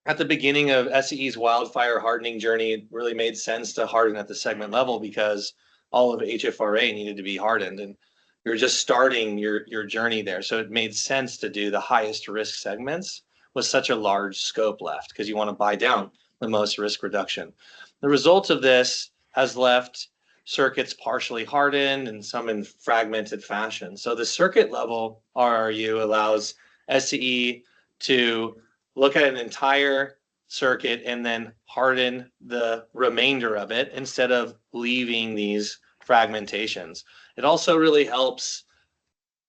at the beginning of SCE's wildfire hardening journey, it really made sense to harden at the segment level because all of HFRA needed to be hardened, and you're just starting your journey there. So it made sense to do the highest risk segments with such a large scope left, because you want to buy down the most risk reduction. The result of this has left circuits partially hardened and some in fragmented fashion. So the circuit level RRU allows SCE to look at an entire circuit and then harden the remainder of it instead of leaving these fragmentations. It also really helps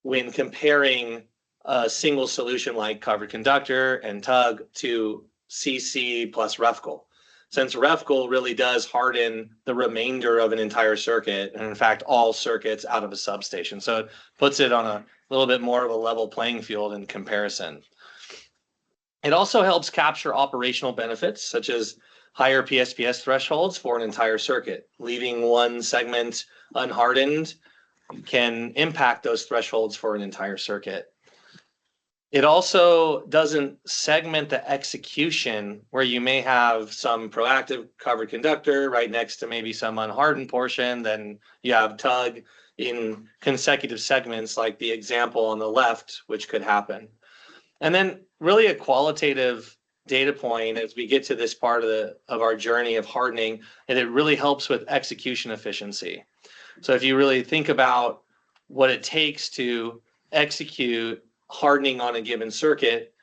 when comparing a single solution like covered conductor and tug to CC plus REFCL. Since REFCL really does harden the remainder of an entire circuit, and in fact, all circuits out of a substation. So it puts it on a little bit more of a level playing field in comparison. It also helps capture operational benefits, such as higher PSPS thresholds for an entire circuit. Leaving one segment unhardened can impact those thresholds for an entire circuit. It also doesn't segment the execution where you may have some proactive covered conductor right next to maybe some unhardened portion. Then you have tug in consecutive segments, like the example on the left, which could happen. And then really a qualitative data point as we get to this part of our journey of hardening, and it really helps with execution efficiency. So if you really think about what it takes to execute hardening on a given circuit,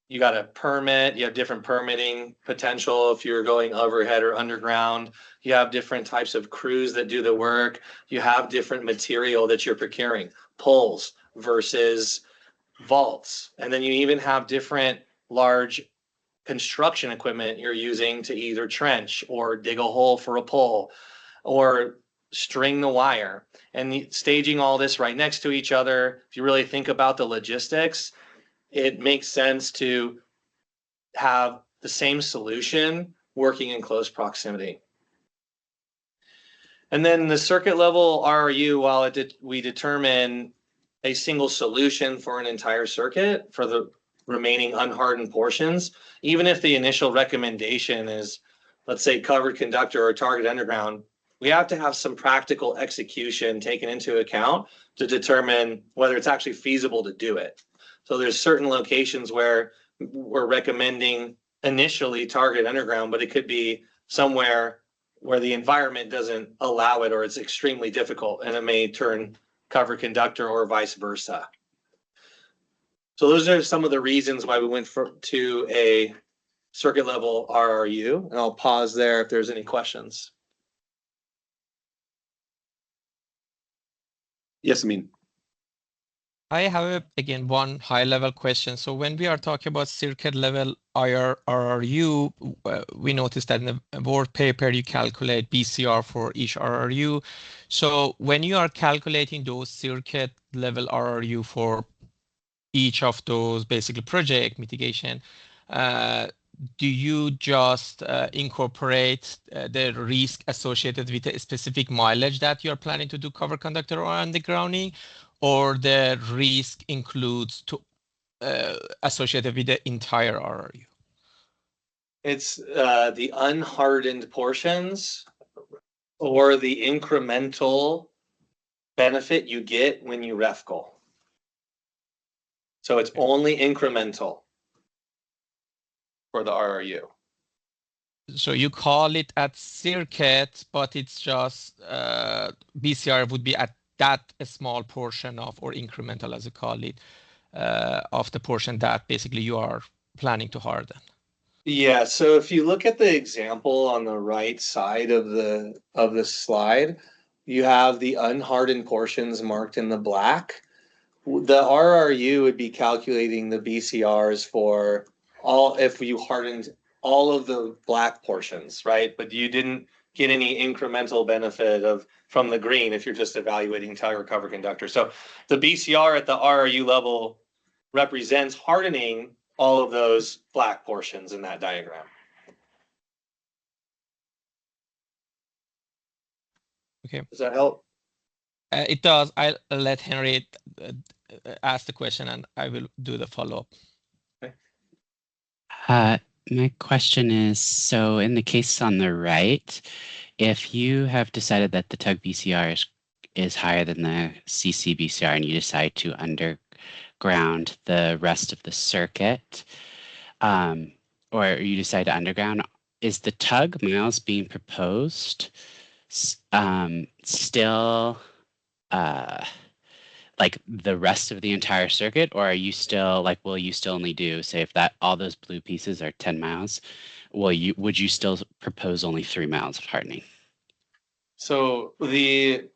You got a permit, you have different permitting potential if you're going overhead or underground. You have different types of crews that do the work. You have different material that you're procuring, poles versus vaults. And then you even have different large construction equipment you're using to either trench or dig a hole for a pole or string the wire. And staging all this right next to each other, if you really think about the logistics, it makes sense to have the same solution working in close proximity. And then the circuit level RRU, while we determine a single solution for an entire circuit for the remaining unhardened portions, even if the initial recommendation is, let's say, covered conductor or target underground, we have to have some practical execution taken into account to determine whether it's actually feasible to do it. So there's certain locations where we're recommending initially target underground, but it could be somewhere where the environment doesn't allow it or it's extremely difficult, and it may turn covered conductor or vice versa. So those are some of the reasons why we went to a circuit level RRU, and I'll pause there if there's any questions. Yes, I mean. I have again one high level question. So when we are talking about circuit level RRU, we noticed that in the board paper you calculate BCR for each RRU. So when you are calculating those circuit level RRU for each of those basically project mitigation, do you just incorporate the risk associated with a specific mileage that you're planning to do cover conductor or undergrounding, or the risk includes associated with the entire RRU? It's the unhardened portions or the incremental benefit you get when you REFCL. So it's only incremental for the RRU. So you call it at circuit, but it's just BCR would be at that small portion of, or incremental as you call it, of the portion that basically you are planning to harden. Yeah, so if you look at the example on the right side of the slide, you have the unhardened portions marked in the black. The RRU would be calculating the BCRs for all, if you hardened all of the black portions, right? But you didn't get any incremental benefit from the green if you're just evaluating tire cover conductor. So the BCR at the RRU level represents hardening all of those black portions in that diagram. Okay. Does that help? It does. I'll let Henry ask the question and I will do the follow-up. Okay. My question is, so in the case on the right, if you have decided that the tug BCR is higher than the CC BCR and you decide to underground the rest of the circuit, or you decide to underground, is the tug miles being proposed still like the rest of the entire circuit, or are you still like, will you still only do, say, if that all those blue pieces are 10 miles, would you still propose only 3 miles of hardening? So the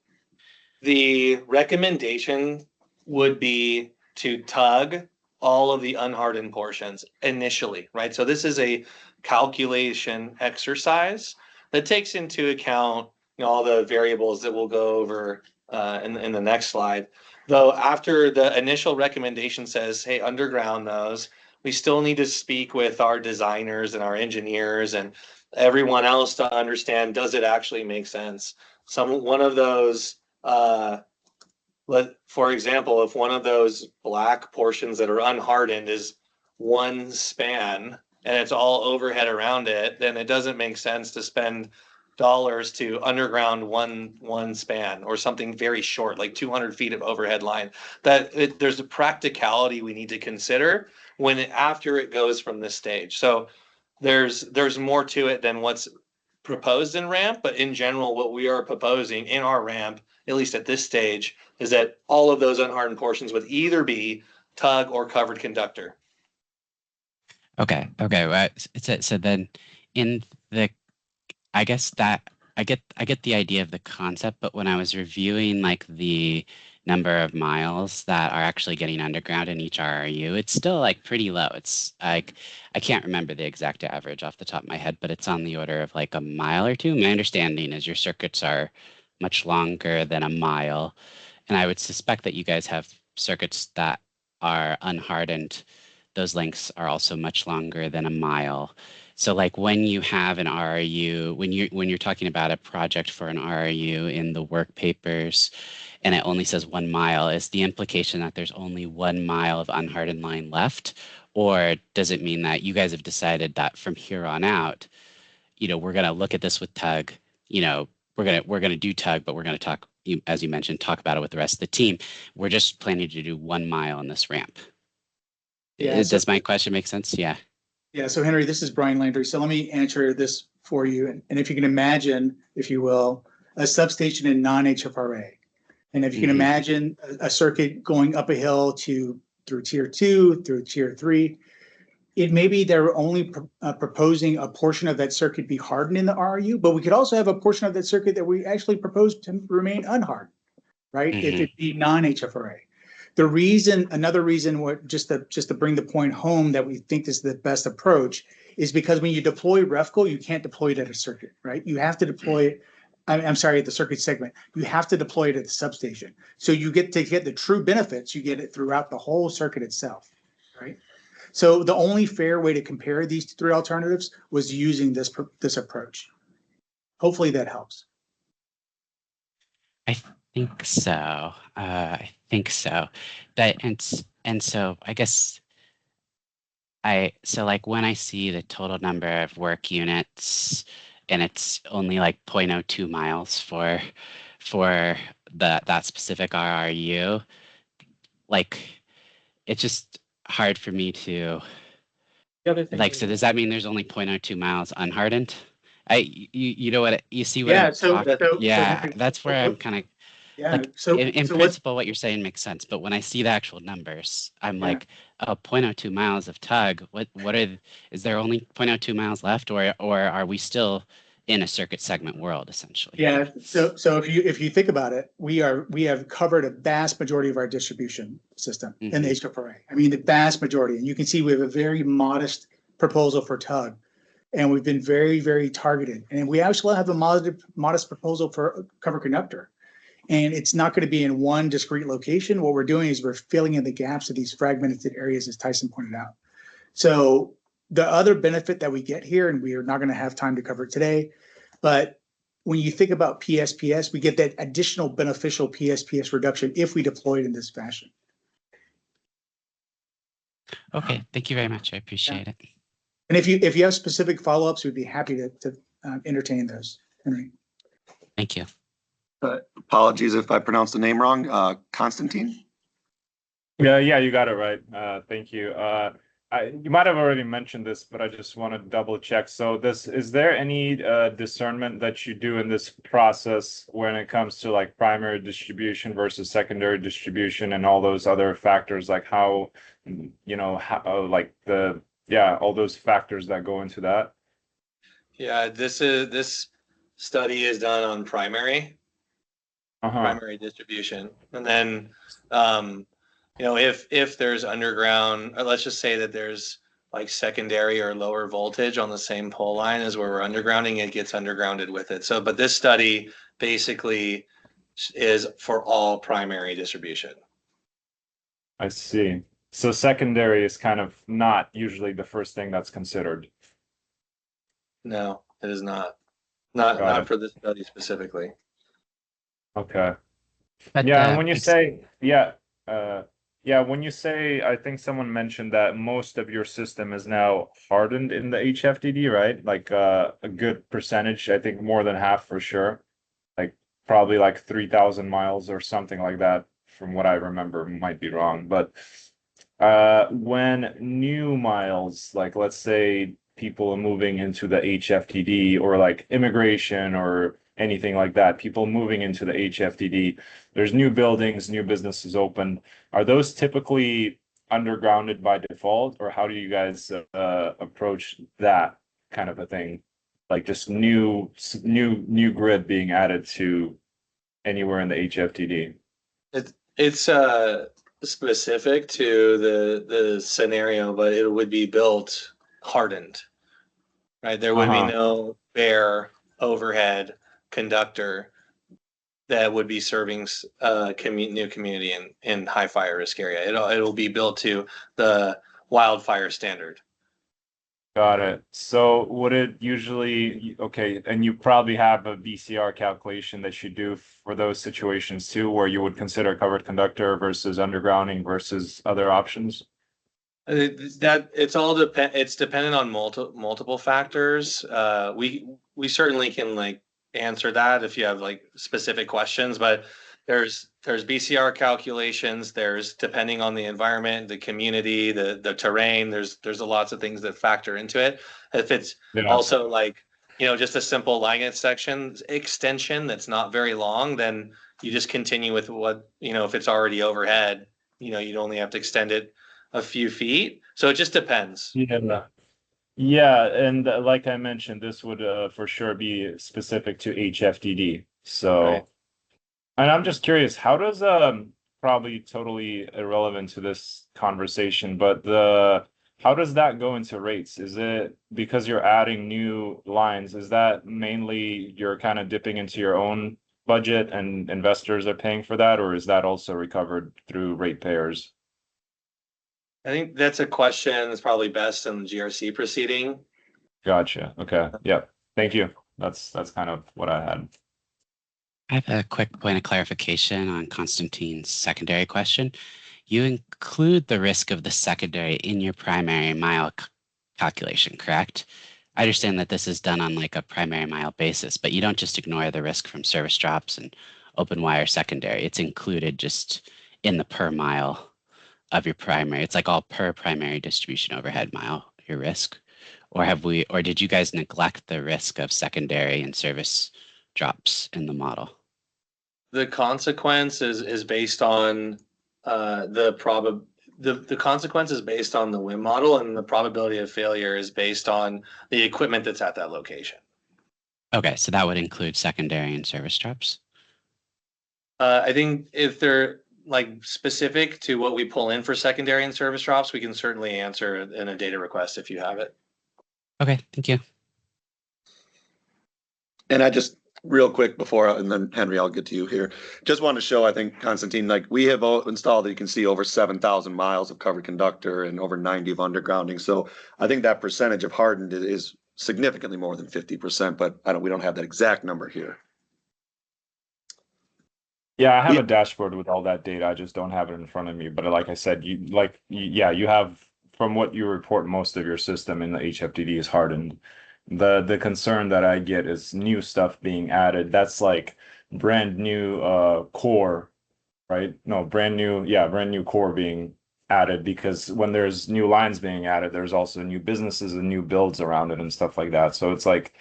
recommendation would be to tug all of the unhardened portions initially, right? So this is a calculation exercise that takes into account, you know, all the variables that we'll go over in the next slide. Though after the initial recommendation says, hey, underground those, we still need to speak with our designers and our engineers and everyone else to understand, does it actually make sense? One of those, for example, if one of those black portions that are unhardened is one span and it's all overhead around it, then it doesn't make sense to spend dollars to underground one span or something very short, like 200 feet of overhead line. There's a practicality we need to consider after it goes from this stage. So there's more to it than what's proposed in ramp, but in general, what we are proposing in our ramp, at least at this stage, is that all of those unhardened portions would either be tug or covered conductor. Okay. Okay. Well, so then in the, I guess that I get the idea of the concept, but when I was reviewing like the number of miles that are actually getting underground in each RRU, it's still like pretty low. It's like I can't remember the exact average off the top of my head, but it's on the order of like a mile or two. My understanding is your circuits are much longer than a mile, and I would suspect that you guys have circuits that are unhardened. Those lengths are also much longer than a mile. So like when you have an RRU, when you're talking about a project for an RRU in the work papers and it only says 1 mile, is the implication that there's only 1 mile of unhardened line left? Or does it mean that you guys have decided that from here on out, we're going to look at this with Tug, we're going to do Tug, but we're going to talk, as you mentioned, talk about it with the rest of the team. We're just planning to do 1 mile on this ramp. Yeah, Does my question make sense? Yeah. Yeah, so Henry, this is Brian Landry. So let me answer this for you. And if you can imagine, if you will, a substation in non-HFRA. And if you can imagine a circuit going up a hill through tier 2, through tier 3, it may be they're only proposing a portion of that circuit be hardened in the RU, but we could also have a portion of that circuit that we actually propose to remain unhardened, right? If it be non-HFRA. Another reason, just to bring the point home that we think this is the best approach, is because when you deploy REFCO, you can't deploy it at a circuit, right? You have to deploy it. I'm sorry, at the circuit segment. You have to deploy it at the substation. So you get the true benefits. You get it throughout the whole circuit itself, right? So the only fair way to compare these three alternatives was using this approach. Hopefully that helps. I think so. I think so. So I guess so like when I see the total number of work units and it's only like 0.02 miles for that specific RRU, like it's just hard for me to like, so does that mean there's only 0.02 miles unhardened? You know what, you see what I'm talking? Yeah, that's where I'm kind of, like, in principle, what you're saying makes sense, but when I see the actual numbers, I'm like, oh, 0.02 miles of tug. Is there only 0.02 miles left, or are we still in a circuit segment world essentially? Yeah. So if you think about it, we have covered a vast majority of our distribution system in the HFRA. I mean, the vast majority, and you can see we have a very modest proposal for tug, and we've been very, very targeted, and we actually have a modest proposal for cover conductor. And it's not going to be in one discrete location. What we're doing is we're filling in the gaps of these fragmented areas, as Tyson pointed out. So the other benefit that we get here, and we are not going to have time to cover it today, but when you think about PSPS, we get that additional beneficial PSPS reduction if we deploy it in this fashion. Okay, thank you very much. I appreciate it. And if you have specific follow-ups, we'd be happy to entertain those, Henry. Thank you. Apologies if I pronounced the name wrong. Constantine? Yeah, you got it right. Thank you. You might have already mentioned this, but I just want to double check. So is there any discernment that you do in this process when it comes to like primary distribution versus secondary distribution and all those other factors, like all those factors that go into that? Yeah, this study is done on primary distribution. And then, if there's underground, or let's just say that there's like secondary or lower voltage on the same pole line as where we're undergrounding, it gets undergrounded with it. So, but this study basically is for all primary distribution. I see. So secondary is kind of not usually the first thing that's considered. No, it is not. Not for this study specifically. Okay. But, and when you say, when you say, I think someone mentioned that most of your system is now hardened in the HFDD, right? Like a good percentage, I think more than half for sure. Like probably like 3,000 miles or something like that from what I remember, might be wrong. But when new miles, like let's say people are moving into the HFDD or like immigration or anything like that, people moving into the HFDD, there's new buildings, new businesses open. Are those typically undergrounded by default, or how do you guys approach that kind of a thing? Like just new grid being added to anywhere in the HFTD? It's specific to the scenario, but it would be built hardened, right? There would be no bare overhead conductor that would be serving new community in high fire risk area. It'll be built to the wildfire standard. Got it. So would it usually, okay, and you probably have a BCR calculation that you do for those situations too, where you would consider covered conductor versus undergrounding versus other options? It's dependent on multiple factors. We certainly can like answer that if you have like specific questions, but there's BCR calculations, there's depending on the environment, the community, the terrain, there's lots of things that factor into it. If it's also like, just a simple line extension that's not very long, then you just continue with what, if it's already overhead, you'd only have to extend it a few feet. So it just depends. Yeah, and like I mentioned, this would for sure be specific to HFTD. So, right. And I'm just curious, how does probably totally irrelevant to this conversation, but how does that go into rates? Is it because you're adding new lines? Is that mainly you're kind of dipping into your own budget and investors are paying for that, or is that also recovered through ratepayers? I think that's a question that's probably best in the GRC proceeding. Gotcha. Okay. Yep. Thank you. That's kind of what I had. I have a quick point of clarification on Konstantin's secondary question. You include the risk of the secondary in your primary mile calculation, correct? I understand that this is done on like a primary mile basis, but you don't just ignore the risk from service drops and open wire secondary. It's included just in the per mile of your primary. It's like all per primary distribution overhead mile, your risk. Or did you guys neglect the risk of secondary and service drops in the model? The consequence is based on the consequence is based on the WIM model, and the probability of failure is based on the equipment that's at that location. Okay, so that would include secondary and service drops? I think if they're like specific to what we pull in for secondary and service drops, we can certainly answer in a data request if you have it. Okay, thank you. And I just real quick before, and then Henry, I'll get to you here. Just want to show, I think, Konstantin, like we have installed, you can see over 7,000 miles of covered conductor and over 90 of undergrounding. So I think that percentage of hardened is significantly more than 50%, but we don't have that exact number here. Yeah, I have a dashboard with all that data. I just don't have it in front of me. But like I said, you have, from what you report, most of your system in the HFTD is hardened. The concern that I get is new stuff being added. That's like brand new core, right? No, brand new core being added, because when there's new lines being added, there's also new businesses and new builds around it and stuff like that. So it's like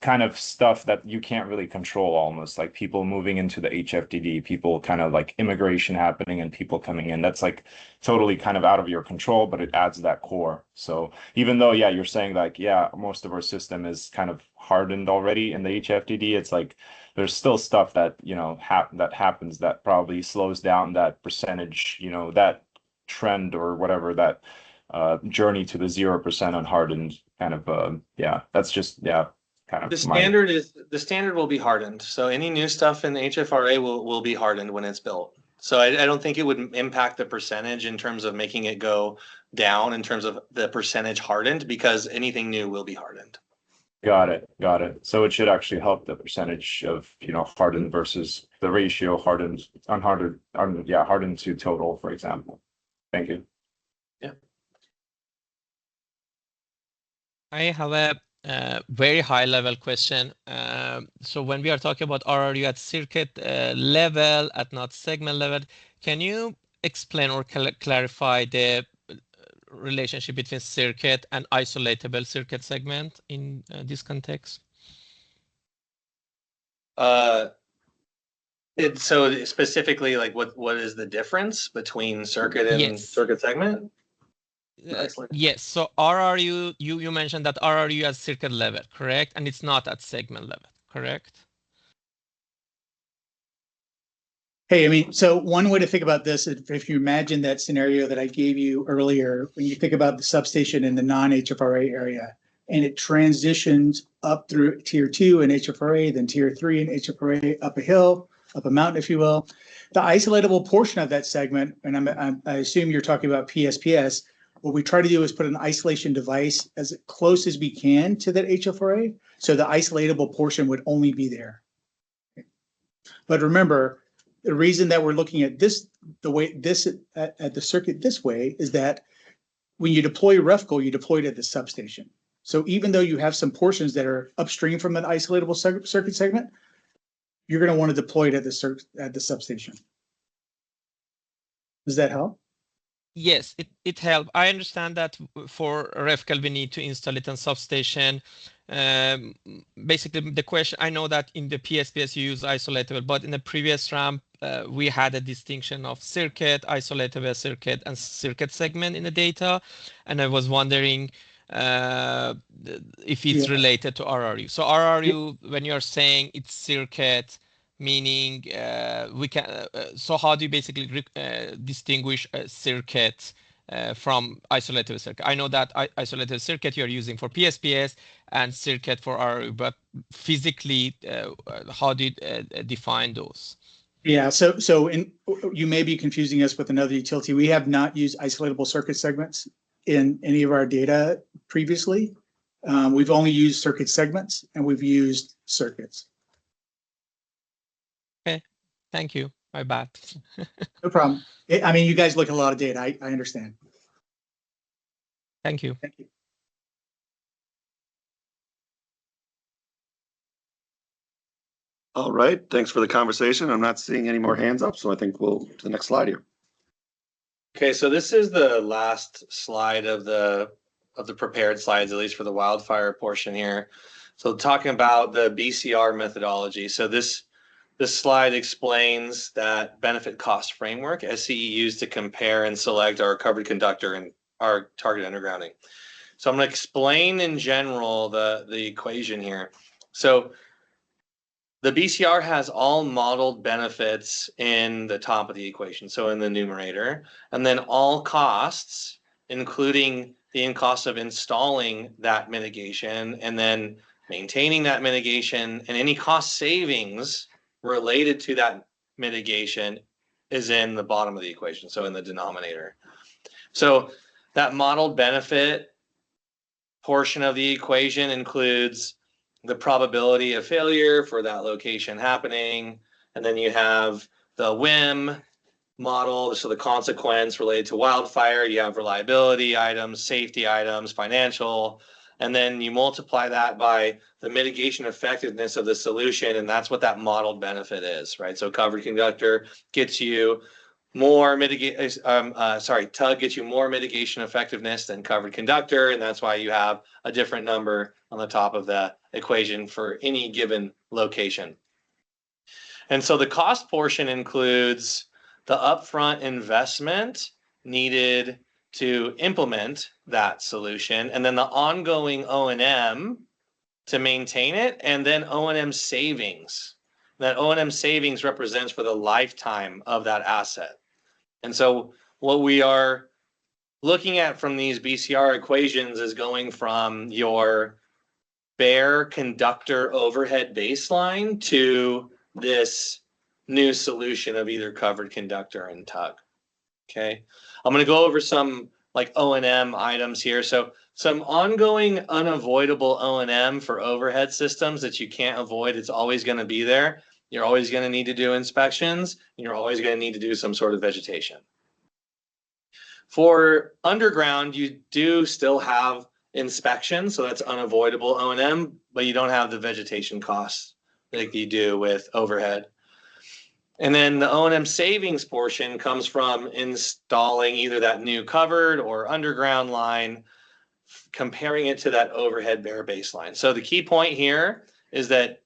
kind of stuff that you can't really control, almost like people moving into the HFTD, people kind of like immigration happening and people coming in. That's like totally kind of out of your control, but it adds that core. So even though, you're saying like, most of our system is kind of hardened already in the HFTD, it's like there's still stuff that, that happens that probably slows down that percentage, that trend or whatever, that journey to the 0% unhardened kind of, that's just, kind of the standard will be hardened. So any new stuff in the HFRA will be hardened when it's built. So I don't think it would impact the percentage in terms of making it go down in terms of the percentage hardened, because anything new will be hardened. Got it. So it should actually help the percentage of, hardened versus the ratio hardened, unhardened, hardened to total, for example. Thank you. Yeah. I have a very high level question. So when we are talking about RRU at circuit level, at not segment level, can you explain or clarify the relationship between circuit and isolatable circuit segment in this context? So specifically, like what is the difference between circuit and Yes. circuit segment? Yes. So RRU, you mentioned that RRU at circuit level, correct? And it's not at segment level, correct? Hey, I mean, so one way to think about this, if you imagine that scenario that I gave you earlier, when you think about the substation in the non-HFRA area, and it transitions up through tier 2 in HFRA, then tier 3 in HFRA, up a hill, up a mountain, if you will. The isolatable portion of that segment, and I assume you're talking about PSPS, what we try to do is put an isolation device as close as we can to that HFRA, so the isolatable portion would only be there. But remember, the reason that we're looking at this, the way this at the circuit this way, is that when you deploy REFCO, you deploy it at the substation. So even though you have some portions that are upstream from an isolatable circuit segment, you're going to want to deploy it at the substation. Does that help? Yes, it helps. I understand that for REFCAL, we need to install it on substation. Basically, the question, I know that in the PSPS you use isolatable, but in the previous ramp, we had a distinction of circuit, isolatable circuit, and circuit segment in the data. And I was wondering if it's related to RRU. So RRU, when you're saying it's circuit, meaning we can, so how do you basically distinguish a circuit from isolated circuit? I know that isolated circuit you're using for PSPS and circuit for RRU, but physically, how do you define those? Yeah, you may be confusing us with another utility. We have not used isolatable circuit segments in any of our data previously. We've only used circuit segments, and we've used circuits. Okay, thank you. My bad. No problem. I mean, you guys look at a lot of data. I understand. Thank you. Thank you. All right, thanks for the conversation. I'm not seeing any more hands up, so I think we'll to the next slide here. Okay, so this is the last slide of the prepared slides, at least for the wildfire portion here. So talking about the BCR methodology. So this slide explains that benefit cost framework SCE used to compare and select our covered conductor and our target undergrounding. So I'm going to explain in general the equation here. So the BCR has all modeled benefits in the top of the equation, so in the numerator, and then all costs, including the cost of installing that mitigation and then maintaining that mitigation, and any cost savings related to that mitigation is in the bottom of the equation, so in the denominator. So that modeled benefit portion of the equation includes the probability of failure for that location happening, and then you have the WIM model, so the consequence related to wildfire, you have reliability items, safety items, financial, and then you multiply that by the mitigation effectiveness of the solution, and that's what that modeled benefit is, right? So covered conductor gets you more TUG gets you more mitigation effectiveness than covered conductor, and that's why you have a different number on the top of the equation for any given location. And so the cost portion includes the upfront investment needed to implement that solution, and then the ongoing O&M to maintain it, and then O&M savings. That O&M savings represents for the lifetime of that asset. And so what we are looking at from these BCR equations is going from your bare conductor overhead baseline to this new solution of either covered conductor and TUG. Okay, I'm going to go over some like O&M items here. So some ongoing unavoidable O&M for overhead systems that you can't avoid. It's always going to be there. You're always going to need to do inspections, and you're always going to need to do some sort of vegetation. For underground, you do still have inspection, so that's unavoidable O&M, but you don't have the vegetation costs like you do with overhead. And then the O&M savings portion comes from installing either that new covered or underground line, comparing it to that overhead bare baseline. So the key point here is that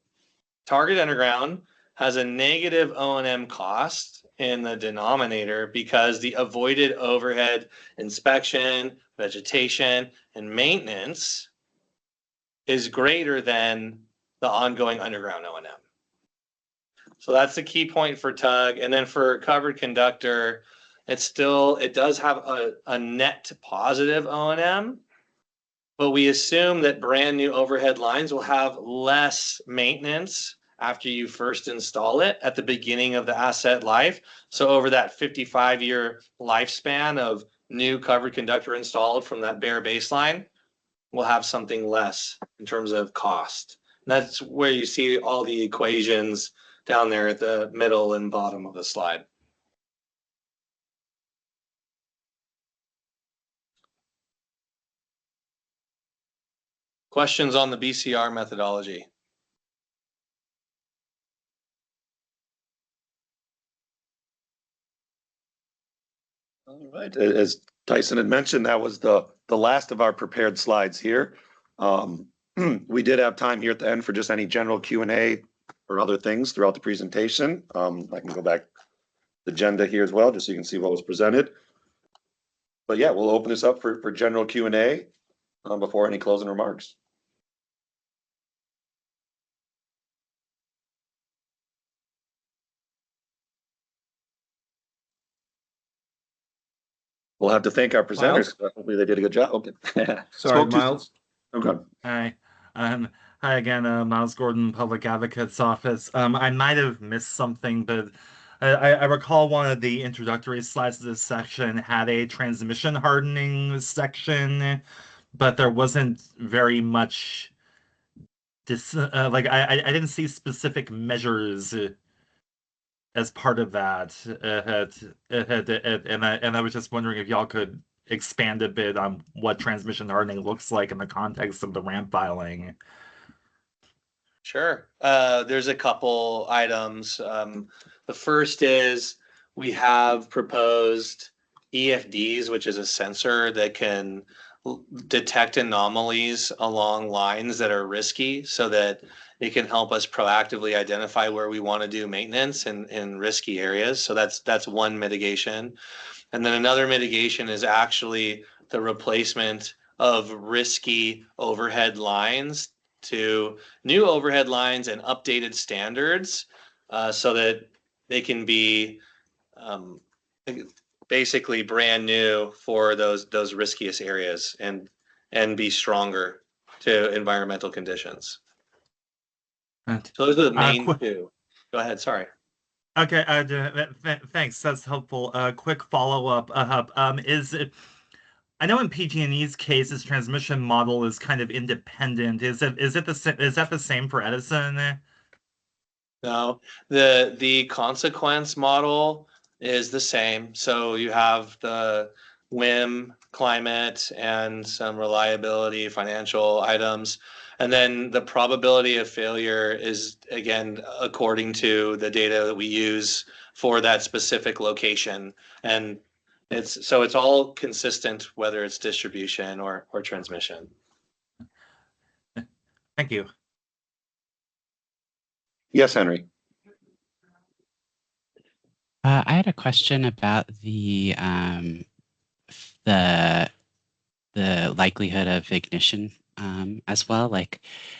target underground has a negative O&M cost in the denominator because the avoided overhead inspection, vegetation, and maintenance is greater than the ongoing underground O&M. So that's the key point for tug. And then for covered conductor, it does have a net positive O&M, but we assume that brand new overhead lines will have less maintenance after you first install it at the beginning of the asset life. So over that 55-year lifespan of new covered conductor installed from that bare baseline, we'll have something less in terms of cost. And that's where you see all the equations down there at the middle and bottom of the slide. Questions on the BCR methodology? All right, as Tyson had mentioned, that was the last of our prepared slides here. We did have time here at the end for just any general Q&A or other things throughout the presentation. I can go back to the agenda here as well, just so you can see what was presented. But yeah, we'll open this up for general Q&A before any closing remarks. We'll have to thank our presenters. Hopefully they did a good job. Okay. Sorry, Miles. Okay. Hi. Hi again, Miles Gordon, Public Advocate's Office. I might have missed something, but I recall one of the introductory slides of this section had a transmission hardening section, but there wasn't very much I didn't see specific measures as part of that. And I was just wondering if y'all could expand a bit on what transmission hardening looks like in the context of the ramp filing. Sure. There's a couple items. The first is we have proposed EFDs, which is a sensor that can detect anomalies along lines that are risky so that it can help us proactively identify where we want to do maintenance in risky areas. So that's one mitigation. And then another mitigation is actually the replacement of risky overhead lines to new overhead lines and updated standards so that they can be basically brand new for those riskiest areas and be stronger to environmental conditions. So those are the main two. Go ahead, sorry. Okay, thanks. That's helpful. Quick follow-up. I know in PG&E's case, its transmission model is kind of independent. Is that the same for Edison? No, the consequence model is the same. So you have the WIM, climate, and some reliability financial items. And then the probability of failure is, again, according to the data that we use for that specific location. And it's all consistent, whether it's distribution or transmission. Thank you. Yes, Henry. I had a question about the likelihood of ignition as well.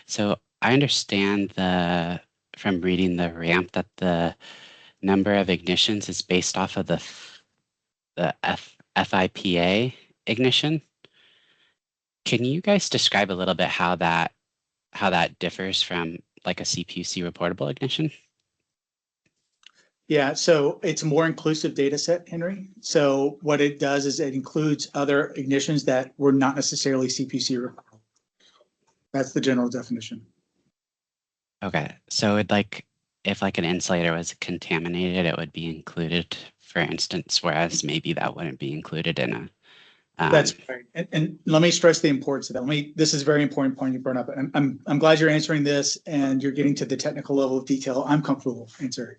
So I understand from reading the ramp that the number of ignitions is based off of the FIPA ignition. Can you guys describe a little bit how that differs from like a CPUC reportable ignition? Yeah, so it's a more inclusive data set, Henry. So what it does is it includes other ignitions that were not necessarily CPUC reportable. That's the general definition. Okay, so if an insulator was contaminated, it would be included, for instance, whereas maybe that wouldn't be included in a. That's right. And let me stress the importance of that. This is a very important point you brought up. I'm glad you're answering this and you're getting to the technical level of detail I'm comfortable answering.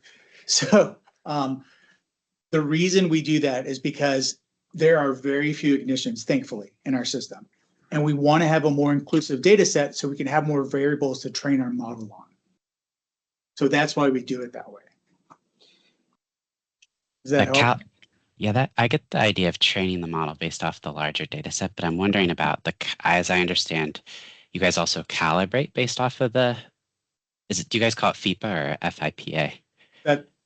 So the reason we do that is because there are very few ignitions, thankfully, in our system. And we want to have a more inclusive data set so we can have more variables to train our model on. So that's why we do it that way. Does that help? Yeah, that I get the idea of training the model based off the larger data set, but I'm wondering about as I understand, you guys also calibrate based off of do you guys call it FIPA or FIPA?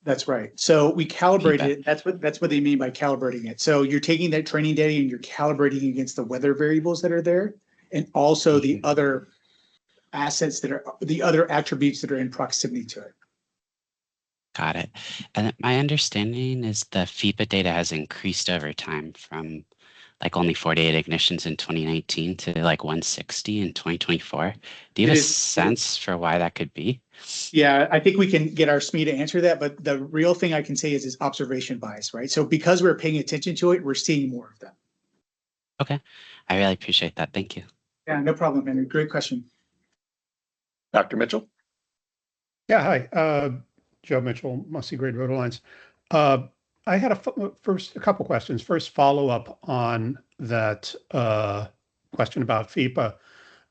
That's right. So we calibrate FIPA. it. That's what they mean by calibrating it. So you're taking that training data and you're calibrating against the weather variables that are there, and also the other assets the other attributes that are in proximity to it. Got it. And my understanding is the FIPA data has increased over time from like only 48 ignitions in 2019 to like 160 in 2024. Do you have a sense for why that could be? Yeah, I think we can get our SME to answer that, but the real thing I can say is observation bias, right? So because we're paying attention to it, we're seeing more of them. Okay. I really appreciate that. Thank you. Yeah, no problem, Henry. Great question. Dr. Mitchell? Yeah, hi. Joe Mitchell, Musty Grade Road Alliance. I had a couple questions. First, follow up on that question about FIPA.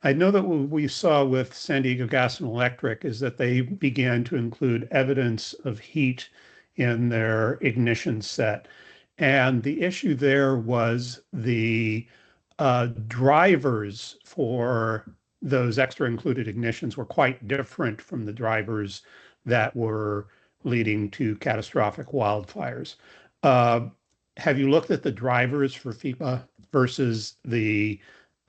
I know that what we saw with San Diego Gas and Electric is that they began to include evidence of heat in their ignition set. And the issue there was the drivers for those extra included ignitions were quite different from the drivers that were leading to catastrophic wildfires. Have you looked at the drivers for FIPA versus the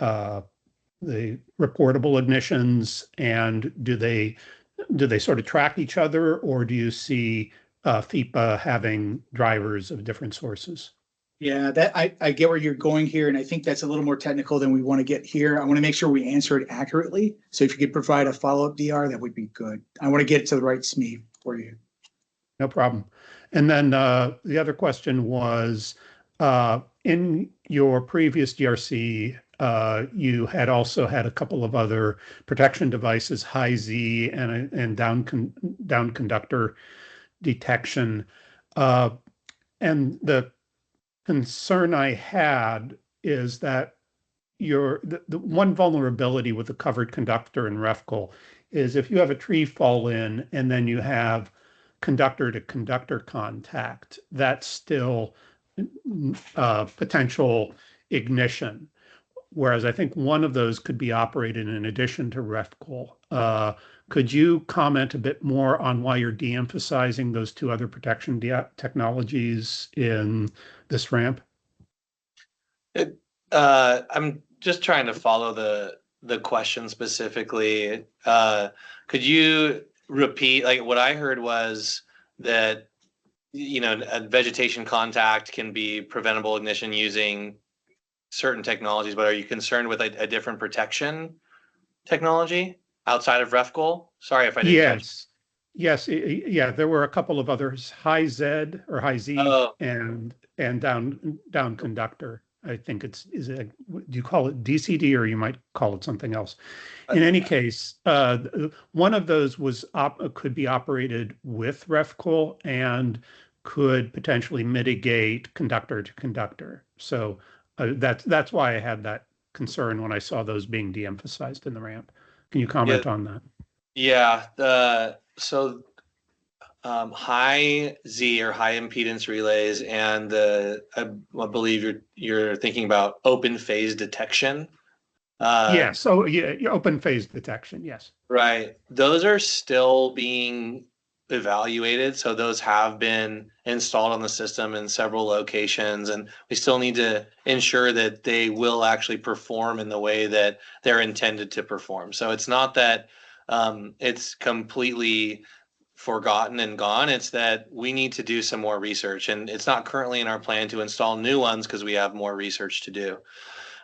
reportable ignitions, and do they sort of track each other, or do you see FIPA having drivers of different sources? Yeah, that I get where you're going here, and I think that's a little more technical than we want to get here. I want to make sure we answer it accurately. So if you could provide a follow-up DR, that would be good. I want to get it to the right SME for you. No problem. And then the other question was, in your previous DRC, you had also had a couple of other protection devices, high Z and down conductor detection. And the concern I had is that the one vulnerability with the covered conductor and REFCL is if you have a tree fall in and then you have conductor to conductor contact, that's still potential ignition. Whereas I think one of those could be operated in addition to REFCL. Could you comment a bit more on why you're de-emphasizing those two other protection technologies in this ramp? I'm just trying to follow the question specifically. Could you repeat? Like what I heard was that a vegetation contact can be preventable ignition using certain technologies, but are you concerned with a different protection technology outside of REFCL? Sorry if I didn't catch. Yes, yeah, there were a couple of others, high Z or high Z and down conductor. I think do you call it DCD or you might call it something else? In any case, one of those could be operated with REFCL and could potentially mitigate conductor to conductor. So that's why I had that concern when I saw those being de-emphasized in the ramp. Can you comment on that? Yeah, high Z or high impedance relays, and I believe you're thinking about open phase detection. Yes. So yeah, open phase detection. Yes. Right. Those are still being evaluated. So those have been installed on the system in several locations, and we still need to ensure that they will actually perform in the way that they're intended to perform. So it's not that it's completely forgotten and gone. It's that we need to do some more research, and it's not currently in our plan to install new ones because we have more research to do.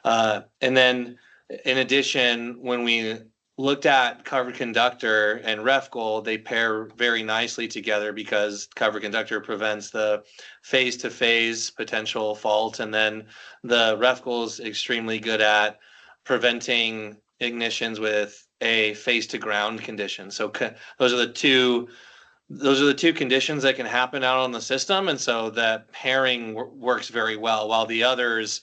And then in addition, when we looked at covered conductor and REFCL, they pair very nicely together because covered conductor prevents the phase-to-phase potential fault, and then the REFCL is extremely good at preventing ignitions with a phase-to-ground condition. So those are the two conditions that can happen out on the system, and so that pairing works very well, while the others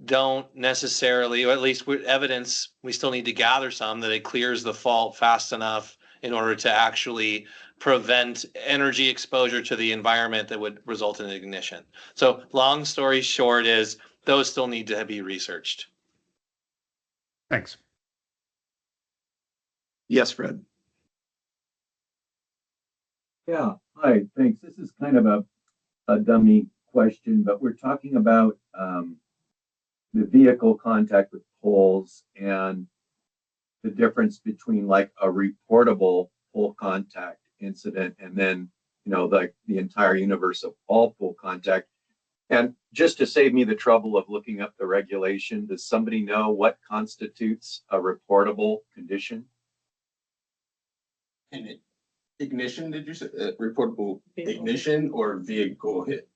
don't necessarily, or at least we still need to gather some that it clears the fault fast enough in order to actually prevent energy exposure to the environment that would result in ignition. So long story short is those still need to be researched. Thanks. Yes, Fred. Yeah, hi, thanks. This is kind of a dummy question, but we're talking about the vehicle contact with poles and the difference between like a reportable pole contact incident and then, like the entire universe of all pole contact. And just to save me the trouble of looking up the regulation, does somebody know what constitutes a reportable condition? And ignition, did you say reportable ignition or vehicle hit?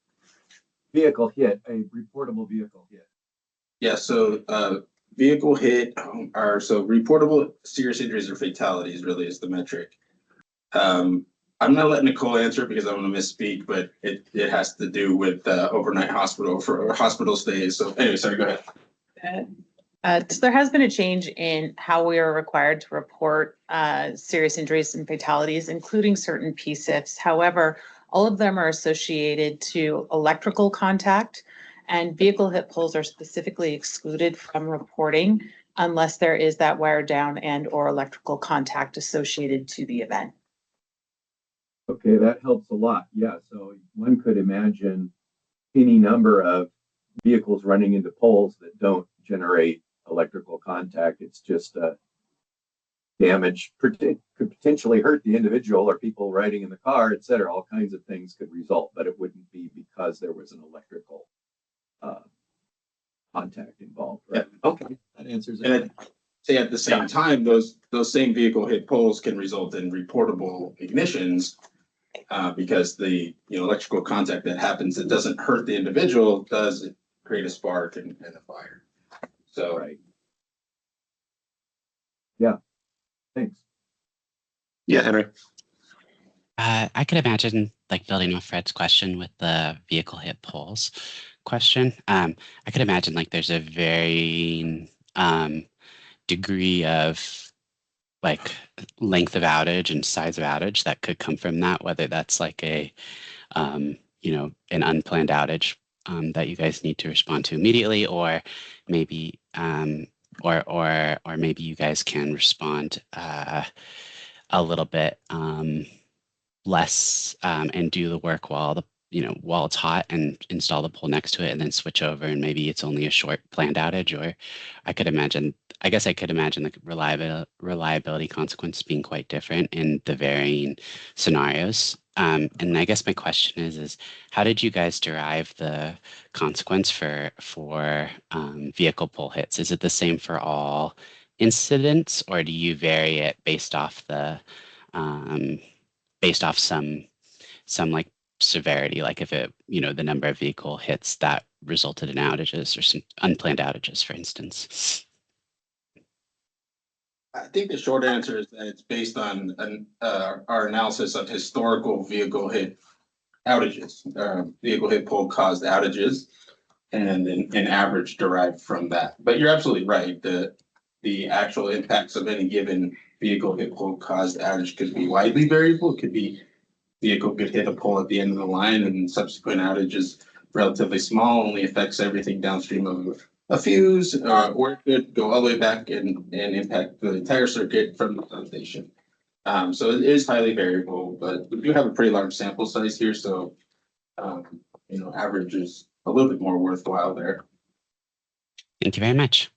Vehicle hit, a reportable vehicle hit. Yeah, so vehicle hit are so reportable serious injuries or fatalities really is the metric. I'm gonna let Nicole answer it because I want to misspeak, but it has to do with overnight hospital stays. So anyway, sorry, go ahead. So there has been a change in how we are required to report serious injuries and fatalities, including certain PSIFs. However, all of them are associated to electrical contact, and vehicle hit poles are specifically excluded from reporting unless there is that wire down and or electrical contact associated to the event. Okay, that helps a lot. Yeah, so one could imagine any number of vehicles running into poles that don't generate electrical contact. It's just damage could potentially hurt the individual or people riding in the car, et cetera. All kinds of things could result, but it wouldn't be because there was an electrical contact involved. Right? Yeah. Okay, that answers it. And I'd say at the same time, those same vehicle hit poles can result in reportable ignitions because the electrical contact that happens that doesn't hurt the individual does create a spark and a fire. So right. Yeah. Thanks. Yeah, Henry. I could imagine, like building off Fred's question with the vehicle hit poles question. I could imagine like there's a varying degree of like length of outage and size of outage that could come from that, whether that's like a an unplanned outage that you guys need to respond to immediately, or maybe or maybe you guys can respond a little bit less and do the work while while it's hot and install the pole next to it and then switch over, and maybe it's only a short planned outage. Or I could imagine the reliability consequence being quite different in the varying scenarios. And I guess my question is how did you guys derive the consequence for vehicle pole hits? Is it the same for all incidents, or do you vary it based off some like severity, like if it, the number of vehicle hits that resulted in outages or some unplanned outages, for instance? I think the short answer is that it's based on our analysis of historical vehicle hit outages, vehicle hit pole caused outages, and an average derived from that. But you're absolutely right. The actual impacts of any given vehicle hit pole caused outage could be widely variable. It could be vehicle could hit a pole at the end of the line and subsequent outage is relatively small, only affects everything downstream of a fuse, or it could go all the way back and impact the entire circuit from the substation. So it is highly variable, but we do have a pretty large sample size here, so average is a little bit more worthwhile there. Thank you very much.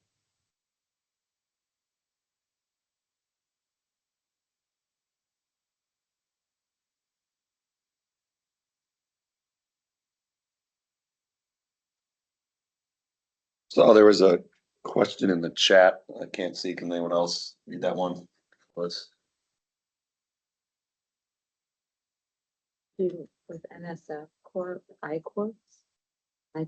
So there was a question in the chat. I can't see. Can anyone else read that one? Was Student with NSF Corp, I-Corp. Am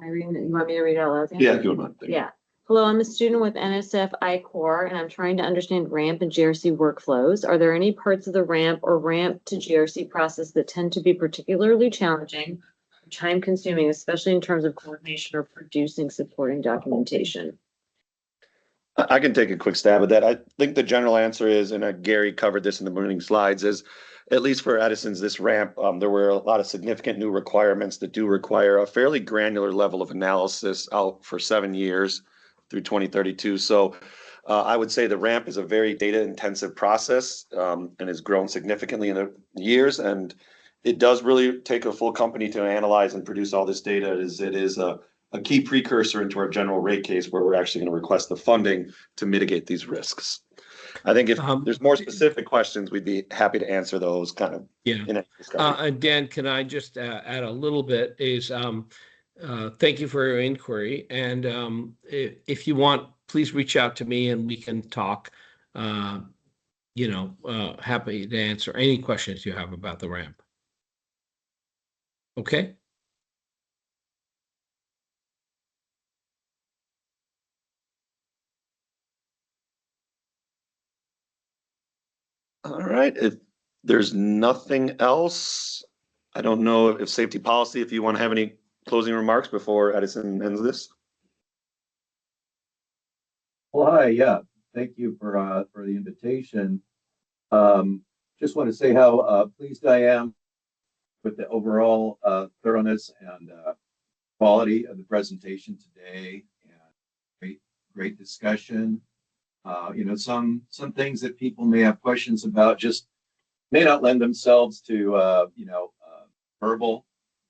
I reading it? You want me to read it out loud? yeah, if you would mind. Yeah. Hello, I'm a student with NSF I-Corps, and I'm trying to understand ramp and GRC workflows. Are there any parts of the ramp or ramp to GRC process that tend to be particularly challenging, time consuming, especially in terms of coordination or producing supporting documentation? I can take a quick stab at that. I think the general answer is, and Gary covered this in the morning slides, is at least for Edison's this ramp, there were a lot of significant new requirements that do require a fairly granular level of analysis out for 7 years through 2032. So I would say the ramp is a very data intensive process and has grown significantly in the years. And it does really take a full company to analyze and produce all this data. It is a key precursor into our general rate case where we're actually going to request the funding to mitigate these risks. I think if there's more specific questions, we'd be happy to answer those kind of in a discussion. And Dan, can I just add a little bit is thank you for your inquiry. And if you want, please reach out to me and we can talk. Happy to answer any questions you have about the ramp. Okay. All right. If there's nothing else, I don't know if safety policy, if you want to have any closing remarks before Edison ends this. Well, hi, yeah, thank you for the invitation. Just want to say how pleased I am with the overall thoroughness and quality of the presentation today, and great discussion. Some things that people may have questions about just may not lend themselves to verbal.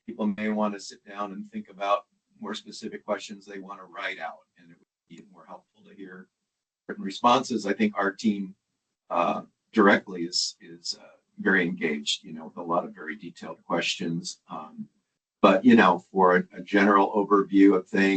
People may want to sit down and think about more specific questions they want to write out, and it would be more helpful to hear written responses. I think our team directly is very engaged, with a lot of very detailed questions. But for a general overview of things.